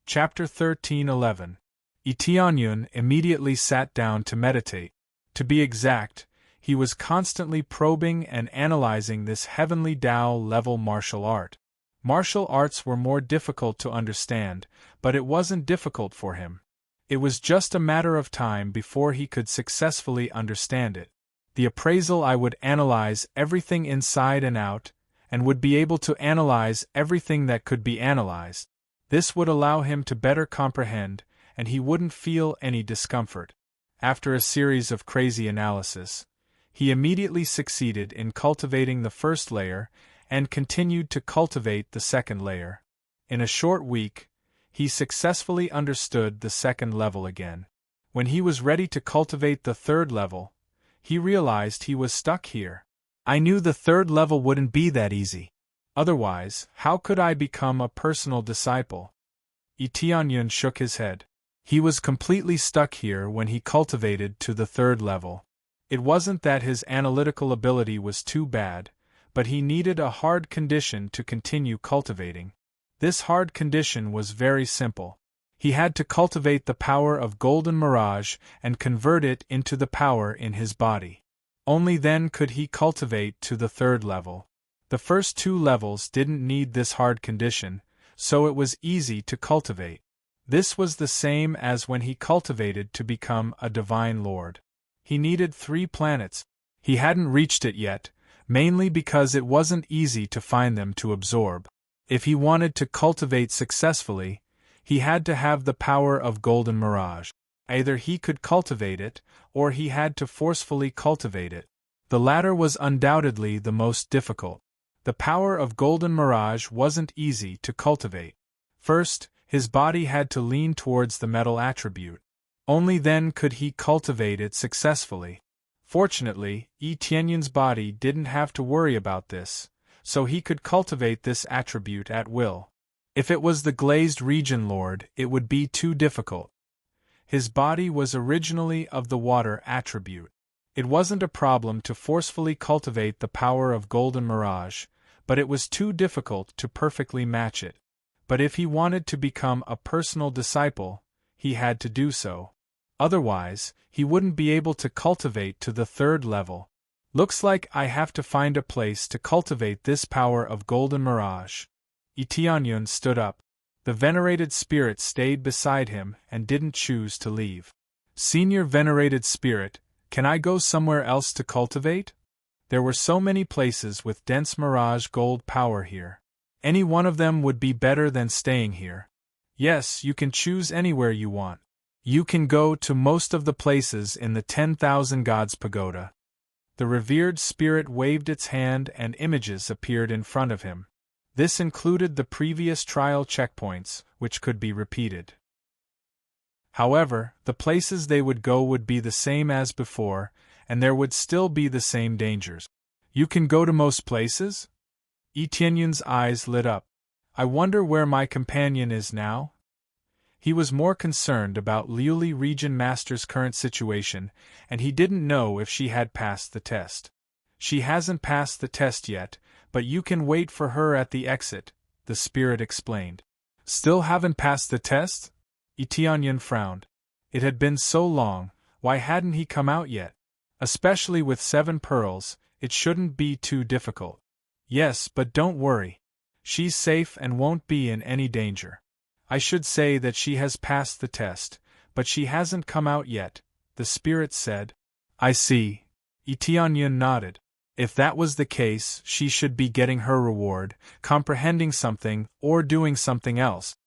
Chapter 13:11. Tianyun immediately sat down to meditate. To be exact, he was constantly probing and analyzing this heavenly Tao level martial art. Martial arts were more difficult to understand, but it wasn't difficult for him. It was just a matter of time before he could successfully understand it. The appraisal I would analyze everything inside and out, and would be able to analyze everything that could be analyzed. This would allow him to better comprehend, and he wouldn't feel any discomfort. After a series of crazy analysis, he immediately succeeded in cultivating the 1st layer, and continued to cultivate the 2nd layer. In a short week, he successfully understood the 2nd level again. When he was ready to cultivate the 3rd level, he realized he was stuck here. I knew the 3rd level wouldn't be that easy. Otherwise, how could I become a personal disciple? Tianyun shook his head. He was completely stuck here when he cultivated to the 3rd level. It wasn't that his analytical ability was too bad, but he needed a hard condition to continue cultivating. This hard condition was very simple. He had to cultivate the power of golden mirage and convert it into the power in his body. Only then could he cultivate to the third level. The first two levels didn't need this hard condition, so it was easy to cultivate. This was the same as when he cultivated to become a divine lord. He needed 3 planets. He hadn't reached it yet, mainly because it wasn't easy to find them to absorb. If he wanted to cultivate successfully, he had to have the power of golden mirage. Either he could cultivate it, or he had to forcefully cultivate it. The latter was undoubtedly the most difficult. The power of golden mirage wasn't easy to cultivate. First, his body had to lean towards the metal attribute. Only then could he cultivate it successfully. Fortunately, Etienne's body didn't have to worry about this, so he could cultivate this attribute at will. If it was the glazed region lord, it would be too difficult. His body was originally of the water attribute. It wasn't a problem to forcefully cultivate the power of golden mirage, but it was too difficult to perfectly match it. But if he wanted to become a personal disciple, he had to do so. Otherwise, he wouldn't be able to cultivate to the third level. Looks like I have to find a place to cultivate this power of golden mirage. Etienne stood up. The venerated spirit stayed beside him and didn't choose to leave. Senior venerated spirit, can I go somewhere else to cultivate? There were so many places with dense mirage gold power here. Any one of them would be better than staying here. Yes, you can choose anywhere you want. You can go to most of the places in the 10,000 Gods Pagoda. The revered spirit waved its hand and images appeared in front of him. This included the previous trial checkpoints, which could be repeated. However, the places they would go would be the same as before, and there would still be the same dangers. You can go to most places? Etienne's eyes lit up. I wonder where my companion is now? He was more concerned about Liuli Region Master's current situation, and he didn't know if she had passed the test. She hasn't passed the test yet, but you can wait for her at the exit, the spirit explained. Still haven't passed the test? Etienne frowned. It had been so long, why hadn't he come out yet? Especially with 7 pearls, it shouldn't be too difficult. Yes, but don't worry. She's safe and won't be in any danger. I should say that she has passed the test, but she hasn't come out yet, the spirit said. I see. Etienne nodded. If that was the case, she should be getting her reward, comprehending something, or doing something else.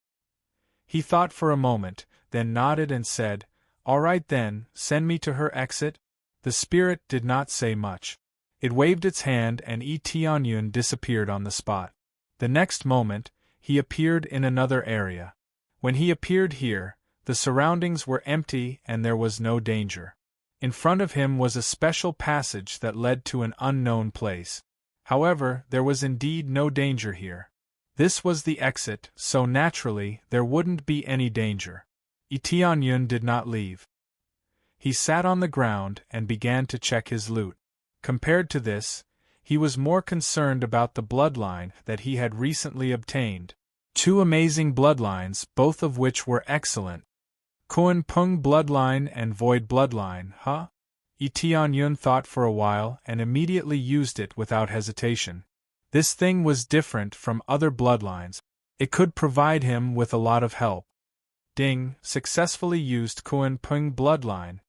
He thought for a moment, then nodded and said, All right then, send me to her exit. The spirit did not say much. It waved its hand and Etienne disappeared on the spot. The next moment, he appeared in another area. When he appeared here, the surroundings were empty and there was no danger. In front of him was a special passage that led to an unknown place. However, there was indeed no danger here. This was the exit, so naturally, there wouldn't be any danger. Etienne did not leave. He sat on the ground and began to check his loot. Compared to this, he was more concerned about the bloodline that he had recently obtained. 2 amazing bloodlines, both of which were excellent. Kuan Pung bloodline and Void bloodline, huh? Etienne thought for a while and immediately used it without hesitation. This thing was different from other bloodlines. It could provide him with a lot of help. Ding, successfully used Kuan Pung bloodline.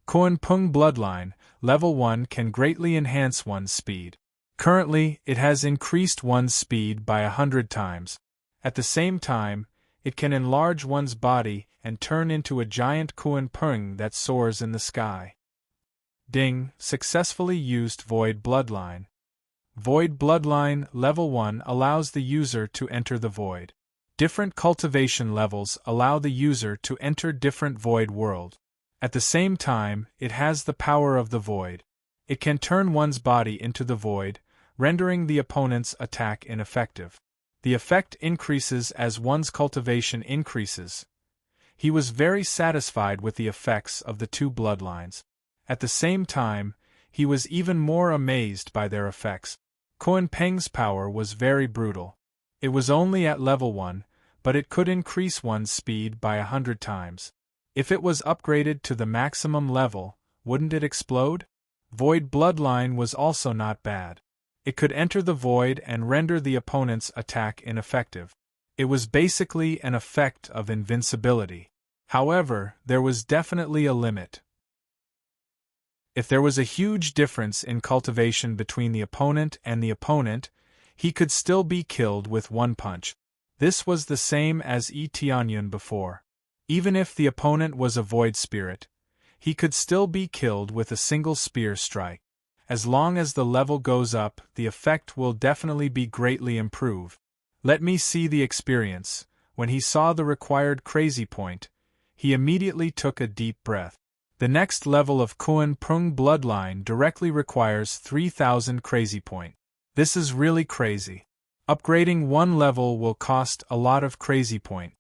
Kuan Pung bloodline, level 1 can greatly enhance one's speed. Currently, it has increased one's speed by 100 times. At the same time, it can enlarge one's body and turn into a giant Kuan Pung that soars in the sky. Ding, successfully used Void bloodline. Void bloodline level 1 allows the user to enter the void. Different cultivation levels allow the user to enter different void world. At the same time, it has the power of the void. It can turn one's body into the void, rendering the opponent's attack ineffective. The effect increases as one's cultivation increases. He was very satisfied with the effects of the 2 bloodlines. At the same time, he was even more amazed by their effects. Kuan Peng's power was very brutal. It was only at level 1, but it could increase one's speed by 100 times. If it was upgraded to the maximum level, wouldn't it explode? Void Bloodline was also not bad. It could enter the void and render the opponent's attack ineffective. It was basically an effect of invincibility. However, there was definitely a limit. If there was a huge difference in cultivation between the opponent and the opponent, he could still be killed with one punch. This was the same as Tianyun before. Even if the opponent was a void spirit, he could still be killed with a single spear strike. As long as the level goes up, the effect will definitely be greatly improved. Let me see the experience. When he saw the required crazy point, he immediately took a deep breath. The next level of Kuan Peng Bloodline directly requires 3000 crazy point. This is really crazy. Upgrading one level will cost a lot of crazy point.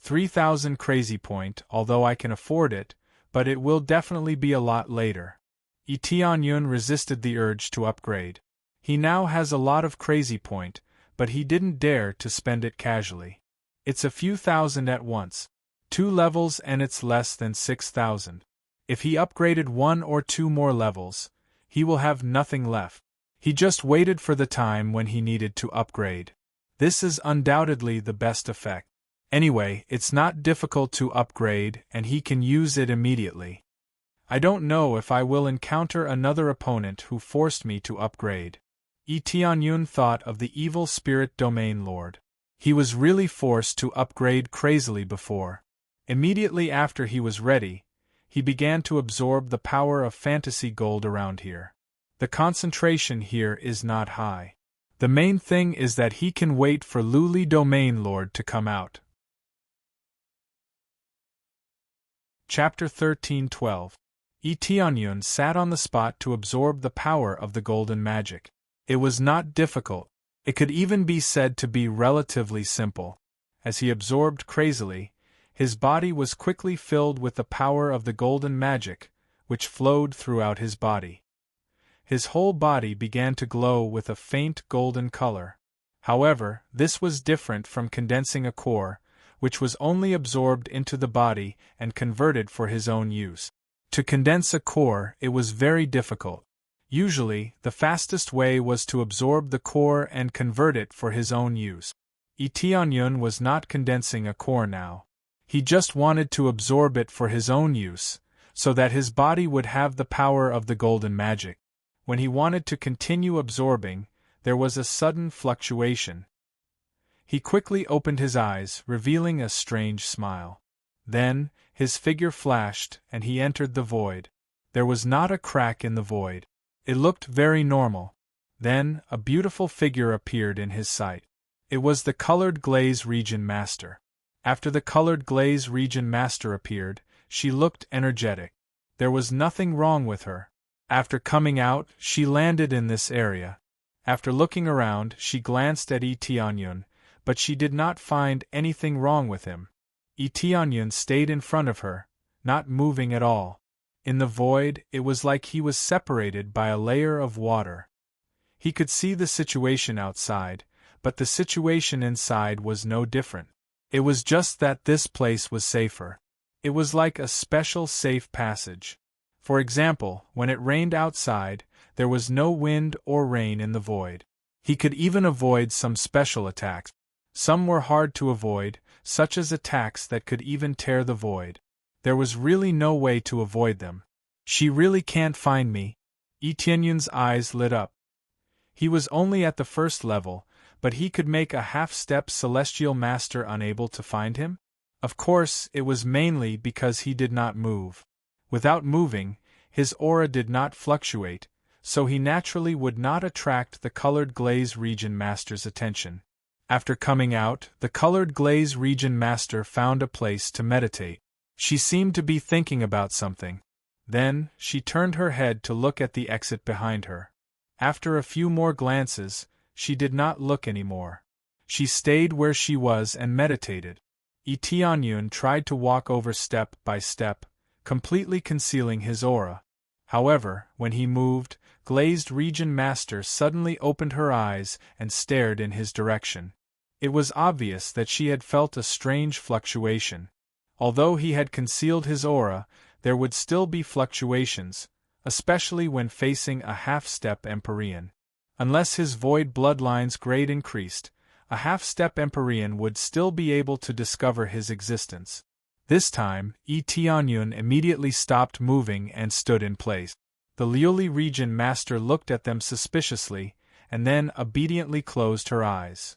3000 crazy point, although I can afford it, but it will definitely be a lot later. Tianyun resisted the urge to upgrade. He now has a lot of crazy point, but he didn't dare to spend it casually. It's a few thousand at once. 2 levels and it's less than 6000. If he upgraded 1 or 2 more levels, he will have nothing left. He just waited for the time when he needed to upgrade. This is undoubtedly the best effect. Anyway, it's not difficult to upgrade and he can use it immediately. I don't know if I will encounter another opponent who forced me to upgrade. Tianyun thought of the evil spirit domain lord. He was really forced to upgrade crazily before. Immediately after he was ready, he began to absorb the power of fantasy gold around here. The concentration here is not high. The main thing is that he can wait for Luli Domain Lord to come out. Chapter 13:12. Tianyun sat on the spot to absorb the power of the golden magic. It was not difficult. It could even be said to be relatively simple. As he absorbed crazily, his body was quickly filled with the power of the golden magic, which flowed throughout his body. His whole body began to glow with a faint golden color. However, this was different from condensing a core, which was only absorbed into the body and converted for his own use. To condense a core, it was very difficult. Usually, the fastest way was to absorb the core and convert it for his own use. Tianyun was not condensing a core now. He just wanted to absorb it for his own use, so that his body would have the power of the golden magic. When he wanted to continue absorbing, there was a sudden fluctuation. He quickly opened his eyes, revealing a strange smile. Then, his figure flashed, and he entered the void. There was not a crack in the void. It looked very normal. Then, a beautiful figure appeared in his sight. It was the Colored Glaze Region Master. After the Colored Glaze Region Master appeared, she looked energetic. There was nothing wrong with her. After coming out, she landed in this area. After looking around, she glanced at Tianyun, but she did not find anything wrong with him. Tianyun stayed in front of her, not moving at all. In the void, it was like he was separated by a layer of water. He could see the situation outside, but the situation inside was no different. It was just that this place was safer. It was like a special safe passage. For example, when it rained outside, there was no wind or rain in the void. He could even avoid some special attacks. Some were hard to avoid, such as attacks that could even tear the void. There was really no way to avoid them. She really can't find me. Tianyun's eyes lit up. He was only at the first level, but he could make a half-step celestial master unable to find him? Of course, it was mainly because he did not move. Without moving, his aura did not fluctuate, so he naturally would not attract the Colored Glaze Region Master's attention. After coming out, the Colored Glaze Region Master found a place to meditate. She seemed to be thinking about something. Then, she turned her head to look at the exit behind her. After a few more glances, she did not look anymore. She stayed where she was and meditated. Tianyun tried to walk over step by step, completely concealing his aura. However, when he moved, glazed region master suddenly opened her eyes and stared in his direction. It was obvious that she had felt a strange fluctuation. Although he had concealed his aura, there would still be fluctuations, especially when facing a half-step Empyrean. Unless his void bloodline's grade increased, a half-step Empyrean would still be able to discover his existence. This time, Tianyun immediately stopped moving and stood in place. The Liuli region master looked at them suspiciously, and then obediently closed her eyes.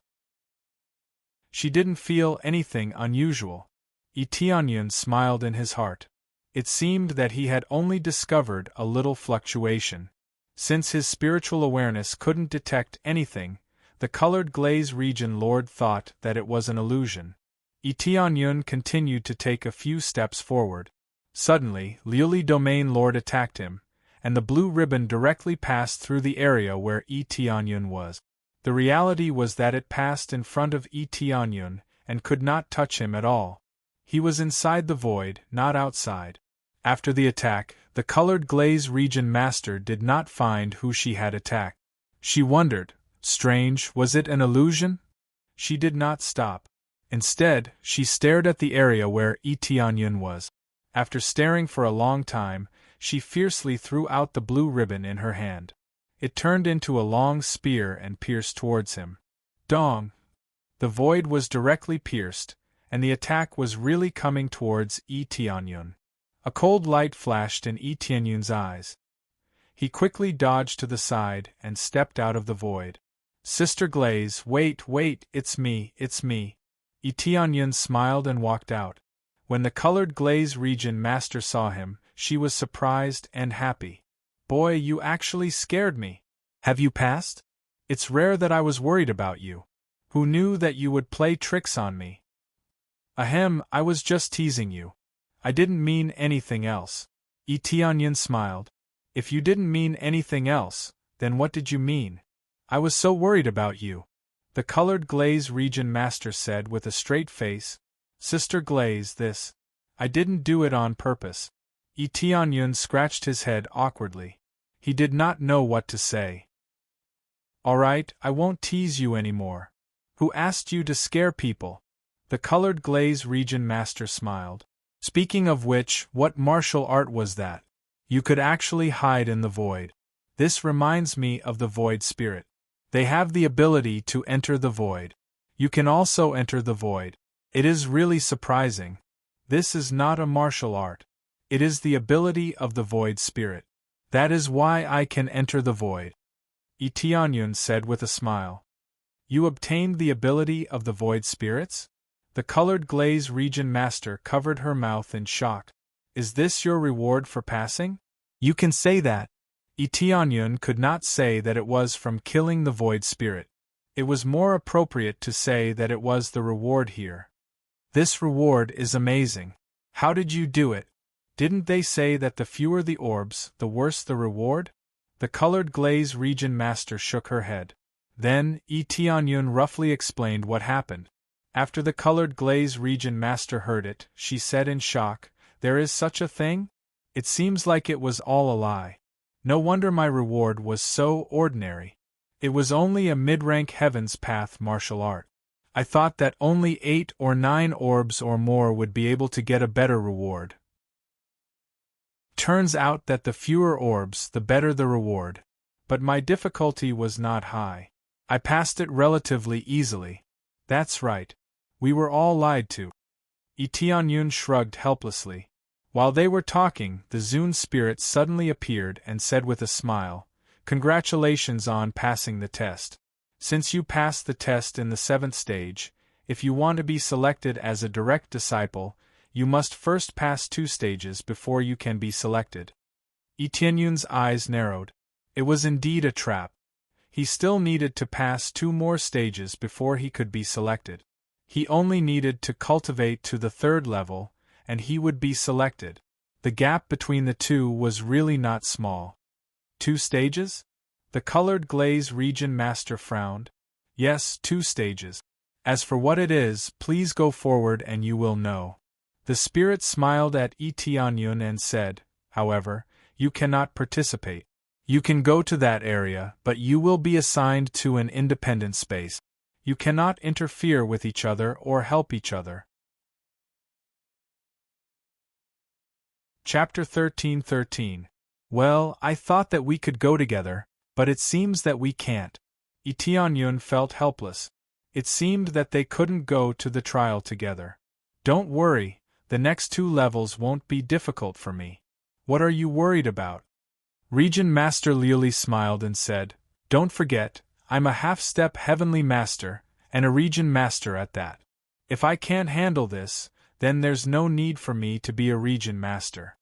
She didn't feel anything unusual. Tianyun smiled in his heart. It seemed that he had only discovered a little fluctuation. Since his spiritual awareness couldn't detect anything, the colored glaze region lord thought that it was an illusion. Tianyun continued to take a few steps forward. Suddenly, Liuli domain lord attacked him, and the blue ribbon directly passed through the area where Tianyun was. The reality was that it passed in front of Tianyun and could not touch him at all. He was inside the void, not outside. After the attack, the colored glaze region master did not find who she had attacked. She wondered, strange, was it an illusion? She did not stop. Instead, she stared at the area where Tianyun was. After staring for a long time, she fiercely threw out the blue ribbon in her hand. It turned into a long spear and pierced towards him. Dong! The void was directly pierced, and the attack was really coming towards Tianyun. A cold light flashed in Tianyun's eyes. He quickly dodged to the side and stepped out of the void. Sister Glaze, wait, it's me. Tianyun smiled and walked out. When the colored glaze region master saw him, she was surprised and happy. Boy, you actually scared me. Have you passed? It's rare that I was worried about you. Who knew that you would play tricks on me? Ahem, I was just teasing you. I didn't mean anything else. Tianyun smiled. If you didn't mean anything else, then what did you mean? I was so worried about you. The colored glaze region master said with a straight face. Sister Glaze, I didn't do it on purpose. Tianyun scratched his head awkwardly. He did not know what to say. All right, I won't tease you anymore. Who asked you to scare people? The colored glaze region master smiled. Speaking of which, what martial art was that? You could actually hide in the void. This reminds me of the void spirit. They have the ability to enter the void. You can also enter the void. It is really surprising. This is not a martial art. It is the ability of the void spirit. That is why I can enter the void. Tianyun said with a smile. You obtained the ability of the void spirits? The colored glaze region master covered her mouth in shock. Is this your reward for passing? You can say that. Tianyun could not say that it was from killing the void spirit. It was more appropriate to say that it was the reward here. This reward is amazing. How did you do it? Didn't they say that the fewer the orbs, the worse the reward? The colored glaze region master shook her head. Then, Tianyun roughly explained what happened. After the colored glaze region master heard it, she said in shock, There is such a thing? It seems like it was all a lie. No wonder my reward was so ordinary. It was only a mid-rank heaven's path martial art. I thought that only 8 or 9 orbs or more would be able to get a better reward. Turns out that the fewer orbs, the better the reward. But my difficulty was not high. I passed it relatively easily. That's right. We were all lied to. Tianyun shrugged helplessly. While they were talking, the Zune spirit suddenly appeared and said with a smile, Congratulations on passing the test. Since you passed the test in the 7th stage, if you want to be selected as a direct disciple, you must first pass 2 stages before you can be selected. Tianyun's eyes narrowed. It was indeed a trap. He still needed to pass 2 more stages before he could be selected. He only needed to cultivate to the 3rd level, and he would be selected. The gap between the 2 was really not small. 2 stages? The colored glaze region master frowned. Yes, 2 stages. As for what it is, please go forward and you will know. The spirit smiled at Tianyun and said, However, you cannot participate. You can go to that area, but you will be assigned to an independent space. You cannot interfere with each other or help each other. Chapter 13:13. Well, I thought that we could go together, but it seems that we can't. Tianyun felt helpless. It seemed that they couldn't go to the trial together. Don't worry, the next 2 levels won't be difficult for me. What are you worried about? Region Master Liuli smiled and said, Don't forget, I'm a half-step Heavenly Master, and a Region Master at that. If I can't handle this, then there's no need for me to be a Region Master.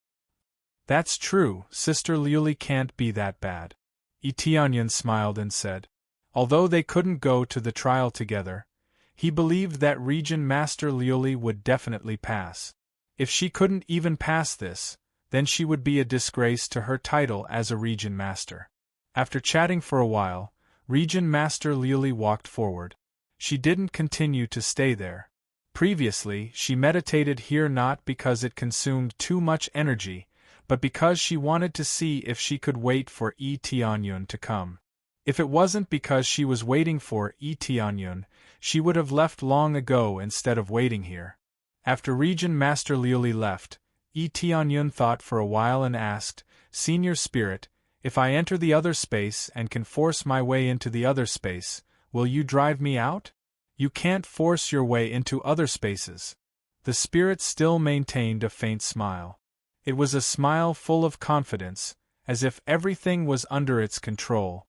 That's true, Sister Liuli can't be that bad. Tianyun smiled and said. Although they couldn't go to the trial together, he believed that Region Master Liuli would definitely pass. If she couldn't even pass this, then she would be a disgrace to her title as a Region Master. After chatting for a while, Region Master Liuli walked forward. She didn't continue to stay there. Previously, she meditated here not because it consumed too much energy, but because she wanted to see if she could wait for Tianyun to come. If it wasn't because she was waiting for Tianyun, she would have left long ago instead of waiting here. After Region Master Liuli left, Tianyun thought for a while and asked, Senior Spirit, if I enter the other space and can force my way into the other space, will you drive me out? You can't force your way into other spaces. The spirit still maintained a faint smile. It was a smile full of confidence, as if everything was under its control.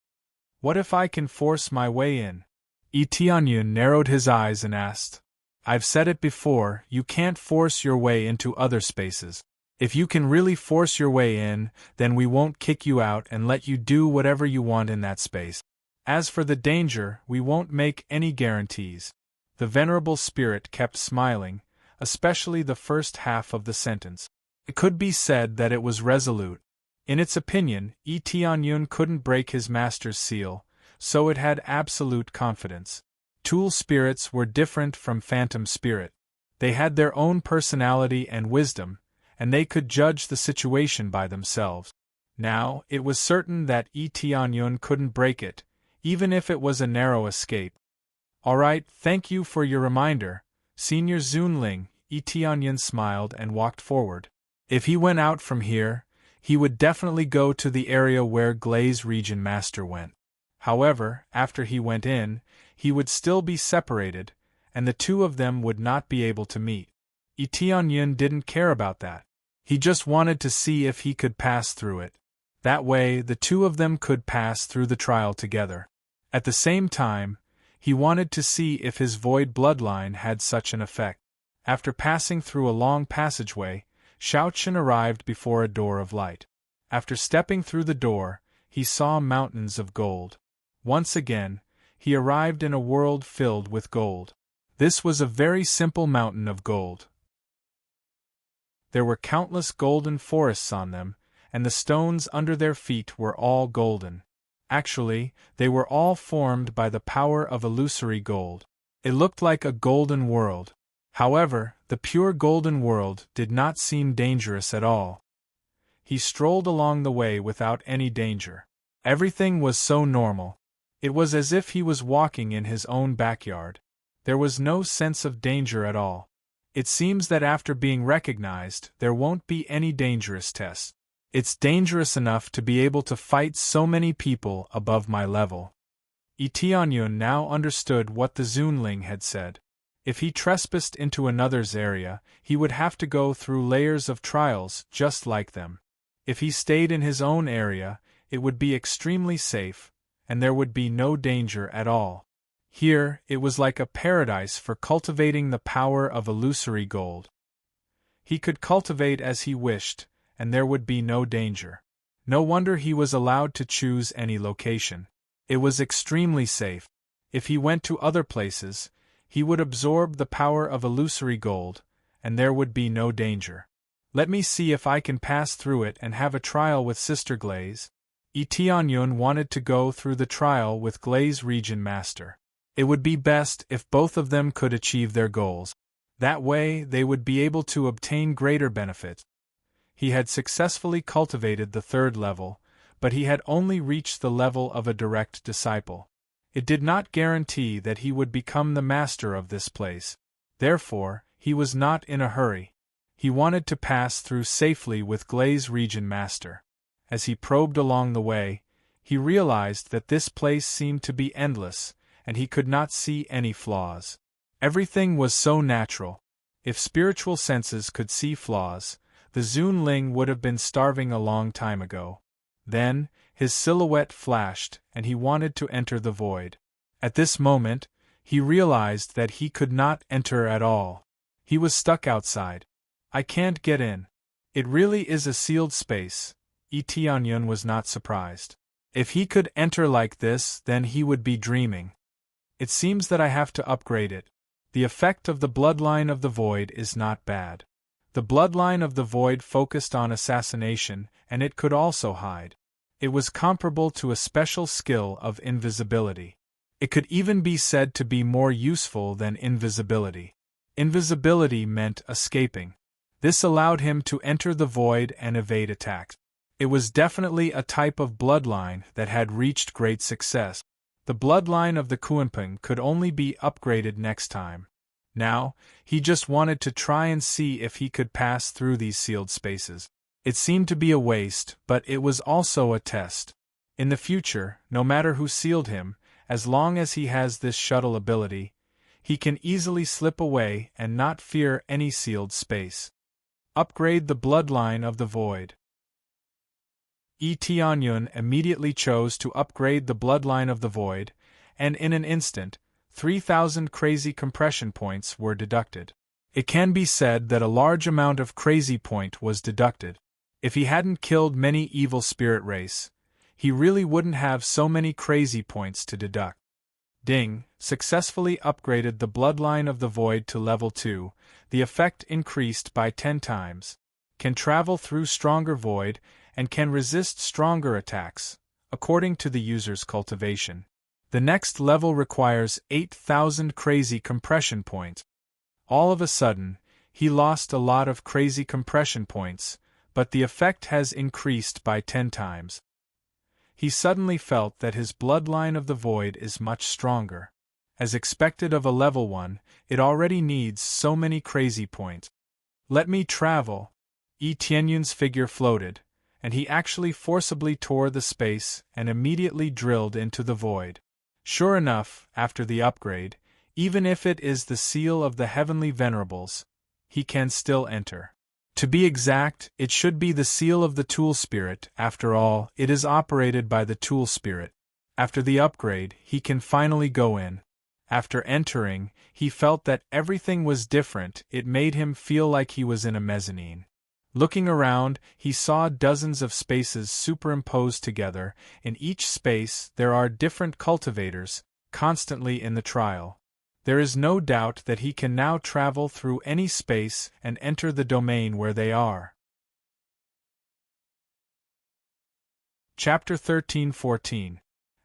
What if I can force my way in? Tianyun narrowed his eyes and asked. I've said it before, you can't force your way into other spaces. If you can really force your way in, then we won't kick you out and let you do whatever you want in that space. As for the danger, we won't make any guarantees. The venerable spirit kept smiling, especially the first half of the sentence. It could be said that it was resolute. In its opinion, Tianyun couldn't break his master's seal, so it had absolute confidence. Tool spirits were different from phantom spirit. They had their own personality and wisdom, and they could judge the situation by themselves. Now, it was certain that Tianyun couldn't break it, even if it was a narrow escape. All right, thank you for your reminder, Senior Zunling. Tianyun smiled and walked forward. If he went out from here, he would definitely go to the area where Glaze Region Master went. However, after he went in, he would still be separated, and the 2 of them would not be able to meet. Tianyun didn't care about that. He just wanted to see if he could pass through it. That way, the 2 of them could pass through the trial together. At the same time, he wanted to see if his void bloodline had such an effect. After passing through a long passageway, Shaochen arrived before a door of light. After stepping through the door, he saw mountains of gold. Once again, he arrived in a world filled with gold. This was a very simple mountain of gold. There were countless golden forests on them, and the stones under their feet were all golden. Actually, they were all formed by the power of illusory gold. It looked like a golden world. However, the pure golden world did not seem dangerous at all. He strolled along the way without any danger. Everything was so normal. It was as if he was walking in his own backyard. There was no sense of danger at all. It seems that after being recognized, there won't be any dangerous tests. It's dangerous enough to be able to fight so many people above my level. Tianyun now understood what the Zunling had said. If he trespassed into another's area, he would have to go through layers of trials just like them. If he stayed in his own area, it would be extremely safe, and there would be no danger at all. Here, it was like a paradise for cultivating the power of illusory gold. He could cultivate as he wished, and there would be no danger. No wonder he was allowed to choose any location. It was extremely safe. If he went to other places, he would absorb the power of illusory gold, and there would be no danger. Let me see if I can pass through it and have a trial with Sister Glaze. Tianyun wanted to go through the trial with Glaze Region Master. It would be best if both of them could achieve their goals. That way, they would be able to obtain greater benefits. He had successfully cultivated the 3rd level, but he had only reached the level of a direct disciple. It did not guarantee that he would become the master of this place. Therefore, he was not in a hurry. He wanted to pass through safely with Glaze Region Master. As he probed along the way, he realized that this place seemed to be endless, and he could not see any flaws. Everything was so natural. If spiritual senses could see flaws, the Zunling would have been starving a long time ago. Then, his silhouette flashed, and he wanted to enter the void. At this moment, he realized that he could not enter at all. He was stuck outside. I can't get in. It really is a sealed space. Tianyun was not surprised. If he could enter like this, then he would be dreaming. It seems that I have to upgrade it. The effect of the bloodline of the void is not bad. The bloodline of the void focused on assassination, and it could also hide. It was comparable to a special skill of invisibility. It could even be said to be more useful than invisibility. Invisibility meant escaping. This allowed him to enter the void and evade attacks. It was definitely a type of bloodline that had reached great success. The bloodline of the Kuanping could only be upgraded next time. Now, he just wanted to try and see if he could pass through these sealed spaces. It seemed to be a waste, but it was also a test. In the future, no matter who sealed him, as long as he has this shuttle ability, he can easily slip away and not fear any sealed space. Upgrade the bloodline of the void. Tianyun immediately chose to upgrade the bloodline of the void, and in an instant, 3,000 crazy compression points were deducted. It can be said that a large amount of crazy point was deducted. If he hadn't killed many evil spirit race, he really wouldn't have so many crazy points to deduct. Ding, successfully upgraded the bloodline of the void to level 2, the effect increased by 10 times. Can travel through stronger void, and can resist stronger attacks, according to the user's cultivation. The next level requires 8,000 crazy compression points. All of a sudden, he lost a lot of crazy compression points, but the effect has increased by 10 times. He suddenly felt that his bloodline of the void is much stronger. As expected of a level 1, it already needs so many crazy points. Let me travel. Tianyun's figure floated, and he actually forcibly tore the space and immediately drilled into the void. Sure enough, after the upgrade, even if it is the seal of the heavenly venerables, he can still enter. To be exact, it should be the seal of the tool spirit. After all, it is operated by the tool spirit. After the upgrade, he can finally go in. After entering, he felt that everything was different. It made him feel like he was in a mezzanine. Looking around, he saw dozens of spaces superimposed together. In each space, there are different cultivators, constantly in the trial. There is no doubt that he can now travel through any space and enter the domain where they are. Chapter 13-14.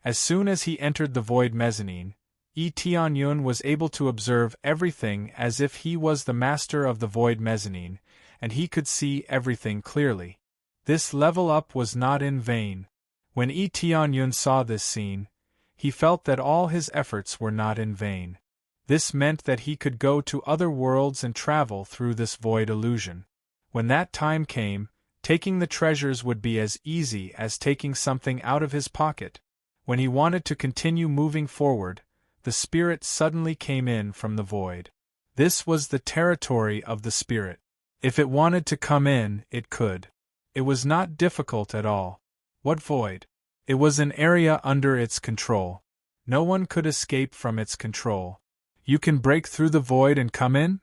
As soon as he entered the void mezzanine, Tianyun was able to observe everything as if he was the master of the void mezzanine, and he could see everything clearly. This level up was not in vain. When Tianyun saw this scene, he felt that all his efforts were not in vain. This meant that he could go to other worlds and travel through this void illusion. When that time came, taking the treasures would be as easy as taking something out of his pocket. When he wanted to continue moving forward, the spirit suddenly came in from the void. This was the territory of the spirit. If it wanted to come in, it could. It was not difficult at all. What void? It was an area under its control. No one could escape from its control. You can break through the void and come in?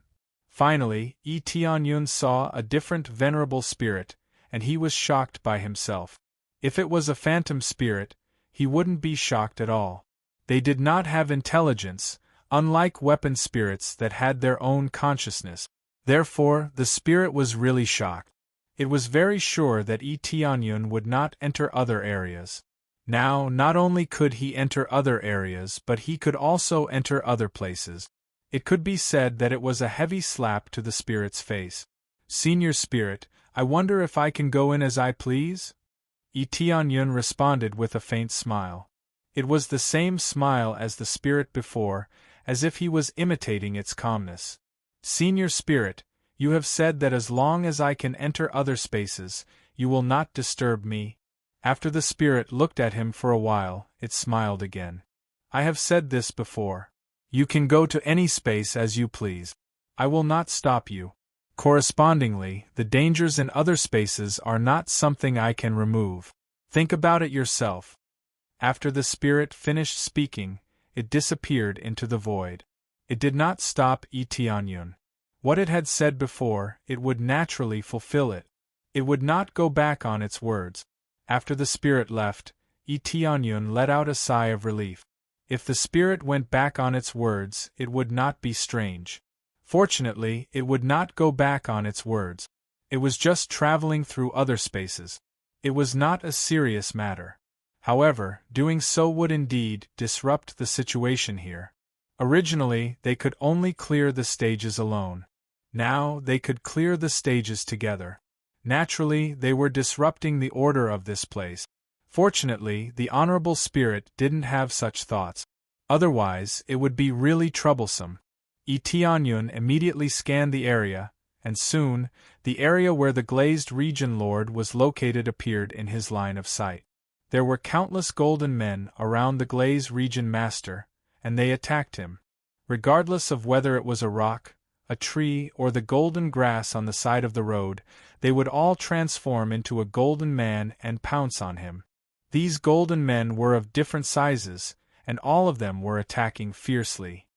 Finally, Tianyun saw a different venerable spirit, and he was shocked by himself. If it was a phantom spirit, he wouldn't be shocked at all. They did not have intelligence, unlike weapon spirits that had their own consciousness. Therefore, the spirit was really shocked. It was very sure that Tianyun would not enter other areas. Now, not only could he enter other areas, but he could also enter other places. It could be said that it was a heavy slap to the spirit's face. Senior spirit, I wonder if I can go in as I please? Tianyun responded with a faint smile. It was the same smile as the spirit before, as if he was imitating its calmness. Senior Spirit, you have said that as long as I can enter other spaces, you will not disturb me. After the spirit looked at him for a while, it smiled again. I have said this before. You can go to any space as you please. I will not stop you. Correspondingly, the dangers in other spaces are not something I can remove. Think about it yourself. After the spirit finished speaking, it disappeared into the void. It did not stop Tianyun. What it had said before, it would naturally fulfill it. It would not go back on its words. After the spirit left, Tianyun let out a sigh of relief. If the spirit went back on its words, it would not be strange. Fortunately, it would not go back on its words. It was just traveling through other spaces. It was not a serious matter. However, doing so would indeed disrupt the situation here. Originally, they could only clear the stages alone. Now, they could clear the stages together. Naturally, they were disrupting the order of this place. Fortunately, the Honorable Spirit didn't have such thoughts. Otherwise, it would be really troublesome. Tianyun immediately scanned the area, and soon, the area where the glazed region lord was located appeared in his line of sight. There were countless golden men around the glazed region master, and they attacked him. Regardless of whether it was a rock, a tree, or the golden grass on the side of the road, they would all transform into a golden man and pounce on him. These golden men were of different sizes, and all of them were attacking fiercely.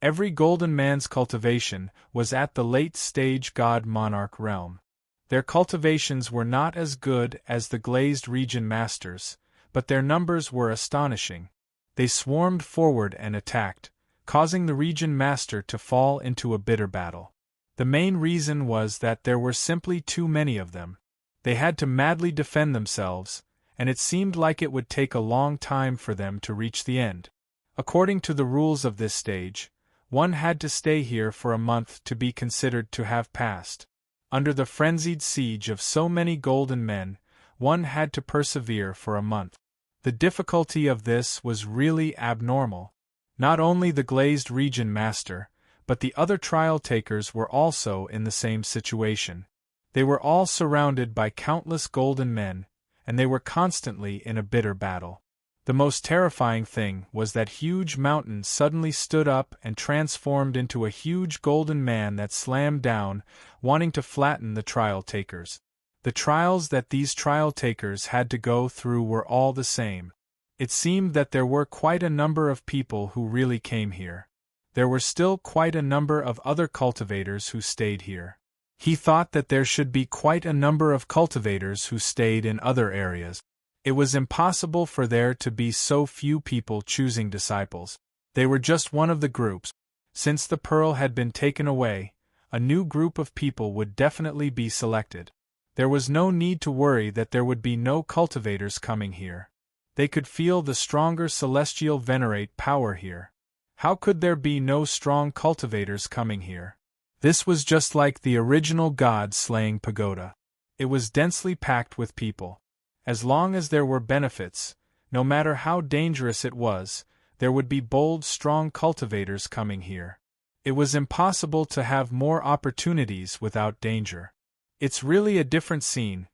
Every golden man's cultivation was at the late-stage god-monarch realm. Their cultivations were not as good as the glazed region masters, but their numbers were astonishing. They swarmed forward and attacked, causing the region master to fall into a bitter battle. The main reason was that there were simply too many of them. They had to madly defend themselves, and it seemed like it would take a long time for them to reach the end. According to the rules of this stage, one had to stay here for a month to be considered to have passed. Under the frenzied siege of so many golden men, one had to persevere for a month. The difficulty of this was really abnormal. Not only the glazed region master, but the other trial takers were also in the same situation. They were all surrounded by countless golden men, and they were constantly in a bitter battle. The most terrifying thing was that huge mountain suddenly stood up and transformed into a huge golden man that slammed down, wanting to flatten the trial takers. The trials that these trial takers had to go through were all the same. It seemed that there were quite a number of people who really came here. There were still quite a number of other cultivators who stayed here. He thought that there should be quite a number of cultivators who stayed in other areas. It was impossible for there to be so few people choosing disciples. They were just one of the groups. Since the pearl had been taken away, a new group of people would definitely be selected. There was no need to worry that there would be no cultivators coming here. They could feel the stronger celestial venerate power here. How could there be no strong cultivators coming here? This was just like the original god-slaying pagoda. It was densely packed with people. As long as there were benefits, no matter how dangerous it was, there would be bold, strong cultivators coming here. It was impossible to have more opportunities without danger. It's really a different scene.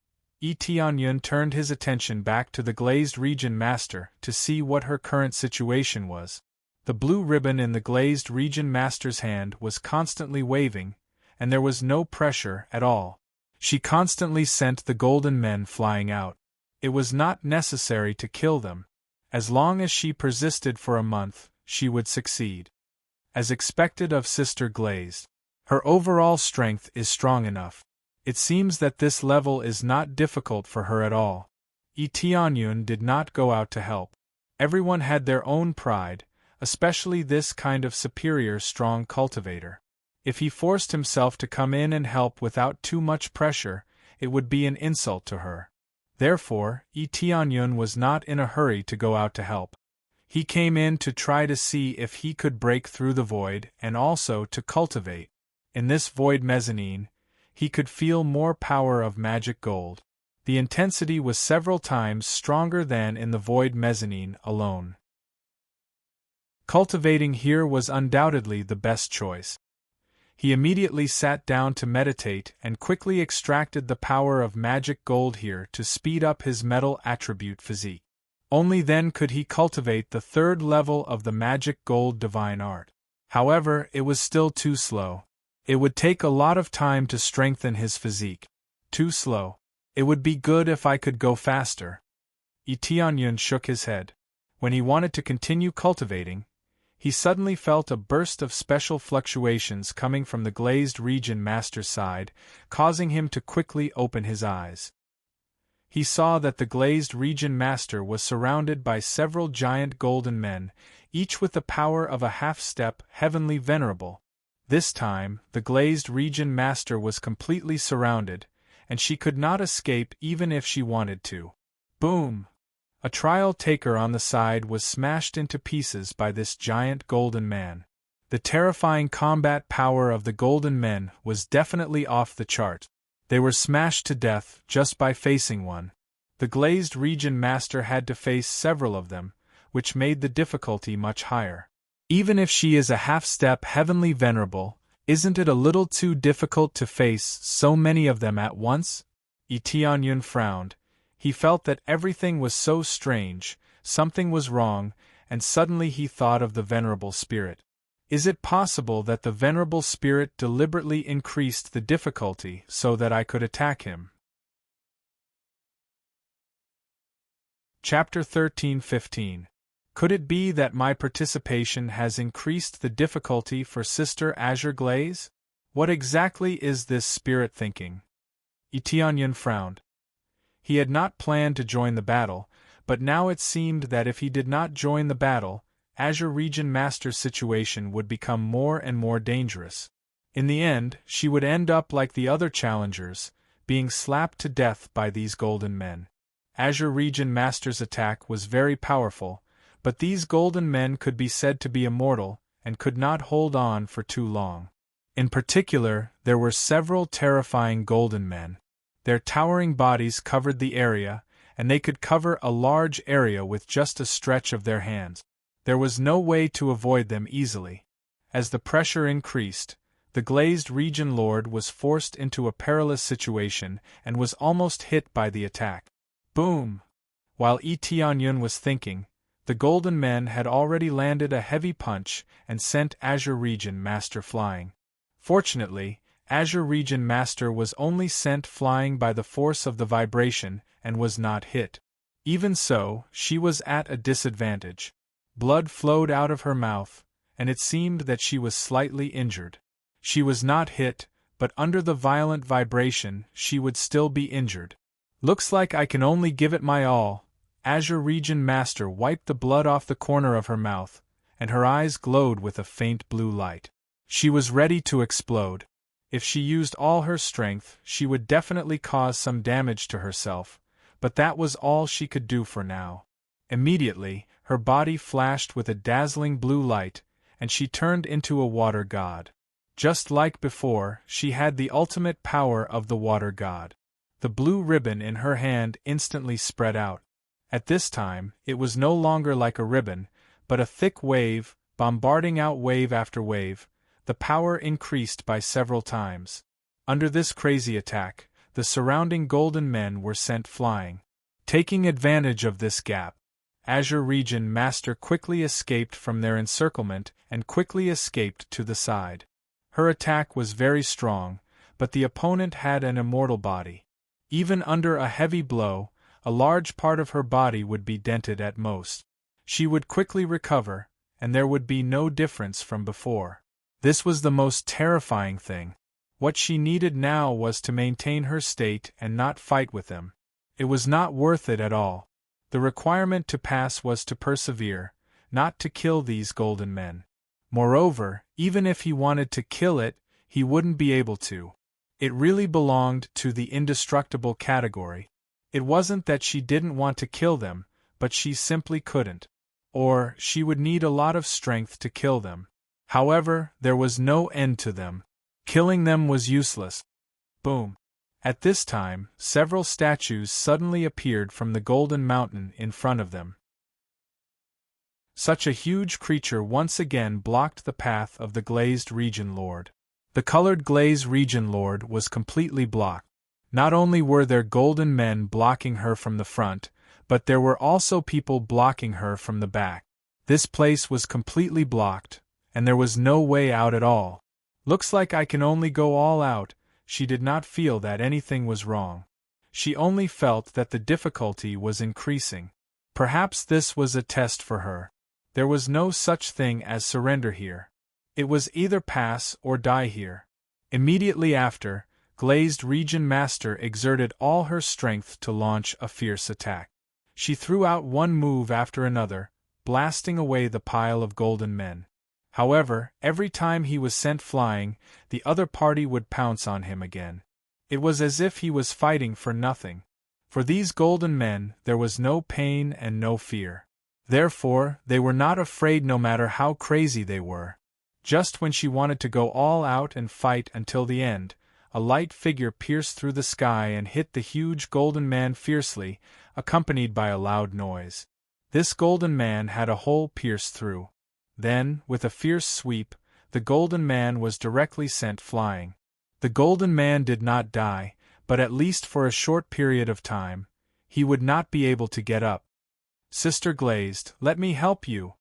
Tianyun turned his attention back to the glazed region master to see what her current situation was. The blue ribbon in the glazed region master's hand was constantly waving, and there was no pressure at all. She constantly sent the golden men flying out. It was not necessary to kill them. As long as she persisted for a month, she would succeed. As expected of Sister Glazed, her overall strength is strong enough. It seems that this level is not difficult for her at all. Tianyun did not go out to help. Everyone had their own pride, especially this kind of superior strong cultivator. If he forced himself to come in and help without too much pressure, it would be an insult to her. Therefore, Tianyun was not in a hurry to go out to help. He came in to try to see if he could break through the void and also to cultivate. In this void mezzanine, he could feel more power of magic gold. The intensity was several times stronger than in the void mezzanine alone. Cultivating here was undoubtedly the best choice. He immediately sat down to meditate and quickly extracted the power of magic gold here to speed up his metal attribute physique. Only then could he cultivate the third level of the magic gold divine art. However, it was still too slow. It would take a lot of time to strengthen his physique. Too slow. It would be good if I could go faster. Tianyun shook his head. When he wanted to continue cultivating, he suddenly felt a burst of special fluctuations coming from the glazed region master's side, causing him to quickly open his eyes. He saw that the glazed region master was surrounded by several giant golden men, each with the power of a half-step heavenly venerable. This time, the glazed region master was completely surrounded, and she could not escape even if she wanted to. Boom! A trial taker on the side was smashed into pieces by this giant golden man. The terrifying combat power of the golden men was definitely off the chart. They were smashed to death just by facing one. The glazed region master had to face several of them, which made the difficulty much higher. Even if she is a half-step heavenly venerable, isn't it a little too difficult to face so many of them at once? Tianyun frowned. He felt that everything was so strange, something was wrong, and suddenly he thought of the venerable spirit. Is it possible that the venerable spirit deliberately increased the difficulty so that I could attack him? Chapter 13-15. Could it be that my participation has increased the difficulty for Sister Azure Glaze? What exactly is this spirit thinking? Tianyun frowned. He had not planned to join the battle, but now it seemed that if he did not join the battle, Azure Region Master's situation would become more and more dangerous. In the end, she would end up like the other challengers, being slapped to death by these golden men. Azure Region Master's attack was very powerful, but these golden men could be said to be immortal and could not hold on for too long. In particular, there were several terrifying golden men. Their towering bodies covered the area, and they could cover a large area with just a stretch of their hands. There was no way to avoid them easily. As the pressure increased, the glazed region lord was forced into a perilous situation and was almost hit by the attack. Boom! While Tianyun was thinking, the golden men had already landed a heavy punch and sent Azure Region Master flying. Fortunately, Azure Region Master was only sent flying by the force of the vibration and was not hit. Even so, she was at a disadvantage. Blood flowed out of her mouth, and it seemed that she was slightly injured. She was not hit, but under the violent vibration she would still be injured. Looks like I can only give it my all. Azure Region Master wiped the blood off the corner of her mouth, and her eyes glowed with a faint blue light. She was ready to explode. If she used all her strength, she would definitely cause some damage to herself, but that was all she could do for now. Immediately, her body flashed with a dazzling blue light, and she turned into a water god. Just like before, she had the ultimate power of the water god. The blue ribbon in her hand instantly spread out. At this time, it was no longer like a ribbon, but a thick wave, bombarding out wave after wave. The power increased by several times. Under this crazy attack, the surrounding golden men were sent flying. Taking advantage of this gap, Azure Region Master quickly escaped from their encirclement and quickly escaped to the side. Her attack was very strong, but the opponent had an immortal body. Even under a heavy blow, a large part of her body would be dented at most. She would quickly recover, and there would be no difference from before. This was the most terrifying thing. What she needed now was to maintain her state and not fight with them. It was not worth it at all. The requirement to pass was to persevere, not to kill these golden men. Moreover, even if he wanted to kill it, he wouldn't be able to. It really belonged to the indestructible category. It wasn't that she didn't want to kill them, but she simply couldn't. Or, she would need a lot of strength to kill them. However, there was no end to them. Killing them was useless. Boom! At this time, several statues suddenly appeared from the golden mountain in front of them. Such a huge creature once again blocked the path of the glazed region lord. The colored glaze region lord was completely blocked. Not only were there golden men blocking her from the front, but there were also people blocking her from the back. This place was completely blocked, and there was no way out at all. Looks like I can only go all out. She did not feel that anything was wrong. She only felt that the difficulty was increasing. Perhaps this was a test for her. There was no such thing as surrender here. It was either pass or die here. Immediately after, Glazed Region Master exerted all her strength to launch a fierce attack. She threw out one move after another, blasting away the pile of golden men. However, every time he was sent flying, the other party would pounce on him again. It was as if he was fighting for nothing. For these golden men, there was no pain and no fear. Therefore, they were not afraid no matter how crazy they were. Just when she wanted to go all out and fight until the end, a light figure pierced through the sky and hit the huge golden man fiercely, accompanied by a loud noise. This golden man had a hole pierced through. Then, with a fierce sweep, the golden man was directly sent flying. The golden man did not die, but at least for a short period of time, he would not be able to get up. Sister Glazed, let me help you.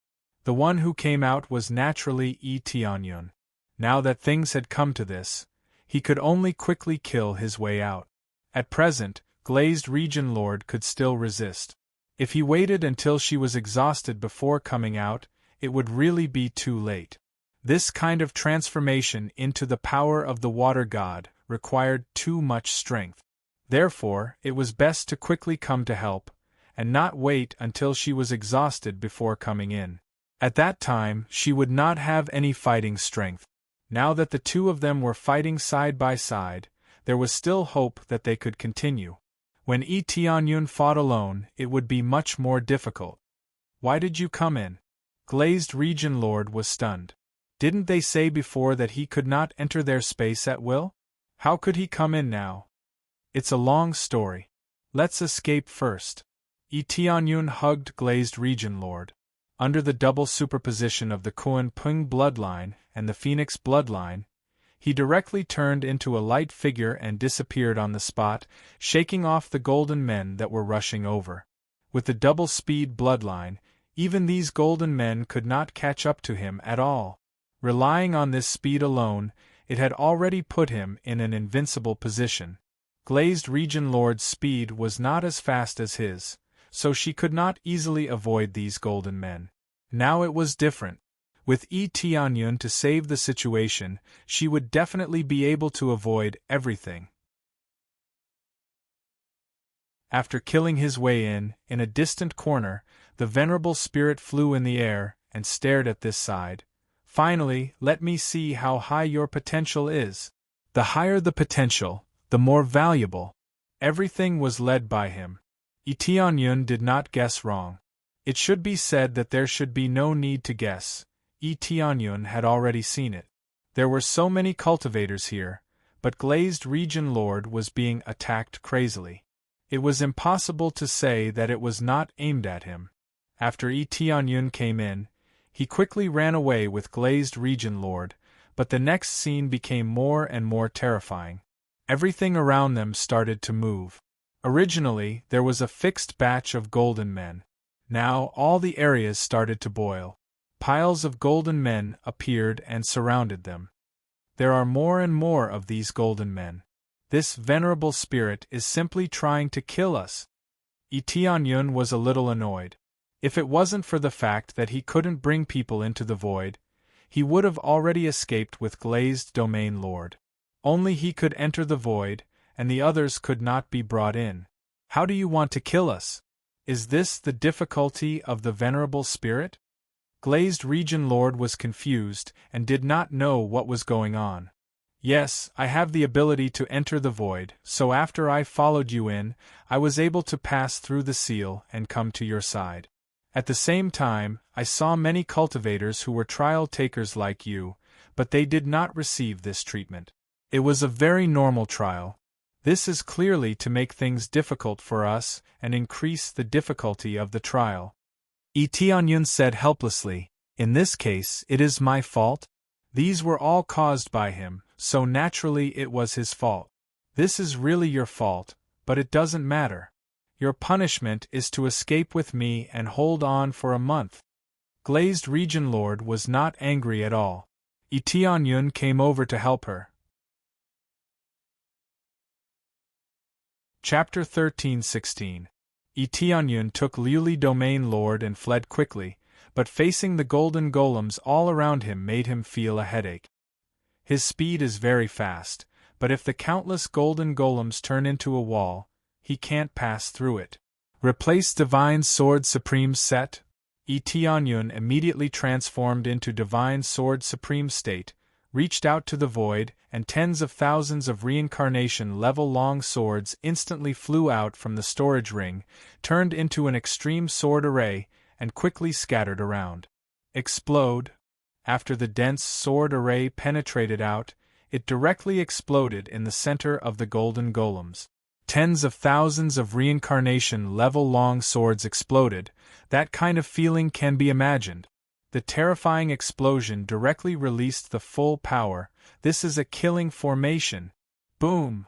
The one who came out was naturally Tianyun. Now that things had come to this, he could only quickly kill his way out. At present, Glazed Region Lord could still resist. If he waited until she was exhausted before coming out, it would really be too late. This kind of transformation into the power of the water god required too much strength. Therefore, it was best to quickly come to help, and not wait until she was exhausted before coming in. At that time, she would not have any fighting strength. Now that the two of them were fighting side by side, there was still hope that they could continue. When Tianyun fought alone, it would be much more difficult. Why did you come in? Glazed Region Lord was stunned. Didn't they say before that he could not enter their space at will? How could he come in now? It's a long story. Let's escape first. Tianyun hugged Glazed Region Lord. Under the double superposition of the Kuan Pung bloodline and the Phoenix bloodline, he directly turned into a light figure and disappeared on the spot, shaking off the golden men that were rushing over. With the double-speed bloodline, even these golden men could not catch up to him at all. Relying on this speed alone, it had already put him in an invincible position. Glazed Region Lord's speed was not as fast as his, so she could not easily avoid these golden men. Now it was different. With Tianyun to save the situation, she would definitely be able to avoid everything. After killing his way in a distant corner, the venerable spirit flew in the air and stared at this side. Finally, let me see how high your potential is. The higher the potential, the more valuable. Everything was led by him. Tianyun did not guess wrong. It should be said that there should be no need to guess. Tianyun had already seen it. There were so many cultivators here, but Glazed Region Lord was being attacked crazily. It was impossible to say that it was not aimed at him. After Tianyun came in, he quickly ran away with Glazed Region Lord, but the next scene became more and more terrifying. Everything around them started to move. Originally, there was a fixed batch of golden men. Now all the areas started to boil. Piles of golden men appeared and surrounded them. There are more and more of these golden men. This venerable spirit is simply trying to kill us. Tianyun was a little annoyed. If it wasn't for the fact that he couldn't bring people into the void, he would have already escaped with Glazed Domain Lord. Only he could enter the void, and the others could not be brought in. How do you want to kill us? Is this the difficulty of the venerable spirit? Glazed Region Lord was confused and did not know what was going on. Yes, I have the ability to enter the void, so after I followed you in, I was able to pass through the seal and come to your side. At the same time, I saw many cultivators who were trial takers like you, but they did not receive this treatment. It was a very normal trial. This is clearly to make things difficult for us and increase the difficulty of the trial. Tianyun said helplessly, "In this case, it is my fault? These were all caused by him, so naturally it was his fault. This is really your fault, but it doesn't matter. Your punishment is to escape with me and hold on for a month." Glazed Region Lord was not angry at all. Tianyun came over to help her. Chapter 13-16. Tianyun took Liuli Domain Lord and fled quickly, but facing the golden golems all around him made him feel a headache. His speed is very fast, but if the countless golden golems turn into a wall, he can't pass through it. Replace Divine Sword Supreme set? Tianyun immediately transformed into Divine Sword Supreme state, reached out to the void, and tens of thousands of reincarnation level-long swords instantly flew out from the storage ring, turned into an extreme sword array, and quickly scattered around. Explode. After the dense sword array penetrated out, it directly exploded in the center of the golden golems. Tens of thousands of reincarnation level-long swords exploded. That kind of feeling can be imagined. The terrifying explosion directly released the full power. This is a killing formation. Boom!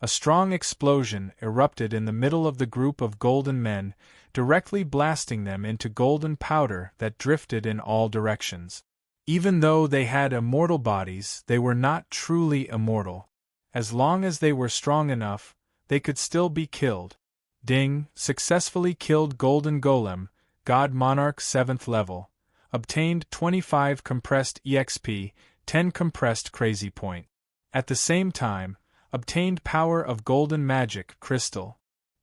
A strong explosion erupted in the middle of the group of golden men, directly blasting them into golden powder that drifted in all directions. Even though they had immortal bodies, they were not truly immortal. As long as they were strong enough, they could still be killed. Ding, successfully killed Golden Golem, God Monarch 7th level. Obtained 25 compressed EXP, 10 compressed Crazy Point. At the same time, obtained power of Golden Magic Crystal.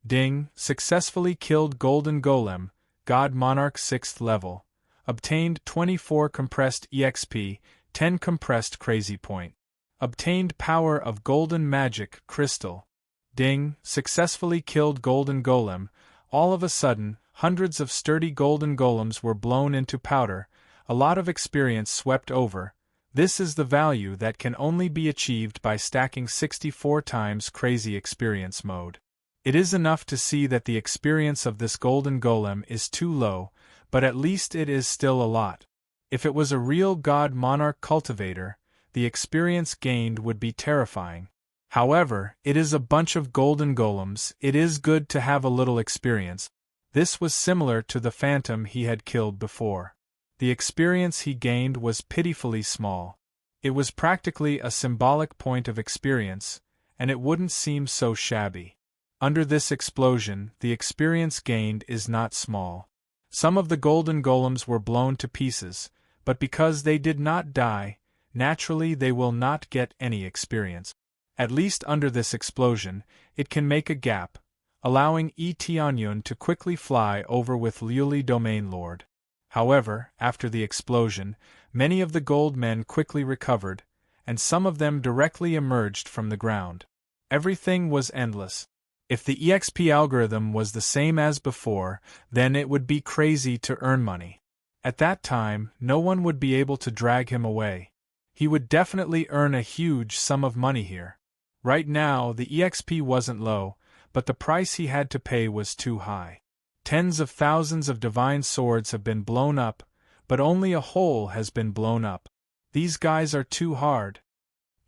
Ding, successfully killed Golden Golem, God Monarch 6th level. Obtained 24 compressed EXP, 10 compressed Crazy Point. Obtained power of Golden Magic Crystal. Ding, successfully killed Golden Golem. All of a sudden, hundreds of sturdy golden golems were blown into powder. A lot of experience swept over. This is the value that can only be achieved by stacking 64 times Crazy Experience mode. It is enough to see that the experience of this golden golem is too low, but at least it is still a lot. If it was a real God Monarch cultivator, the experience gained would be terrifying. However, it is a bunch of golden golems. It is good to have a little experience. This was similar to the phantom he had killed before. The experience he gained was pitifully small. It was practically a symbolic point of experience, and it wouldn't seem so shabby. Under this explosion, the experience gained is not small. Some of the golden golems were blown to pieces, but because they did not die, naturally they will not get any experience. At least under this explosion, it can make a gap, allowing Tianyun to quickly fly over with Liuli Domain Lord. However, after the explosion, many of the gold men quickly recovered, and some of them directly emerged from the ground. Everything was endless. If the EXP algorithm was the same as before, then it would be crazy to earn money. At that time, no one would be able to drag him away. He would definitely earn a huge sum of money here. Right now, the EXP wasn't low, but the price he had to pay was too high. Tens of thousands of divine swords have been blown up, but only a hole has been blown up. These guys are too hard.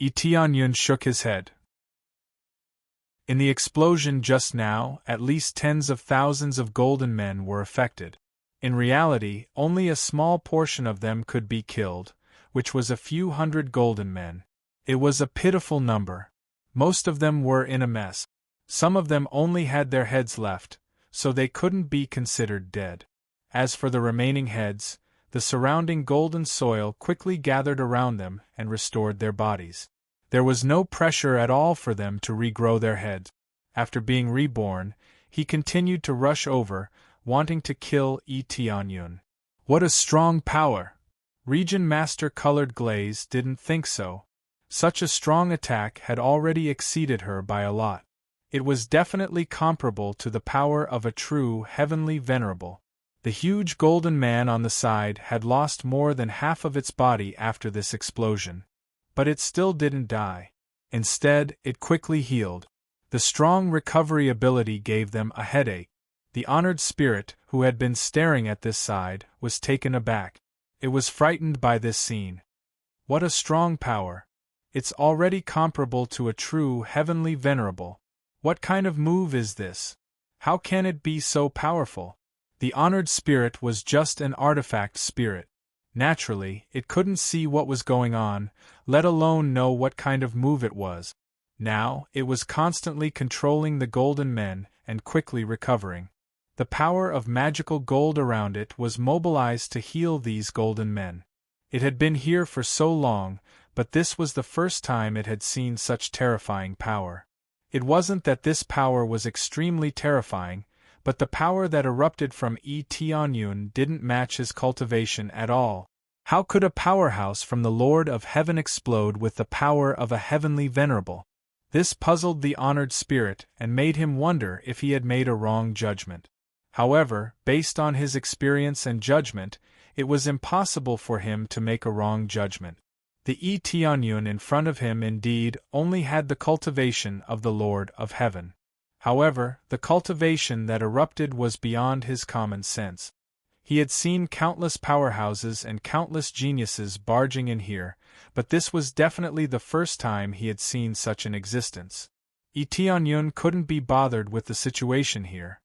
Tianyun shook his head. In the explosion just now, at least tens of thousands of golden men were affected. In reality, only a small portion of them could be killed, which was a few hundred golden men. It was a pitiful number. Most of them were in a mess. Some of them only had their heads left, so they couldn't be considered dead. As for the remaining heads, the surrounding golden soil quickly gathered around them and restored their bodies. There was no pressure at all for them to regrow their heads. After being reborn, he continued to rush over, wanting to kill Tianyun. What a strong power! Region Master Colored Glaze didn't think so. Such a strong attack had already exceeded her by a lot. It was definitely comparable to the power of a true heavenly venerable. The huge golden man on the side had lost more than half of its body after this explosion. But it still didn't die. Instead, it quickly healed. The strong recovery ability gave them a headache. The honored spirit, who had been staring at this side, was taken aback. It was frightened by this scene. What a strong power! It's already comparable to a true heavenly venerable. What kind of move is this? How can it be so powerful? The honored spirit was just an artifact spirit. Naturally, it couldn't see what was going on, let alone know what kind of move it was. Now, it was constantly controlling the golden men and quickly recovering. The power of magical gold around it was mobilized to heal these golden men. It had been here for so long, but this was the first time it had seen such terrifying power. It wasn't that this power was extremely terrifying, but the power that erupted from Tianyun didn't match his cultivation at all. How could a powerhouse from the Lord of Heaven explode with the power of a heavenly venerable? This puzzled the honored spirit and made him wonder if he had made a wrong judgment. However, based on his experience and judgment, it was impossible for him to make a wrong judgment. The Tianyun in front of him indeed only had the cultivation of the Lord of Heaven. However, the cultivation that erupted was beyond his common sense. He had seen countless powerhouses and countless geniuses barging in here, but this was definitely the first time he had seen such an existence. Tianyun couldn't be bothered with the situation here.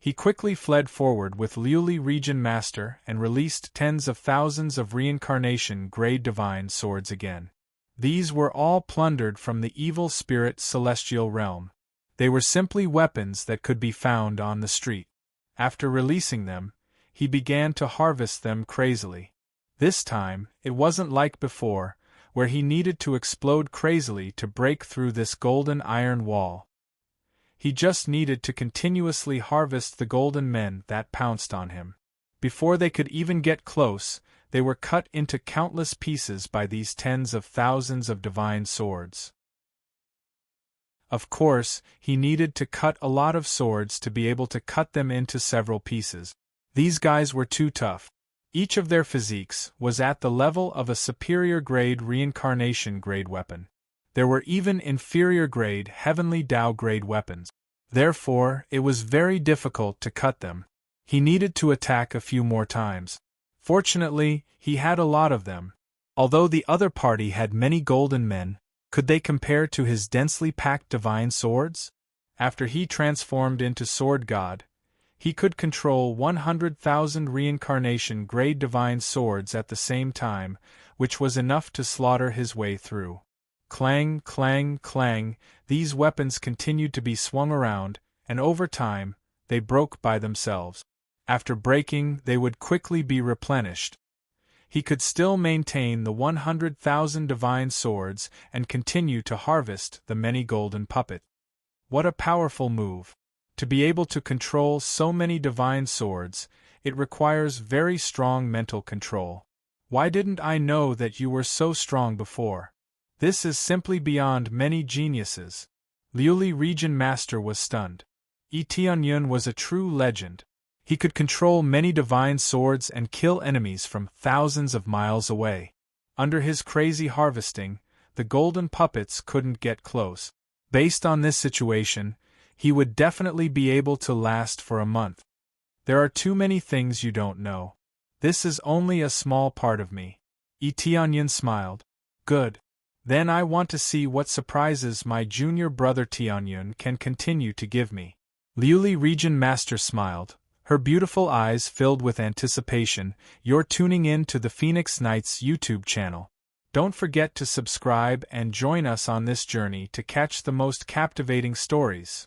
He quickly fled forward with Liuli Region Master and released tens of thousands of reincarnation-grade divine swords again. These were all plundered from the evil spirit celestial realm. They were simply weapons that could be found on the street. After releasing them, he began to harvest them crazily. This time, it wasn't like before, where he needed to explode crazily to break through this golden iron wall. He just needed to continuously harvest the golden men that pounced on him. Before they could even get close, they were cut into countless pieces by these tens of thousands of divine swords. Of course, he needed to cut a lot of swords to be able to cut them into several pieces. These guys were too tough. Each of their physiques was at the level of a superior grade reincarnation grade weapon. There were even inferior grade heavenly Tao grade weapons. Therefore, it was very difficult to cut them. He needed to attack a few more times. Fortunately, he had a lot of them. Although the other party had many golden men, could they compare to his densely packed divine swords? After he transformed into Sword God, he could control 100,000 reincarnation-grade divine swords at the same time, which was enough to slaughter his way through. Clang, clang, clang, these weapons continued to be swung around, and over time, they broke by themselves. After breaking, they would quickly be replenished. He could still maintain the 100,000 divine swords and continue to harvest the many golden puppets. What a powerful move! To be able to control so many divine swords, it requires very strong mental control. Why didn't I know that you were so strong before? This is simply beyond many geniuses. Liuli Region Master was stunned. Tianyun was a true legend. He could control many divine swords and kill enemies from thousands of miles away. Under his crazy harvesting, the golden puppets couldn't get close. Based on this situation, he would definitely be able to last for a month. There are too many things you don't know. This is only a small part of me. Tianyun smiled. Good. Then I want to see what surprises my junior brother Tianyun can continue to give me. Liuli Region Master smiled, her beautiful eyes filled with anticipation. You're tuning in to the Phoenix Knights YouTube channel. Don't forget to subscribe and join us on this journey to catch the most captivating stories.